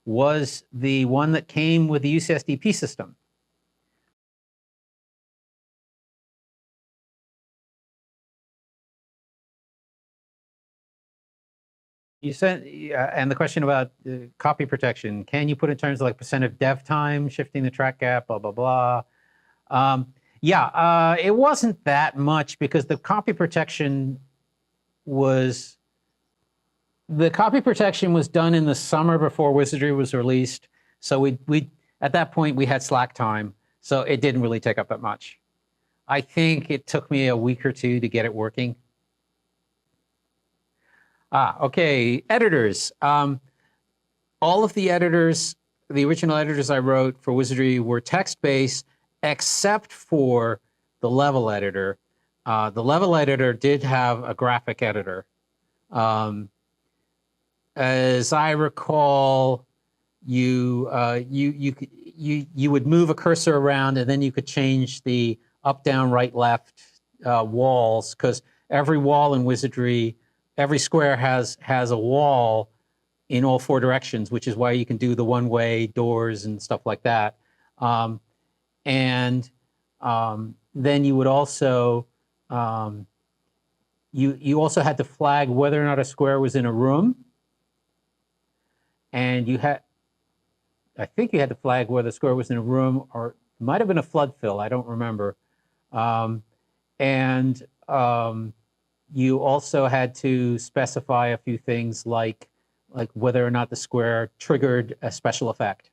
was the one that came with the UCSDP system. You said, and the question about copy protection, can you put in terms of like % of dev time, shifting the track gap, blah, blah, blah. Yeah, it wasn't that much because the copy protection was done in the summer before Wizardry was released. So we at that point we had slack time, so it didn't really take up that much. I think it took me a week or two to get it working. Okay, editors. All of the editors, the original editors I wrote for Wizardry were text-based, except for the level editor. The level editor did have a graphic editor. As I recall, you would move a cursor around, and then you could change the up, down, right, left walls, because every wall in Wizardry, every square has a wall in all 4 directions, which is why you can do the one-way doors and stuff like that. Then you would also you also had to flag whether or not a square was in a room, and I think you had to flag whether the square was in a room, or it might have been a flood fill. I don't remember. You also had to specify a few things like whether or not the square triggered a special effect.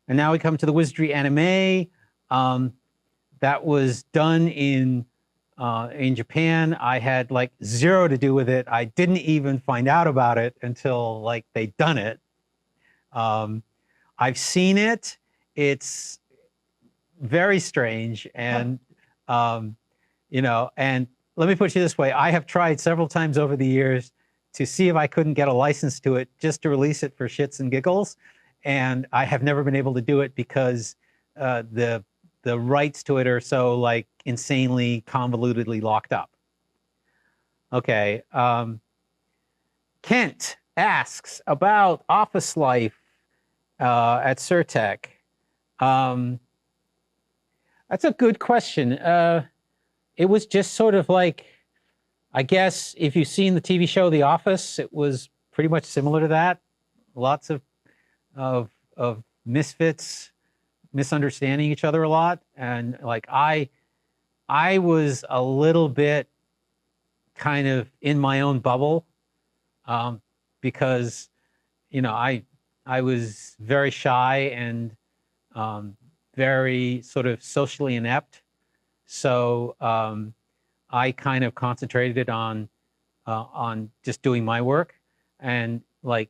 And now we come to the Wizardry anime. That was done in Japan. I had like 0 to do with it. I didn't even find out about it until like they'd done it. I've seen it. It's very strange, and and let me put it this way. I have tried several times over the years to see if I couldn't get a license to it just to release it for shits and giggles. And I have never been able to do it because the rights to it are so like insanely convolutedly locked up. Okay. Kent asks about office life at Surtech. That's a good question. It was just sort of like, I guess if you've seen the TV show The Office, it was pretty much similar to that. Lots of misfits, misunderstanding each other a lot. And like I was a little bit kind of in my own bubble because, I was very shy and very sort of socially inept. So I kind of concentrated on just doing my work, and like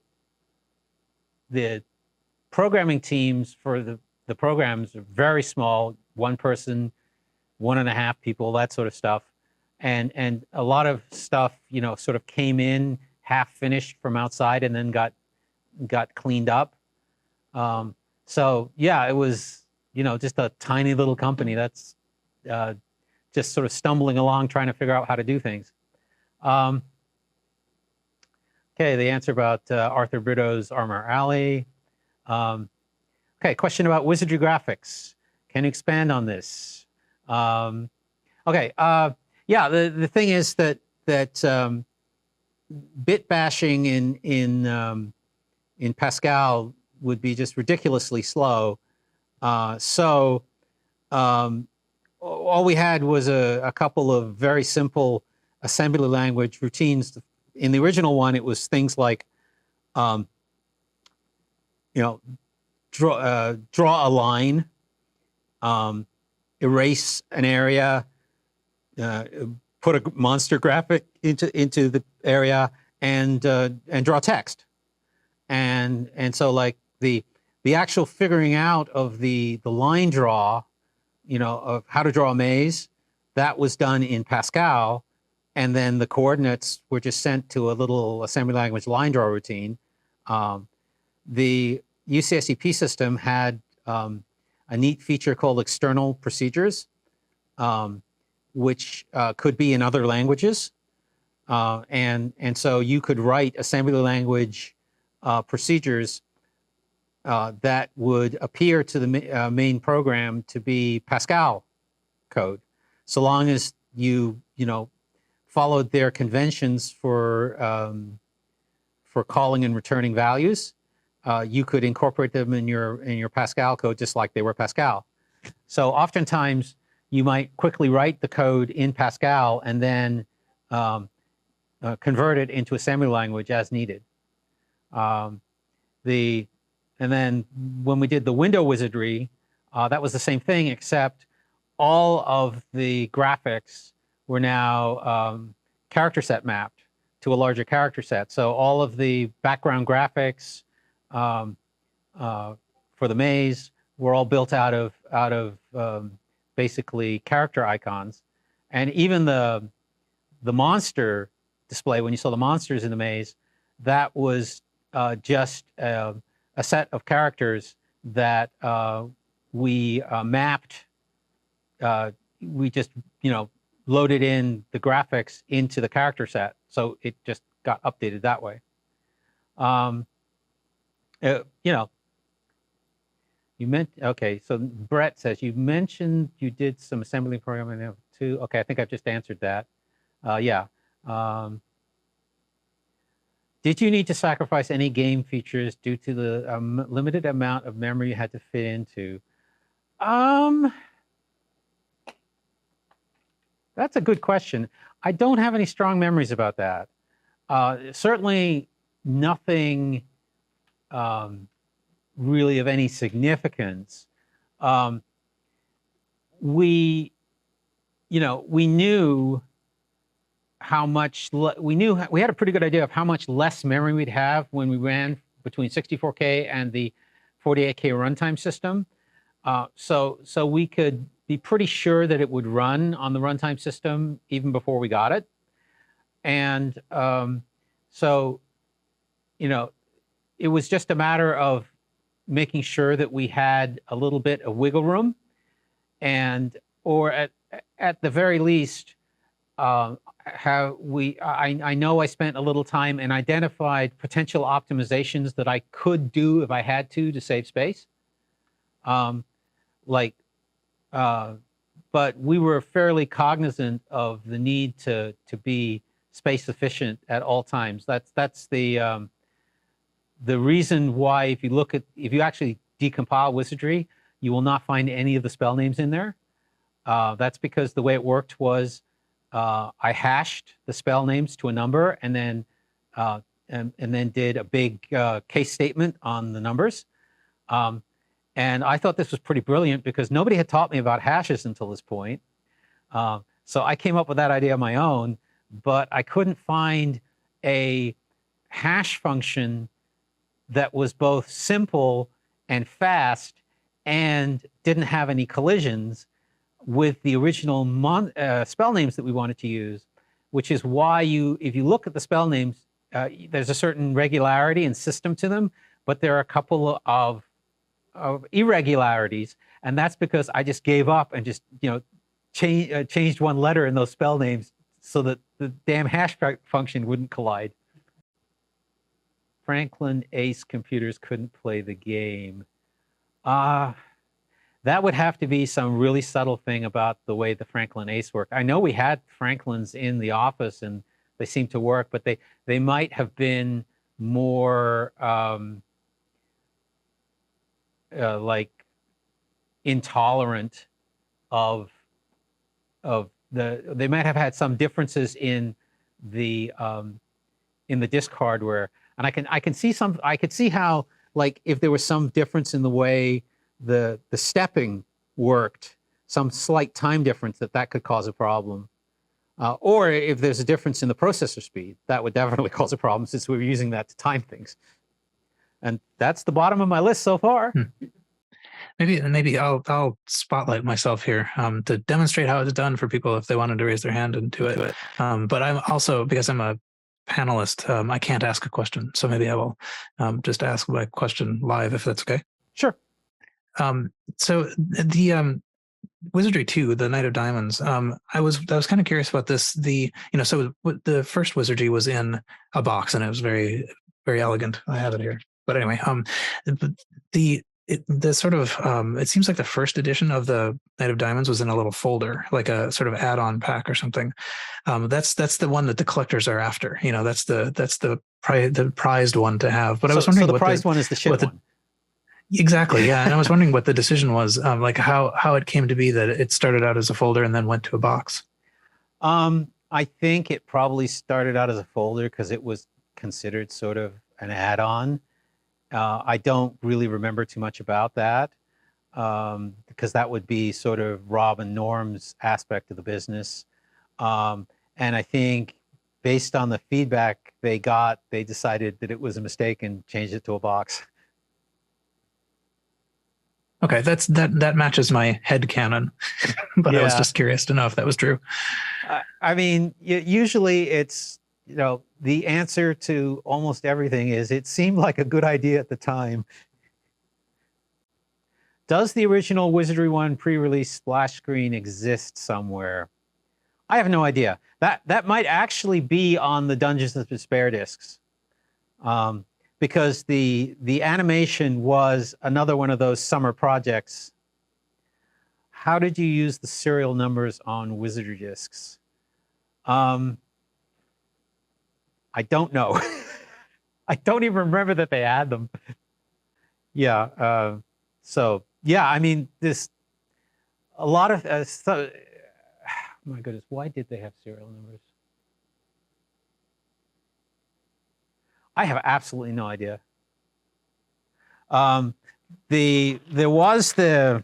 the programming teams for the programs are very small, 1 person, 1.5 people, that sort of stuff. And a lot of stuff, sort of came in half finished from outside and then got cleaned up. So yeah, it was just a tiny little company that's just sort of stumbling along trying to figure out how to do things. Okay, the answer about Arthur Brito's Armor Alley. Okay, question about wizardry graphics. Can you expand on this? Okay, yeah, the thing is that bit bashing in Pascal would be just ridiculously slow. So all we had was a couple of very simple assembly language routines. In the original one, it was things like, draw a line, erase an area, put a monster graphic into the area, and draw text. And so like the actual figuring out of the line draw, of how to draw a maze, that was done in Pascal, and then the coordinates were just sent to a little assembly language line draw routine. The UCSEP system had a neat feature called external procedures, which could be in other languages, and so you could write assembly language procedures that would appear to the main program to be Pascal code, so long as you followed their conventions for calling and returning values. You could incorporate them in your Pascal code just like they were Pascal. So oftentimes you might quickly write the code in Pascal and then convert it into assembly language as needed. And then when we did the window wizardry, that was the same thing, except all of the graphics were now character set mapped to a larger character set. So all of the background graphics for the maze were all built out of basically character icons, and even the monster display, when you saw the monsters in the maze, that was just a set of characters that we mapped. We just loaded in the graphics into the character set, so it just got updated that way. You meant, okay, so Brett says, you mentioned you did some assembly programming too. Okay, I think I've just answered that. Yeah. Did you need to sacrifice any game features due to the limited amount of memory you had to fit into? That's a good question. I don't have any strong memories about that. Certainly nothing really of any significance. We knew how much we had a pretty good idea of how much less memory we'd have when we ran between 64K and the 48K runtime system. So we could be pretty sure that it would run on the runtime system even before we got it. And so it was just a matter of making sure that we had a little bit of wiggle room, or at the very least, I know I spent a little time and identified potential optimizations that I could do if I had to save space. But we were fairly cognizant of the need to be space efficient at all times. That's the reason why if you actually decompile Wizardry, you will not find any of the spell names in there. That's because the way it worked was I hashed the spell names to a number and then did a big case statement on the numbers. And I thought this was pretty brilliant because nobody had taught me about hashes until this point. So I came up with that idea on my own, but I couldn't find a hash function that was both simple and fast and didn't have any collisions with the original spell names that we wanted to use, which is why if you look at the spell names, there's a certain regularity and system to them, but there are a couple of irregularities And that's because I just gave up and just, changed one letter in those spell names so that the damn hash function wouldn't collide. Franklin Ace computers couldn't play the game. That would have to be some really subtle thing about the way the Franklin Ace worked. I know we had Franklins in the office and they seemed to work, but they might have been more like intolerant of they might have had some differences in the disk hardware. And I could see how, like, if there was some difference in the way the stepping worked, some slight time difference, that could cause a problem. Or if there's a difference in the processor speed, that would definitely cause a problem since we were using that to time things. And that's the bottom of my list so far. Maybe I'll spotlight myself here to demonstrate how it's done for people if they wanted to raise their hand and do it. But I'm also, because I'm a panelist, I can't ask a question. So maybe I will just ask my question live if that's okay. Sure. So the Wizardry 2, the Knight of Diamonds, I was kind of curious about this. So the first Wizardry was in a box and it was very, very elegant. I have it here. But anyway, the sort of it seems like the first edition of the Knight of Diamonds was in a little folder, like a sort of add-on pack or something. That's the one that the collectors are after. That's the prized one to have. But I was wondering, so the prized one is the shit one. Exactly, yeah. And I was wondering what the decision was, like how it came to be that it started out as a folder and then went to a box. I think it probably started out as a folder because it was considered sort of an add-on. I don't really remember too much about that because that would be sort of Rob and Norm's aspect of the business. And I think based on the feedback they got, they decided that it was a mistake and changed it to a box. Okay, that matches my head canon, but yeah. I was just curious to know if that was true. I mean, usually it's, the answer to almost everything is it seemed like a good idea at the time. Does the original Wizardry 1 pre-release splash screen exist somewhere? I have no idea. That might actually be on the Dungeons of Despair discs. Because the animation was another one of those summer projects. How did you use the serial numbers on Wizardry discs? I don't know. I don't even remember that they had them. Yeah. So yeah, I mean, a lot of oh my goodness, why did they have serial numbers? I have absolutely no idea. There was the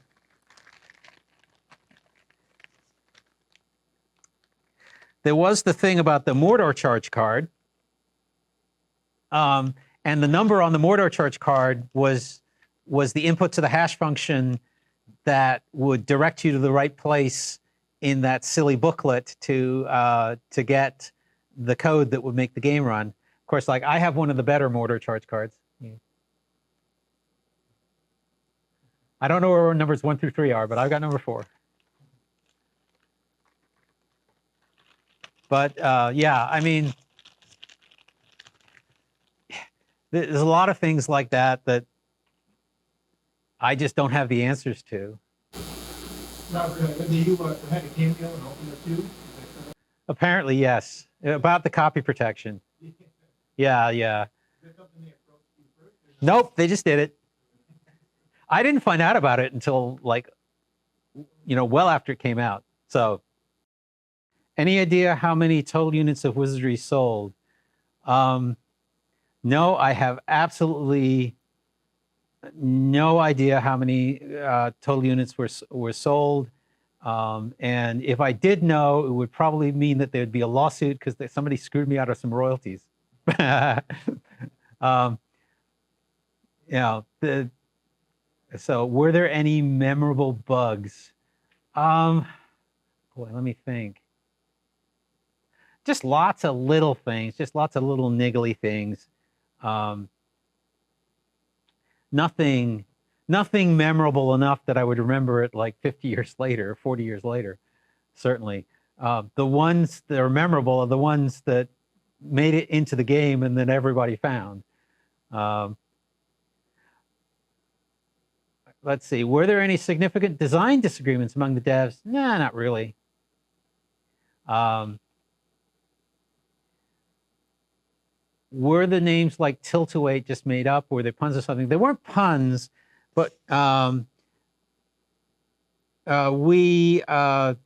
thing about the Mordor charge card, and the number on the Mordor charge card was the input to the hash function that would direct you to the right place in that silly booklet to get the code that would make the game run. Of course, like I have one of the better Mordor charge cards. I don't know where numbers 1 through 3 are, but I've got number 4. But yeah, I mean, there's a lot of things like that I just don't have the answers to. Apparently, yes. About the copy protection. Yeah. Nope, they just did it. I didn't find out about it until well after it came out. So, any idea how many total units of Wizardry sold? No, I have absolutely no idea how many total units were sold. And if I did know, it would probably mean that there would be a lawsuit because somebody screwed me out of some royalties. So were there any memorable bugs? Boy, let me think. Just lots of little things, just lots of little niggly things. Nothing nothing memorable enough that I would remember it like 50 years later, 40 years later, certainly. The ones that are memorable are the ones that made it into the game and then everybody found. Let's see, were there any significant design disagreements among the devs? Nah, not really. Were the names like Tiltawait just made up? Were they puns or something? They weren't puns, but we kind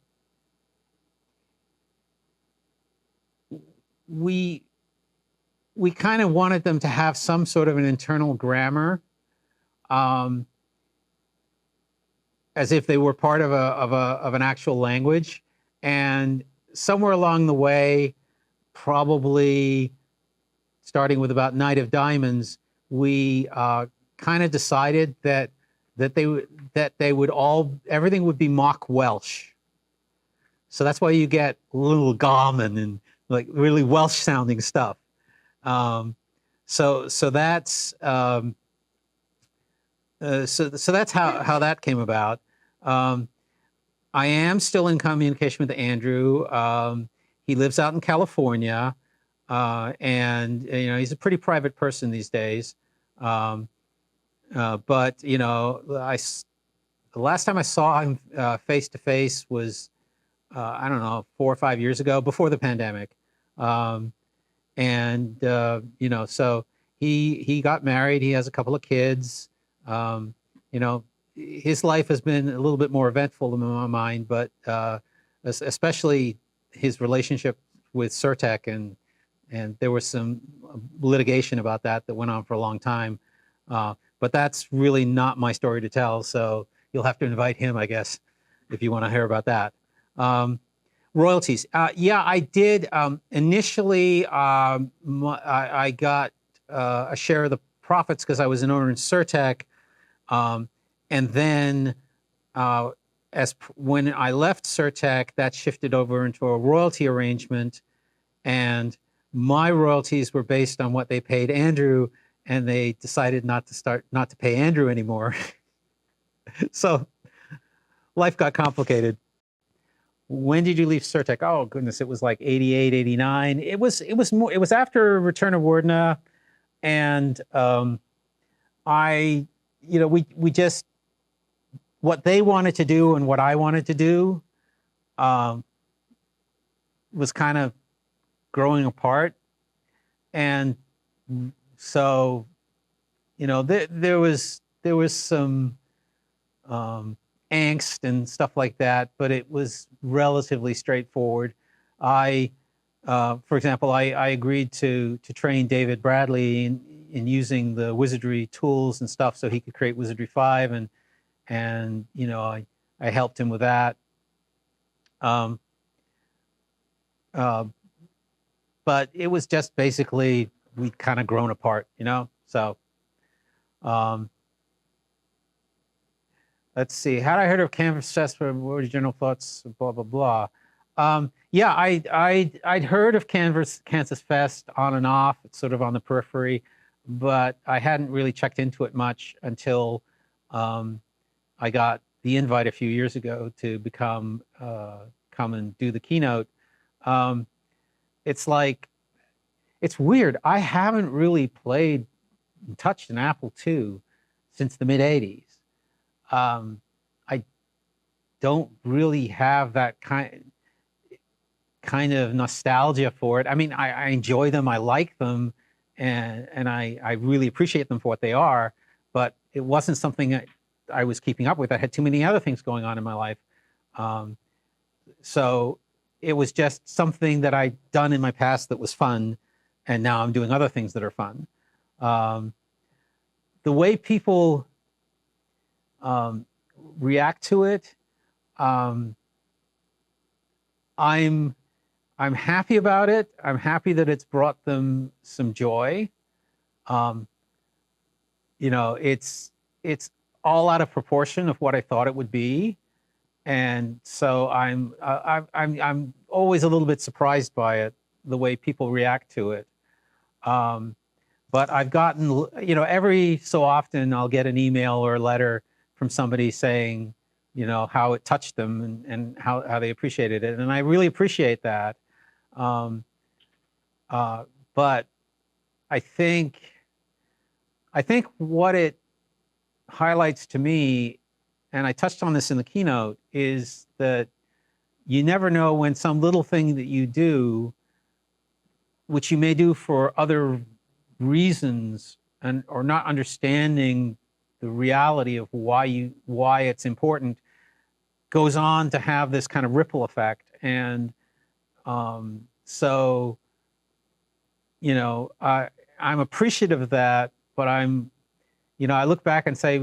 of wanted them to have some sort of an internal grammar, as if they were part of an actual language. And somewhere along the way, probably starting with about Knight of Diamonds, we kind of decided that they would all, everything would be mock Welsh. So that's why you get little gammon and like really Welsh sounding stuff. So that's so that's how that came about. I am still in communication with Andrew. He lives out in California, and you know, he's a pretty private person these days. But you know, the last time I saw him face to face was I don't know, 4 or 5 years ago, before the pandemic. And you know, so he got married. He has a couple of kids. You know, his life has been a little bit more eventful than mine, but especially his relationship with Surtech, and there was some litigation about that went on for a long time. But that's really not my story to tell. So you'll have to invite him, I guess, if you want to hear about that. Royalties. Yeah, I did. Initially, I got a share of the profits because I was an owner in Surtech. And then when I left Surtech, that shifted over into a royalty arrangement. And my royalties were based on what they paid Andrew, and they decided not to pay Andrew anymore. So life got complicated. When did you leave Surtech? Oh goodness, it was like 88, 89. It was after Return of Wordna, and you know, we just, what they wanted to do and what I wanted to do was kind of growing apart. And so, you know, there was some angst and stuff like that, but it was relatively straightforward. For example, I agreed to train David Bradley in using the Wizardry tools and stuff so he could create Wizardry 5, and you know, I helped him with that. But it was just basically, we'd kind of grown apart, you know? So, let's see. Had I heard of KansasFest? What were your general thoughts? Blah, blah, blah. Yeah, I'd heard of KansasFest on and off. It's sort of on the periphery, but I hadn't really checked into it much until I got the invite a few years ago to come and do the keynote. It's like, it's weird. I haven't really touched an Apple II since the mid-'80s. I don't really have that kind of nostalgia for it. I mean, I enjoy them, I like them, and I really appreciate them for what they are, but it wasn't something I was keeping up with. I had too many other things going on in my life. So it was just something that I'd done in my past that was fun, and now I'm doing other things that are fun. The way people react to it, I'm happy about it. I'm happy that it's brought them some joy. You know, it's all out of proportion of what I thought it would be, and so I'm always a little bit surprised by it, the way people react to it. but I've gotten, every so often I'll get an email or a letter from somebody saying, how it touched them and how they appreciated it. And I really appreciate that. But I think what it highlights to me, and I touched on this in the keynote, is that you never know when some little thing that you do, which you may do for other reasons or not understanding the reality of why it's important, goes on to have this kind of ripple effect. And so, I'm appreciative of that, but I look back and say,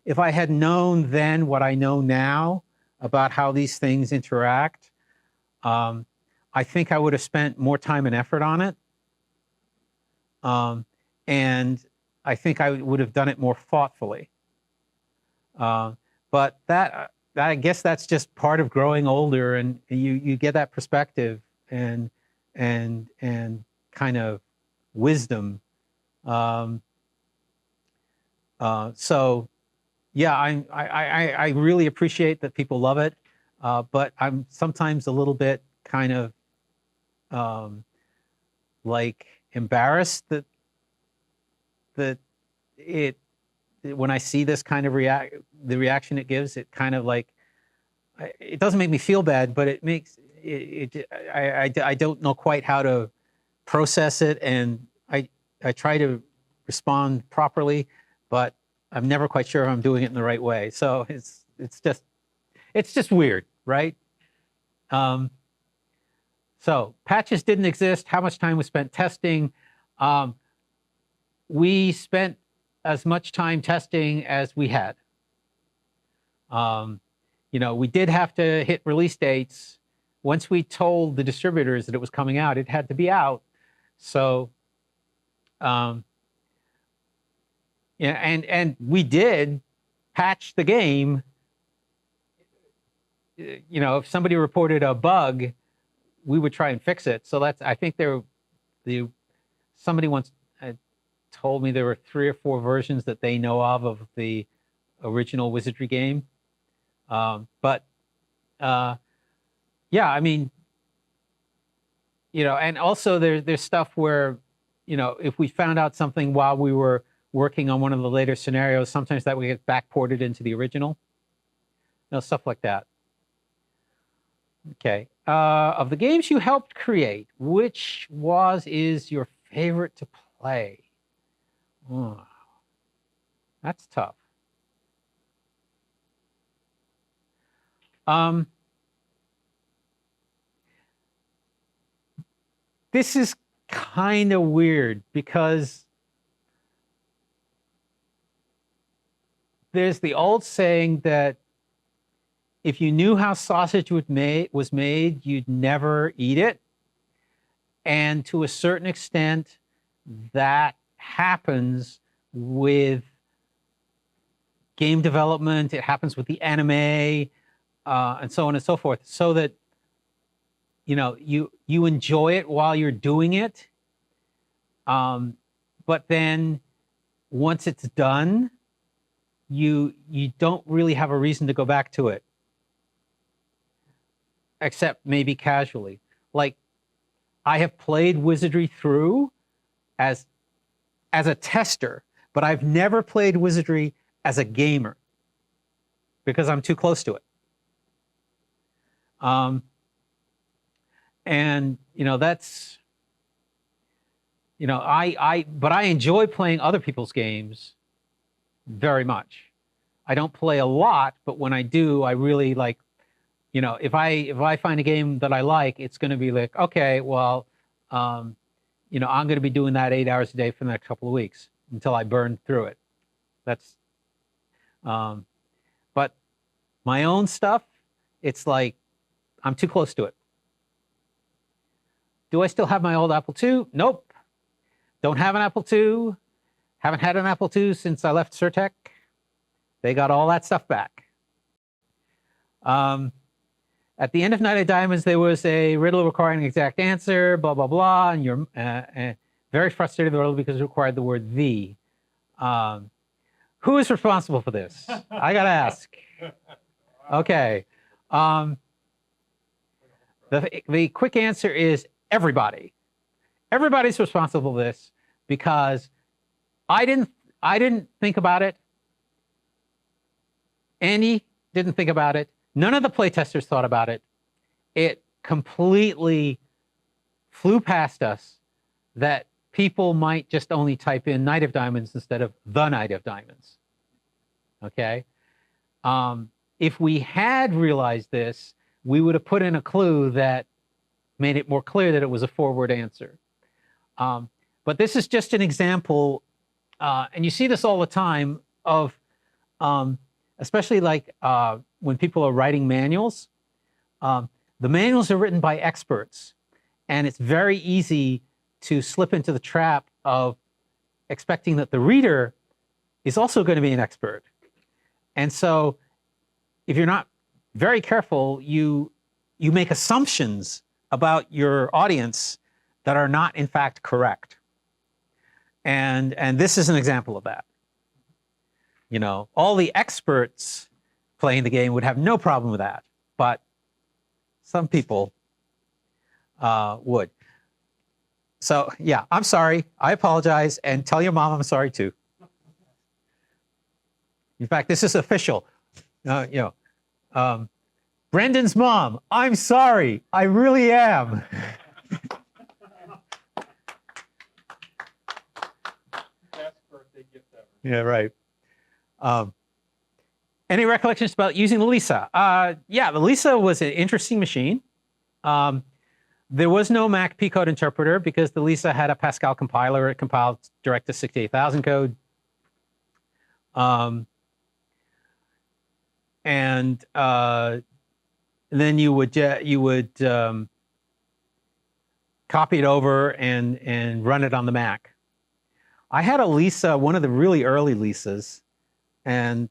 if I had known then what I know now about how these things interact, I think I would have spent more time and effort on it. And I think I would have done it more thoughtfully. But I guess that's just part of growing older, and you get that perspective and kind of wisdom. So yeah, I really appreciate that people love it, but I'm sometimes a little bit kind of like embarrassed that it, when I see this kind of the reaction it gives, it kind of like, it doesn't make me feel bad, but it makes I don't know quite how to process it, and I try to respond properly, but I'm never quite sure if I'm doing it in the right way. So it's just weird, right? So patches didn't exist. How much time was spent testing? We spent as much time testing as we had. We did have to hit release dates. Once we told the distributors that it was coming out, it had to be out. So, and we did patch the game. If somebody reported a bug, we would try and fix it. So I think somebody once told me there were 3 or 4 versions that they know of the original Wizardry game. Yeah, I mean, and also there's stuff where, if we found out something while we were working on one of the later scenarios, sometimes that would get backported into the original. Stuff like that. Okay. Of the games you helped create, which is your favorite to play? Oh, that's tough. This is kind of weird because there's the old saying that if you knew how sausage was made, you'd never eat it. And to a certain extent, that happens with game development. It happens with the anime, and so on and so forth. So that you enjoy it while you're doing it, but then once it's done, you don't really have a reason to go back to it, except maybe casually. Like, I have played Wizardry through as a tester, but I've never played Wizardry as a gamer because I'm too close to it. And that's, but I enjoy playing other people's games very much. I don't play a lot, but when I do, I really like, if I find a game that I like, it's going to be like, okay, well, I'm going to be doing that 8 hours a day for the next couple of weeks until I burn through it. That's, but my own stuff, it's like, I'm too close to it. Do I still have my old Apple II? Nope. Don't have an Apple II. Haven't had an Apple II since I left Surtech. They got all that stuff back. At the end of Night of Diamonds, there was a riddle requiring an exact answer, blah, blah, blah. And very frustrated with the world because it required the word the. Who is responsible for this? I gotta ask. Okay. The quick answer is everybody. Everybody's responsible for this because I didn't think about it. Andy didn't think about it. None of the playtesters thought about it. It completely flew past us that people might just only type in Knight of Diamonds instead of the Knight of Diamonds. Okay? If we had realized this, we would have put in a clue that made it more clear that it was a four-word answer. But this is just an example, and you see this all the time of, especially like when people are writing manuals. The manuals are written by experts, and it's very easy to slip into the trap of expecting that the reader is also going to be an expert. And so if you're not very careful, you make assumptions about your audience that are not in fact correct. And this is an example of that. You know, all the experts playing the game would have no problem with that, but some people would. So yeah, I'm sorry. I apologize, and tell your mom I'm sorry too. In fact, this is official. Brendan's mom, I'm sorry. I really am. Best birthday gift ever. Yeah, right. Any recollections about using the Lisa? Yeah, the Lisa was an interesting machine. There was no Mac P code interpreter because the Lisa had a Pascal compiler. It compiled direct to 68000 code. And then you would copy it over and run it on the Mac. I had a Lisa, one of the really early Lisas, and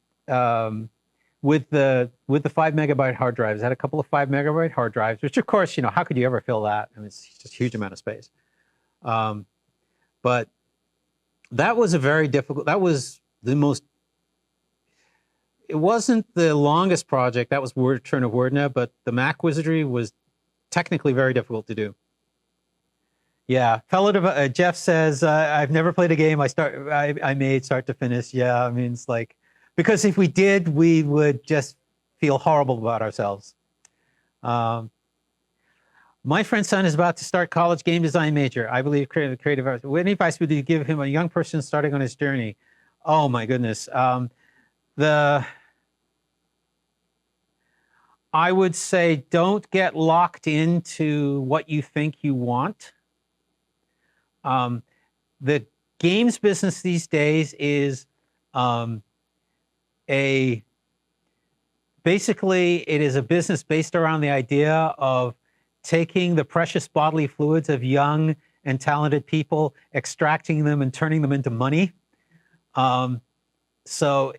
with the 5 megabyte hard drives. I had a couple of 5 megabyte hard drives, which of course, you know, how could you ever fill that? I mean, it's just a huge amount of space. But that was a very difficult, that was the most, it wasn't the longest project. That was Turn of WordNet, but the Mac Wizardry was technically very difficult to do. Yeah, fellow Jeff says, I've never played a game I made start to finish. Yeah, I mean, it's like, because if we did, we would just feel horrible about ourselves. My friend's son is about to start college game design major. I believe creative arts. What advice would you give him, a young person starting on his journey? Oh my goodness. I would say don't get locked into what you think you want. The games business these days is basically it is a business based around the idea of taking the precious bodily fluids of young and talented people, extracting them and turning them into money. So,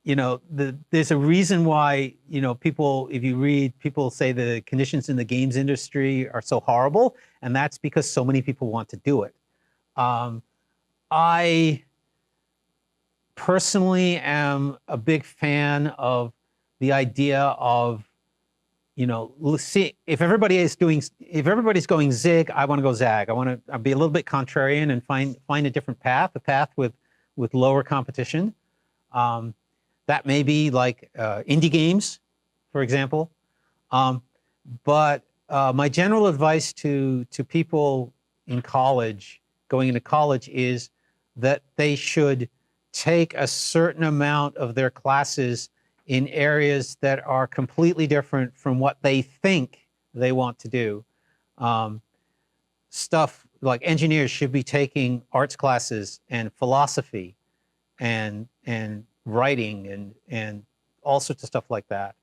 you know, there's a reason why, you know, people, if you read, people say the conditions in the games industry are so horrible, and that's because so many people want to do it. I personally am a big fan of the idea of, you know, see, if everybody's going zig, I want to go zag. I want to be a little bit contrarian and find a different path, a path with lower competition. That may be like indie games, for example. But my general advice to people in college, going into college, is that they should take a certain amount of their classes in areas that are completely different from what they think they want to do. Stuff like engineers should be taking arts classes and philosophy and writing and all sorts of stuff like that.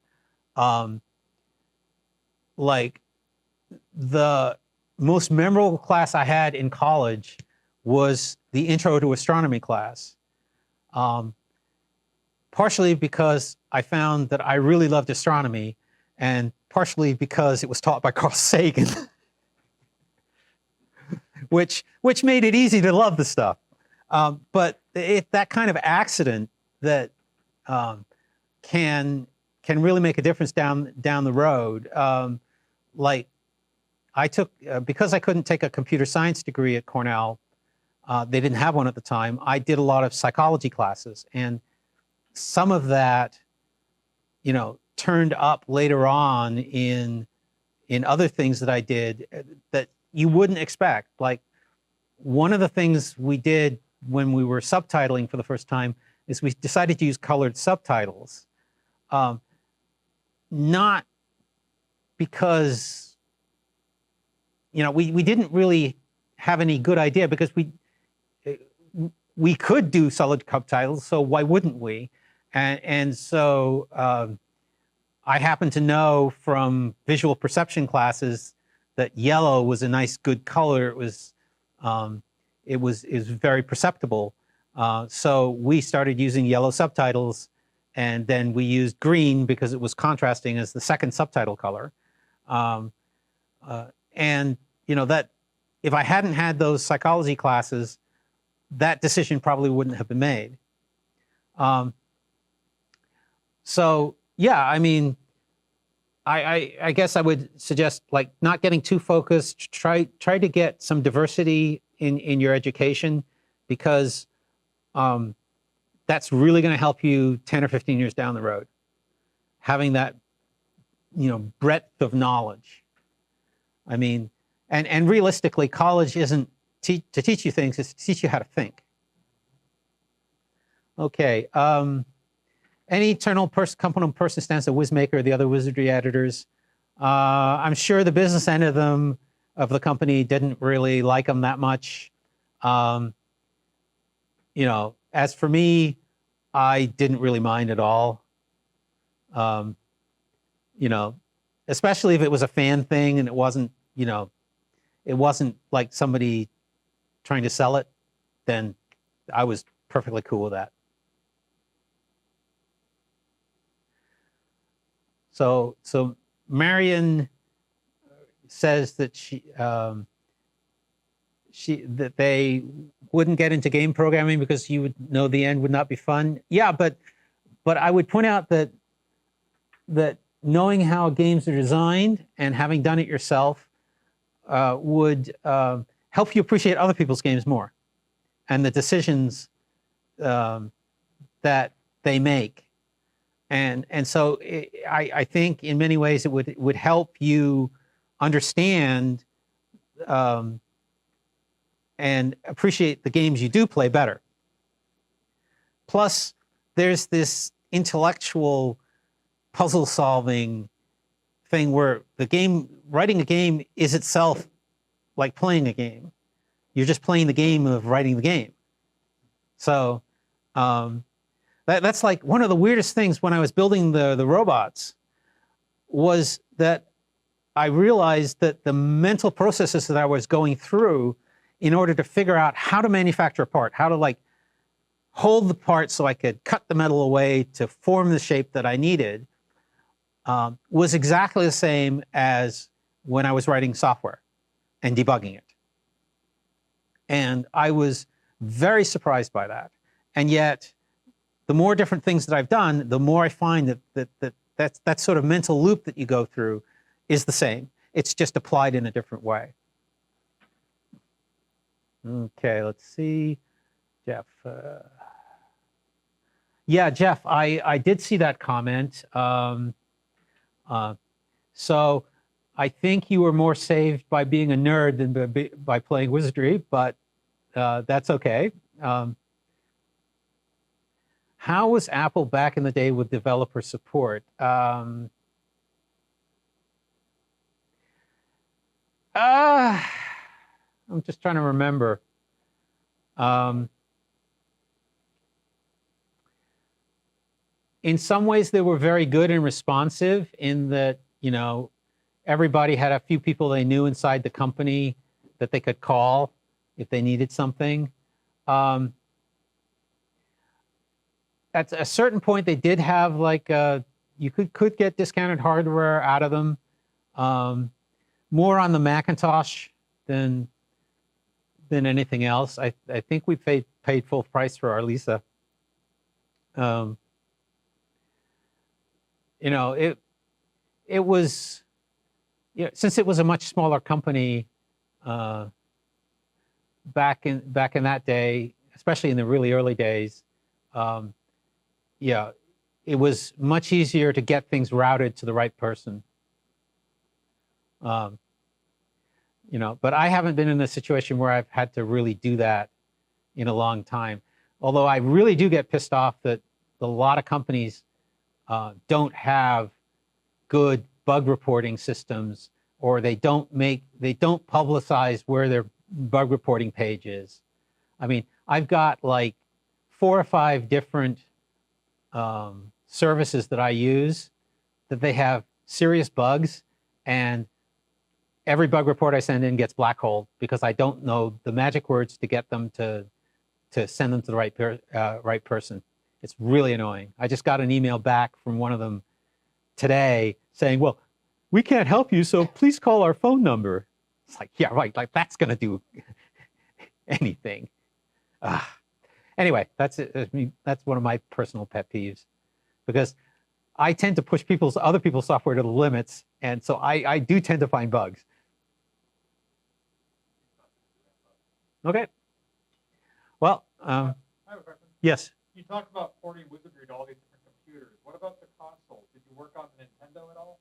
Like the most memorable class I had in college was the Intro to Astronomy class. Partially because I found that I really loved astronomy, and partially because it was taught by Carl Sagan. which made it easy to love the stuff. But that kind of accident that can really make a difference down the road. Like I took, because I couldn't take a computer science degree at Cornell, they didn't have one at the time. I did a lot of psychology classes, and some of that, turned up later on in other things that I did that you wouldn't expect. Like one of the things we did when we were subtitling for the first time is we decided to use colored subtitles. Not because, we didn't really have any good idea, because we could do solid subtitles, so why wouldn't we? And so I happen to know from visual perception classes that yellow was a nice, good color. It was very perceptible. So we started using yellow subtitles, and then we used green because it was contrasting as the second subtitle color. And that if I hadn't had those psychology classes, that decision probably wouldn't have been made. So yeah, I mean, I guess I would suggest like not getting too focused. Try to get some diversity in your education, because that's really going to help you 10 or 15 years down the road. Having that, breadth of knowledge. I mean, and realistically, college isn't to teach you things; it's to teach you how to think. Okay. Any internal component person stands at WizMaker or the other Wizardry editors. I'm sure the business end of the company didn't really like them that much. As for me, I didn't really mind at all. Especially if it was a fan thing and it wasn't like somebody trying to sell it, then I was perfectly cool with that. So Marion says that that they wouldn't get into game programming because you would know the end would not be fun. Yeah, but I would point out that knowing how games are designed and having done it yourself would help you appreciate other people's games more and the decisions that they make. And so I think in many ways it would help you understand and appreciate the games you do play better. Plus, there's this intellectual puzzle solving thing where writing a game is itself like playing a game. You're just playing the game of writing the game. So that's like one of the weirdest things when I was building the robots, was that I realized that the mental processes that I was going through in order to figure out how to manufacture a part, how to like hold the part so I could cut the metal away to form the shape that I needed, was exactly the same as when I was writing software and debugging it. And I was very surprised by that. And yet, the more different things that I've done, the more I find that sort of mental loop that you go through is the same. It's just applied in a different way. Okay, let's see. Jeff. Yeah, Jeff, I did see that comment. So I think you were more saved by being a nerd than by playing Wizardry, but that's okay. How was Apple back in the day with developer support? I'm just trying to remember. In some ways, they were very good and responsive in that, everybody had a few people they knew inside the company that they could call if they needed something. At a certain point, they did have like you could get discounted hardware out of them, more on the Macintosh than than anything else. I think we paid full price for our Lisa. You know, it was, you know, since it was a much smaller company back in that day, especially in the really early days, yeah, it was much easier to get things routed to the right person. You know, but I haven't been in a situation where I've had to really do that in a long time. Although I really do get pissed off that a lot of companies don't have good bug reporting systems, or they don't publicize where their bug reporting page is. I mean, I've got like 4 or 5 different services that I use that they have serious bugs, and every bug report I send in gets blackholed because I don't know the magic words to get them to send them to the right person. It's really annoying. I just got an email back from one of them today saying, well, we can't help you, so please call our phone number. It's like, yeah, right, like that's gonna do anything. Anyway, that's it. I mean, that's one of my personal pet peeves, because I tend to push other people's software to the limits, and so I do tend to find bugs. Okay. Well, I have a question. yes. You talked about porting Wizardry to all these different computers. What about the console? Did you work on the Nintendo at all?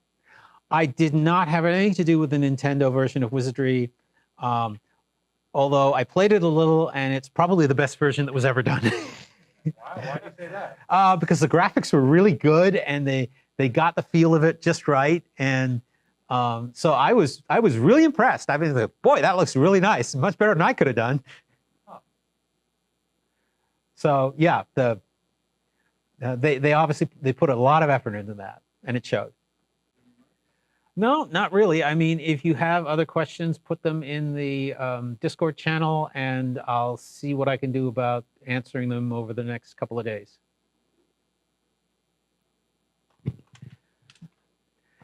I did not have anything to do with the Nintendo version of Wizardry, although I played it a little, and it's probably the best version that was ever done. Wow, why do you say that? Because the graphics were really good, and they got the feel of it just right, and so I was really impressed. I mean, boy, that looks really nice, much better than I could have done. Huh. So yeah, they obviously put a lot of effort into that, and it showed. No, not really. I mean, if you have other questions, put them in the Discord channel, and I'll see what I can do about answering them over the next couple of days.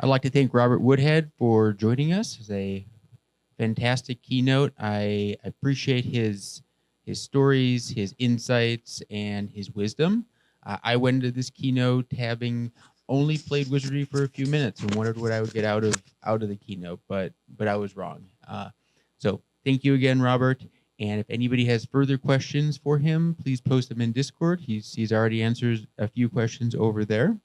I'd like to thank Robert Woodhead for joining us. It was a fantastic keynote. I appreciate his stories, his insights, and his wisdom. I went into this keynote having only played Wizardry for a few minutes and wondered what I would get out of the keynote, but I was wrong. So thank you again, Robert. And if anybody has further questions for him, please post them in Discord. He's already answered a few questions over there.